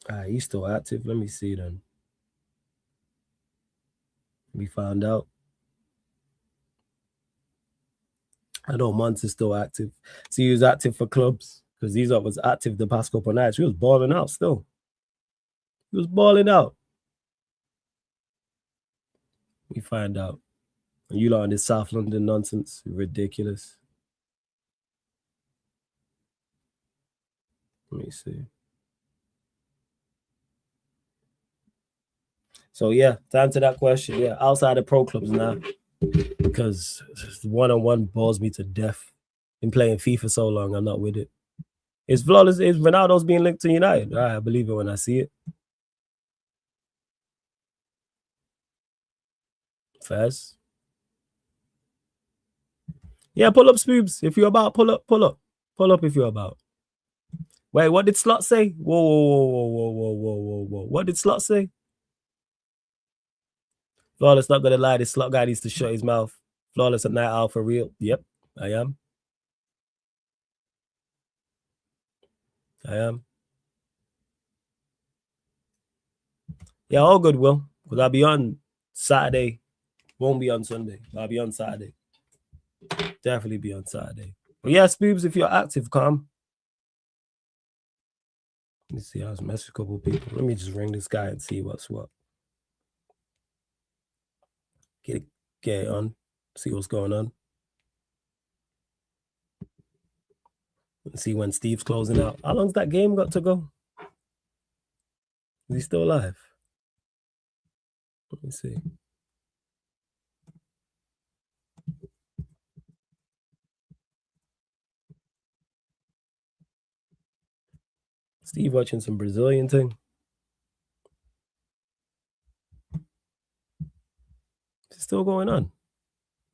All right, he's still active. Let me see then. We found out. I know Monts is still active. See, he was active for clubs because these was active the past couple of nights. He was balling out still. He was balling out. We find out. And you lot on this South London nonsense. Ridiculous. Let me see. So, yeah, to answer that question, yeah, outside of pro clubs now, because one-on-one bores me to death. Been playing FIFA so long, I'm not with it. Is Flawless, is Ronaldo's being linked to United? All right, I believe it when I see it. Fast. Yeah, pull up, Spoobs. If you're about, pull up. Pull up if you're about. Wait, what did Slot say? Whoa. What did Slot say? Flawless, not gonna lie, this Slot guy needs to shut his mouth. Flawless a night owl for real. Yep, I am. Yeah, all good, Will. Because I'll be on Saturday. Won't be on Sunday. I'll be on Saturday. Definitely be on Saturday. But yeah, Spoobs, if you're active, come. Let me see. I was messaging a couple of people. Let me just ring this guy and see what's what. Get it on. See what's going on. Let's see when Steve's closing out. How long's that game got to go? Is he still alive? Let me see. Steve watching some Brazilian thing. Is it still going on?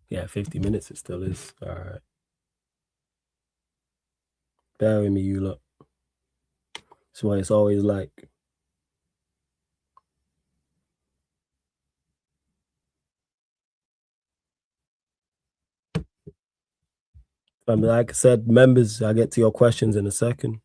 Yeah, 50 minutes it still is. All right. Bear with me, you lot. That's what it's always like. Like I said, members, I'll get to your questions in a second.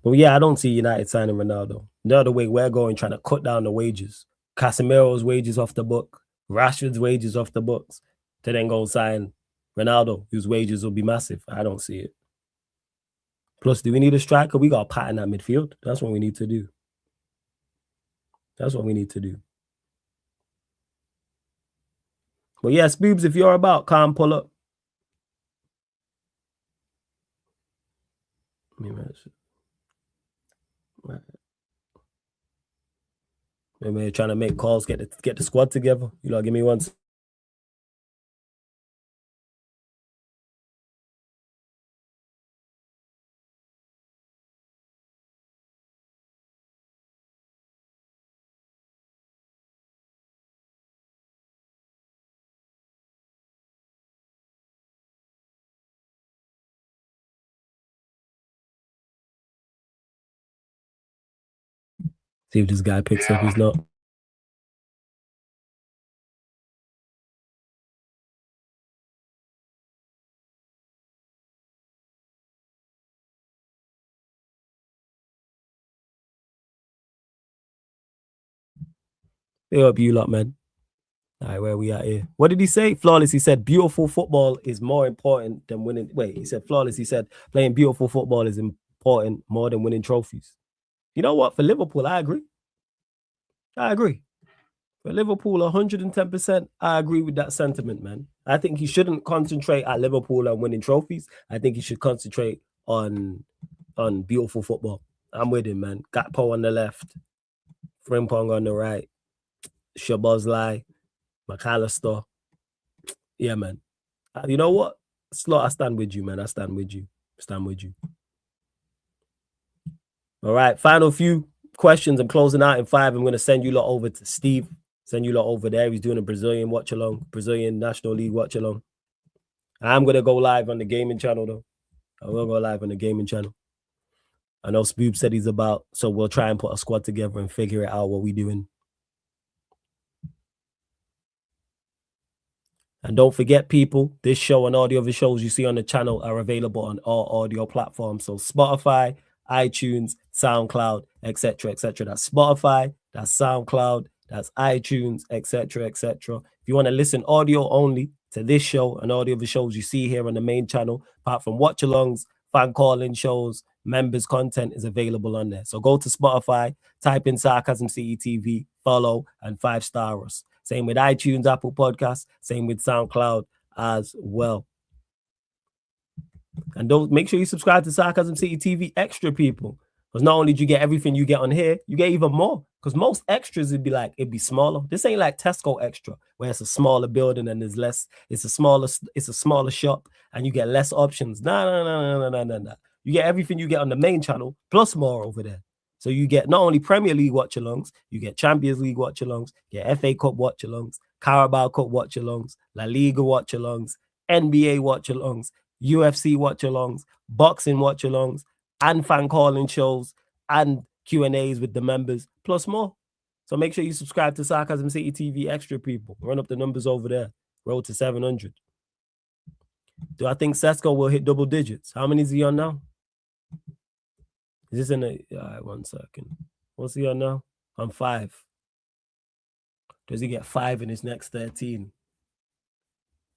But yeah, I don't see United signing Ronaldo. The other way we're going, trying to cut down the wages. Casemiro's wages off the book, Rashford's wages off the books, to then go sign Ronaldo, whose wages will be massive. I don't see it. Plus, do we need a striker? We got to pattern that midfield. That's what we need to do. That's what we need to do. But yeah, Spoobs, if you're about, can't pull up. Maybe trying to make calls, get the squad together. You know, give me one. See if this guy picks up. He's not. Hey up, you lot, man. All right, where we at here? What did he say? Flawless. He said beautiful football is more important than winning. Wait, he said flawless. He said playing beautiful football is important more than winning trophies. You know what? For Liverpool, I agree. For Liverpool, 110%, I agree with that sentiment, man. I think he shouldn't concentrate at Liverpool on winning trophies. I think he should concentrate on beautiful football. I'm with him, man. Gakpo on the left, Frimpong on the right, Szoboszlai, McAllister. Yeah, man. You know what? Slot, I stand with you, man. I stand with you. All right, final few questions. I'm closing out in 5. I'm going to send you lot over to Steve. Send you lot over there. He's doing a Brazilian watch-along, Brazilian National League watch-along. I'm going to go live on the gaming channel, though. I will go live on the gaming channel. I know Spoob said he's about, so we'll try and put a squad together and figure it out what we're doing. And don't forget, people, this show and all the other shows you see on the channel are available on all audio platforms. So Spotify, iTunes, SoundCloud, etc., etc. That's Spotify, that's SoundCloud, that's iTunes, etc., etc. If you want to listen audio only to this show and all the other shows you see here on the main channel, apart from watch-alongs, fan calling shows, members content is available on there. So go to Spotify, type in Sarcasm CETV, follow, and 5-star us. Same with iTunes, Apple Podcasts, same with SoundCloud as well. And don't make sure you subscribe to Sarcasm City TV Extra, people. Because not only do you get everything you get on here, you get even more. Because most extras it'd be smaller. This ain't like Tesco Extra, where it's a smaller building and there's less, it's a smaller shop and you get less options. No. You get everything you get on the main channel, plus more over there. So you get not only Premier League watch-alongs, you get Champions League watch-alongs, you get FA Cup watch-alongs, Carabao Cup watch-alongs, La Liga watch-alongs, NBA watch-alongs, UFC watch-alongs, boxing watch-alongs, and fan calling shows and Q&As with the members, plus more. So make sure you subscribe to Sarcasm City TV Extra, people. Run up the numbers over there. Road to 700. Do I think Sesko will hit double digits? How many is he on now? Is this in a... All right, 1 second. What's he on now? On 5. Does he get 5 in his next 13?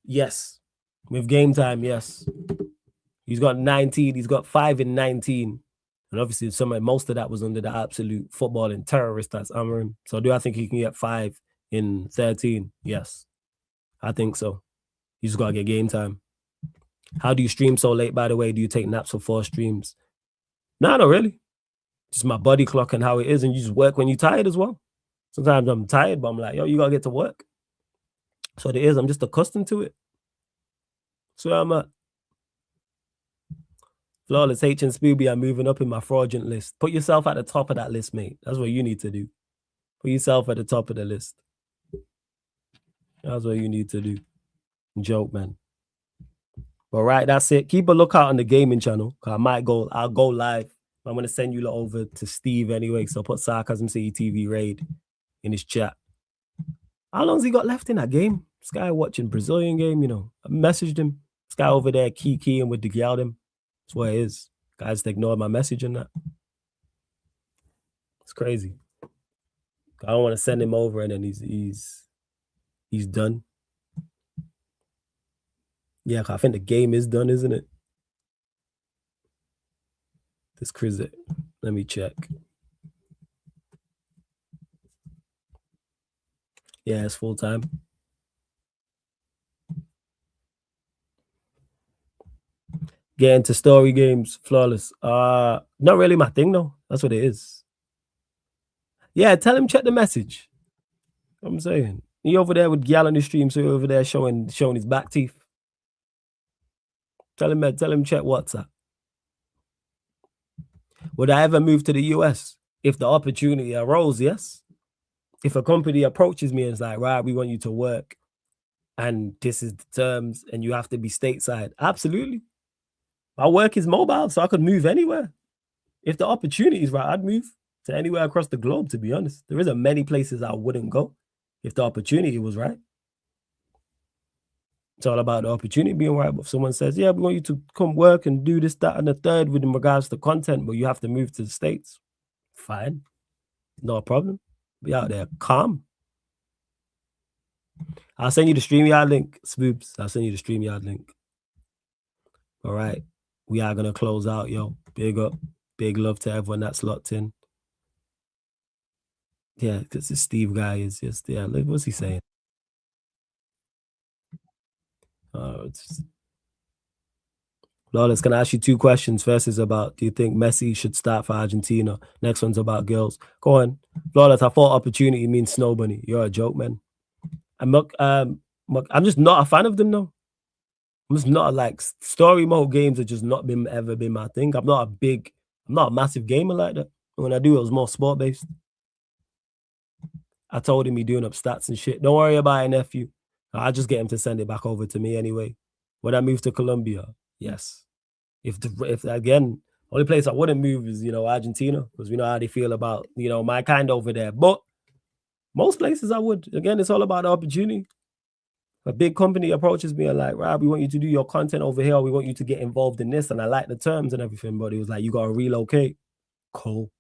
Yes. With game time, yes. He's got 19. He's got 5 in 19. And obviously, most of that was under the absolute footballing terrorist that's Amarim. So do I think he can get 5 in 13? Yes. I think so. You just got to get game time. How do you stream so late, by the way? Do you take naps for 4 streams? No, not really. Just my body clock and how it is. And you just work when you're tired as well. Sometimes I'm tired, but I'm like, yo, you got to get to work. So it is. I'm just accustomed to it. So I'm at. Flawless H and Spooby are moving up in my fraudulent list. Put yourself at the top of that list, mate. That's what you need to do. Put yourself at the top of the list. That's what you need to do. Joke, man. All right, that's it. Keep a lookout on the gaming channel. I'll go live. I'm going to send you over to Steve anyway. So put Sarcasm City TV raid in his chat. How long's he got left in that game? This guy watching Brazilian game, you know. I messaged him. This guy over there keying with the Gyaldem. That's what it is. Guys just ignored my message and that. It's crazy. I don't want to send him over and then he's done. Yeah, I think the game is done, isn't it? This Chris, let me check. Yeah, it's full time. Get into story games, flawless. Not really my thing though. That's what it is. Yeah, tell him check the message. I'm saying he over there with Gyal on the stream, so he over there showing his back teeth. Tell him check WhatsApp. Would I ever move to the US if the opportunity arose? Yes. If a company approaches me and is like, right, we want you to work, and this is the terms, and you have to be stateside, absolutely. My work is mobile, so I could move anywhere. If the opportunity is right, I'd move to anywhere across the globe, to be honest. There isn't many places I wouldn't go if the opportunity was right. It's all about the opportunity being right. But if someone says, yeah, we want you to come work and do this, that, and the third with in regards to content, but you have to move to the States, fine. No problem. Be out there calm. I'll send you the StreamYard link, Spoobs. I'll send you the StreamYard link. All right. We are going to close out, yo. Big up. Big love to everyone that's locked in. Yeah, because this Steve guy is just, yeah, look, what's he saying? Lawless, can I ask you two questions? First is about, do you think Messi should start for Argentina? Next one's about girls. Go on. Lawless, I thought opportunity means snow bunny. You're a joke, man. I'm just not a fan of them, though. I'm just not like story mode games have just not ever been my thing. I'm not a massive gamer like that. When I do, it was more sport based. I told him he doing up stats and shit. Don't worry about it, nephew. I'll just get him to send it back over to me anyway. When I move to Colombia, yes. If again, only place I wouldn't move is, Argentina, because we know how they feel about, my kind over there. But most places I would. Again, it's all about the opportunity. A big company approaches me and like, Rob, we want you to do your content over here. We want you to get involved in this. And I like the terms and everything, but it was like, you got to relocate. Cool.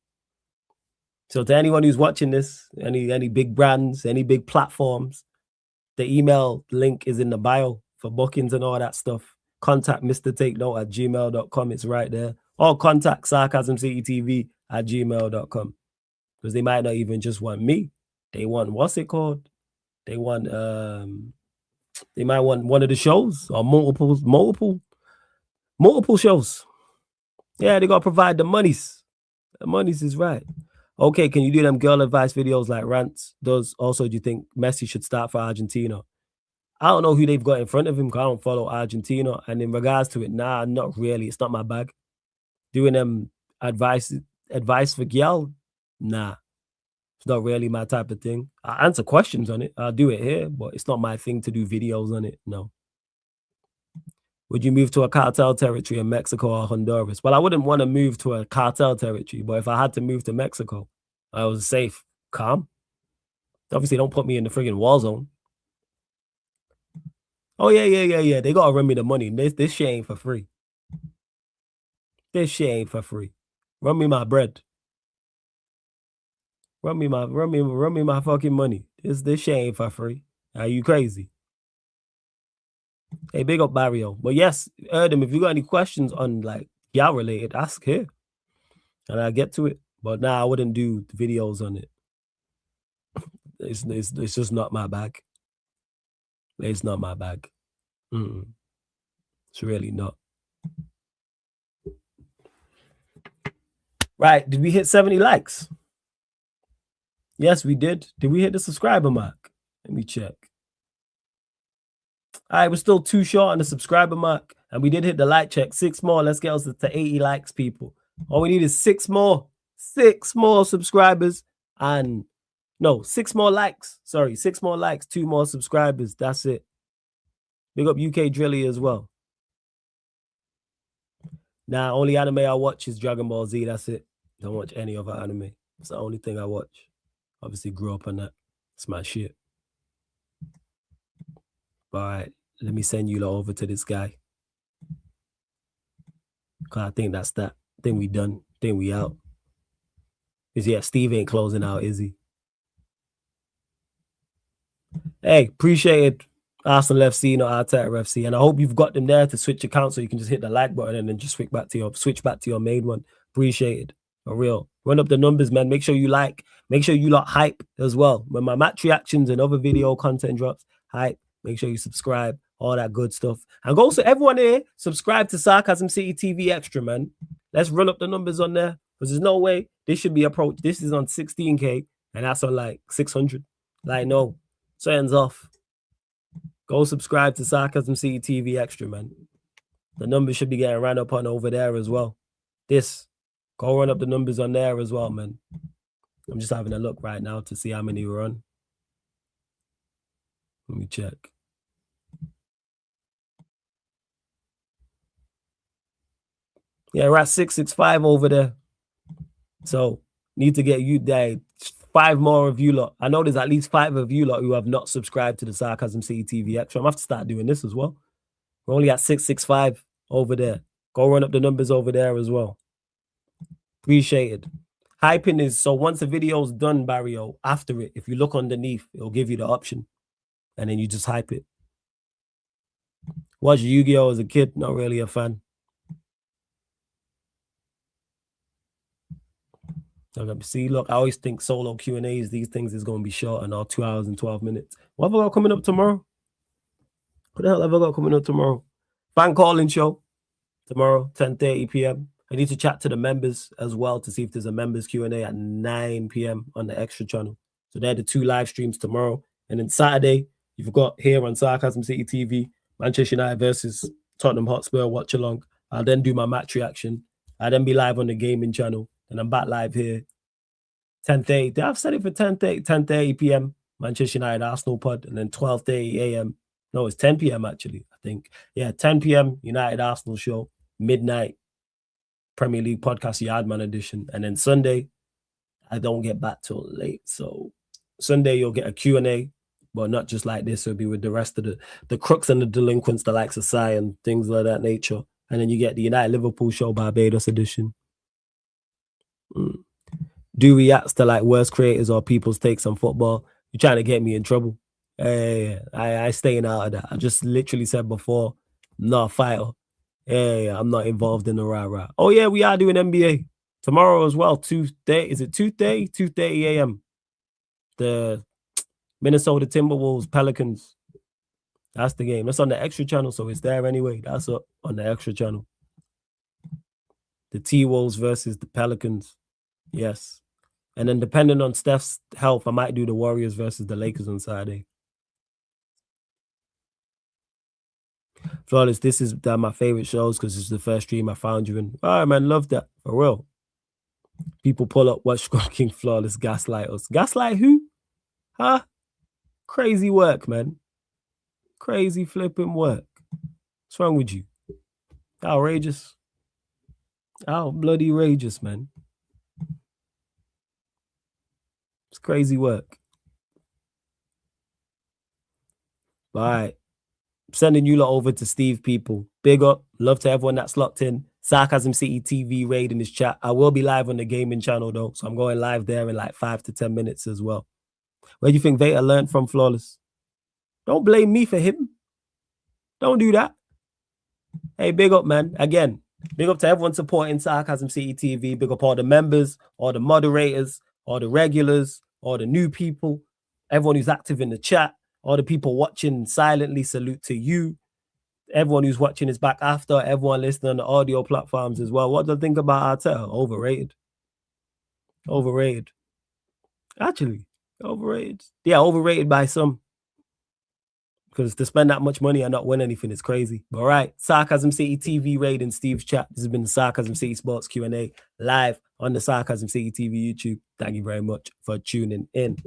So to anyone who's watching this, any big brands, any big platforms, the email link is in the bio for bookings and all that stuff. Contact mrtakenote@gmail.com. It's right there. Or contact sarcasmctv@gmail.com. Because they might not even just want me. They want, what's it called? They want, they might want one of the shows or multiple shows. Yeah, they got to provide the monies. The monies is right. Okay, can you do them girl advice videos like Rants does? Also, do you think Messi should start for Argentina? I don't know who they've got in front of him because I don't follow Argentina. And in regards to it, nah, not really. It's not my bag. Doing them advice for Gyal, nah. It's not really my type of thing. I answer questions on it. I'll do it here, but it's not my thing to do videos on it. No. Would you move to a cartel territory in Mexico or Honduras? Well, I wouldn't want to move to a cartel territory, but if I had to move to Mexico, I was safe, calm. Obviously, don't put me in the friggin' war zone. Oh, yeah. They got to run me the money. This shit ain't for free. This shit ain't for free. Run me my bread. Run me my fucking money. This shit ain't for free. Are you crazy? Hey, big up Barrio. But yes, Erdem, if you got any questions on like Gyal related, ask here. And I'll get to it. But nah, I wouldn't do videos on it. It's just not my bag. It's not my bag. It's really not. Right. Did we hit 70 likes? Yes, we did. Did we hit the subscriber mark? Let me check. All right, we're still too short on the subscriber mark. And we did hit the like check. 6 more. Let's get us to 80 likes, people. All we need is 6 more. 6 more subscribers. And no, 6 more likes. Sorry, 6 more likes, 2 more subscribers. That's it. Big up UK Drilly as well. Nah, only anime I watch is Dragon Ball Z. That's it. Don't watch any other anime. It's the only thing I watch. Obviously grew up on that. It's my shit. All right, let me send you over to this guy. Cause I think that's that. I think we done. I think we out. Cause yeah, Steve ain't closing out, is he? Hey, appreciate it. Arsenal FC, not Arteta FC. And I hope you've got them there to switch account so you can just hit the like button and then just switch back to your main one. Appreciate it. For real. Run up the numbers, man. Make sure you like. Make sure you lot hype as well. When my match reactions and other video content drops, hype. Make sure you subscribe. All that good stuff. And also, everyone here, subscribe to Sarcasm City TV Extra, man. Let's run up the numbers on there. Because there's no way this should be approached. This is on 16K and that's on like 600. Like, no. Something's off. Go subscribe to Sarcasm City TV Extra, man. The numbers should be getting ran up on over there as well. Go run up the numbers on there as well, man. I'm just having a look right now to see how many we're on. Let me check. Yeah, we're at 665 over there. So, need to get you there. 5 more of you lot. I know there's at least 5 of you lot who have not subscribed to the Sarcasm City TV Extra. I'm going to have to start doing this as well. We're only at 665 over there. Go run up the numbers over there as well. Appreciate it. Hyping is, so once the video's done, Barrio, after it, if you look underneath, it'll give you the option. And then you just hype it. Watched Yu-Gi-Oh! As a kid, not really a fan. See, look, I always think solo Q&As, these things is going to be short and all 2 hours and 12 minutes. What have I got coming up tomorrow? What the hell have I got coming up tomorrow? Fan calling show tomorrow, 10:30 p.m. I need to chat to the members as well to see if there's a members Q&A at 9 p.m. on the extra channel. So they're the 2 live streams tomorrow. And then Saturday, you've got here on Sarcasm City TV, Manchester United versus Tottenham Hotspur watch along. I'll then do my match reaction. I'll then be live on the gaming channel. And I'm back live here. 10:30. I've set it for 10:30 p.m. Manchester United Arsenal pod. And then 12:30 a.m. No, it's 10 p.m. actually, I think. Yeah, 10 p.m. United Arsenal show. Midnight Premier League podcast Yardman edition. And then Sunday, I don't get back till late. So Sunday, you'll get a Q&A. But not just like this. It'll be with the rest of the crooks and the delinquents, the likes of Sai and things like that nature. And then you get the United Liverpool show Barbados edition. Do reacts to like worst creators or people's takes on football. You're trying to get me in trouble. I staying out of that. I just literally said before, I'm not a fighter. I'm not involved in the rah-rah. Oh yeah, we are doing NBA tomorrow as well. 2:30. Is it 2:30? 2:30 a.m. The Minnesota Timberwolves Pelicans. That's the game. That's on the extra channel, so it's there anyway. That's up on the extra channel. The T-Wolves versus the Pelicans. Yes. And then depending on Steph's health, I might do the Warriors versus the Lakers on Saturday. Flawless, this is my favorite shows because it's the first stream I found you in. All right, man, love that. For real. People pull up, watch King Flawless, gaslight us. Gaslight who? Huh? Crazy work, man. Crazy flipping work. What's wrong with you? Outrageous. How bloody outrageous, man. It's crazy work. All right. Sending you lot over to Steve, people. Big up. Love to everyone that's locked in. Sarcasm City TV raid in this chat. I will be live on the gaming channel, though. So I'm going live there in like 5 to 10 minutes as well. Where do you think Veta learned from Flawless? Don't blame me for him. Don't do that. Hey, big up, man. Again, big up to everyone supporting Sarcasm City TV. Big up all the members, all the moderators, all the regulars, all the new people, everyone who's active in the chat, all the people watching silently, salute to you. Everyone who's watching is back after, everyone listening on the audio platforms as well. What do you think about Arteta? Overrated. Overrated. Actually, overrated. Yeah, overrated by some. Because to spend that much money and not win anything is crazy. But all right, Sarcasm City TV raid in Steve's chat. This has been the Sarcasm City Sports Q&A live on the Sarcasm City TV YouTube. Thank you very much for tuning in.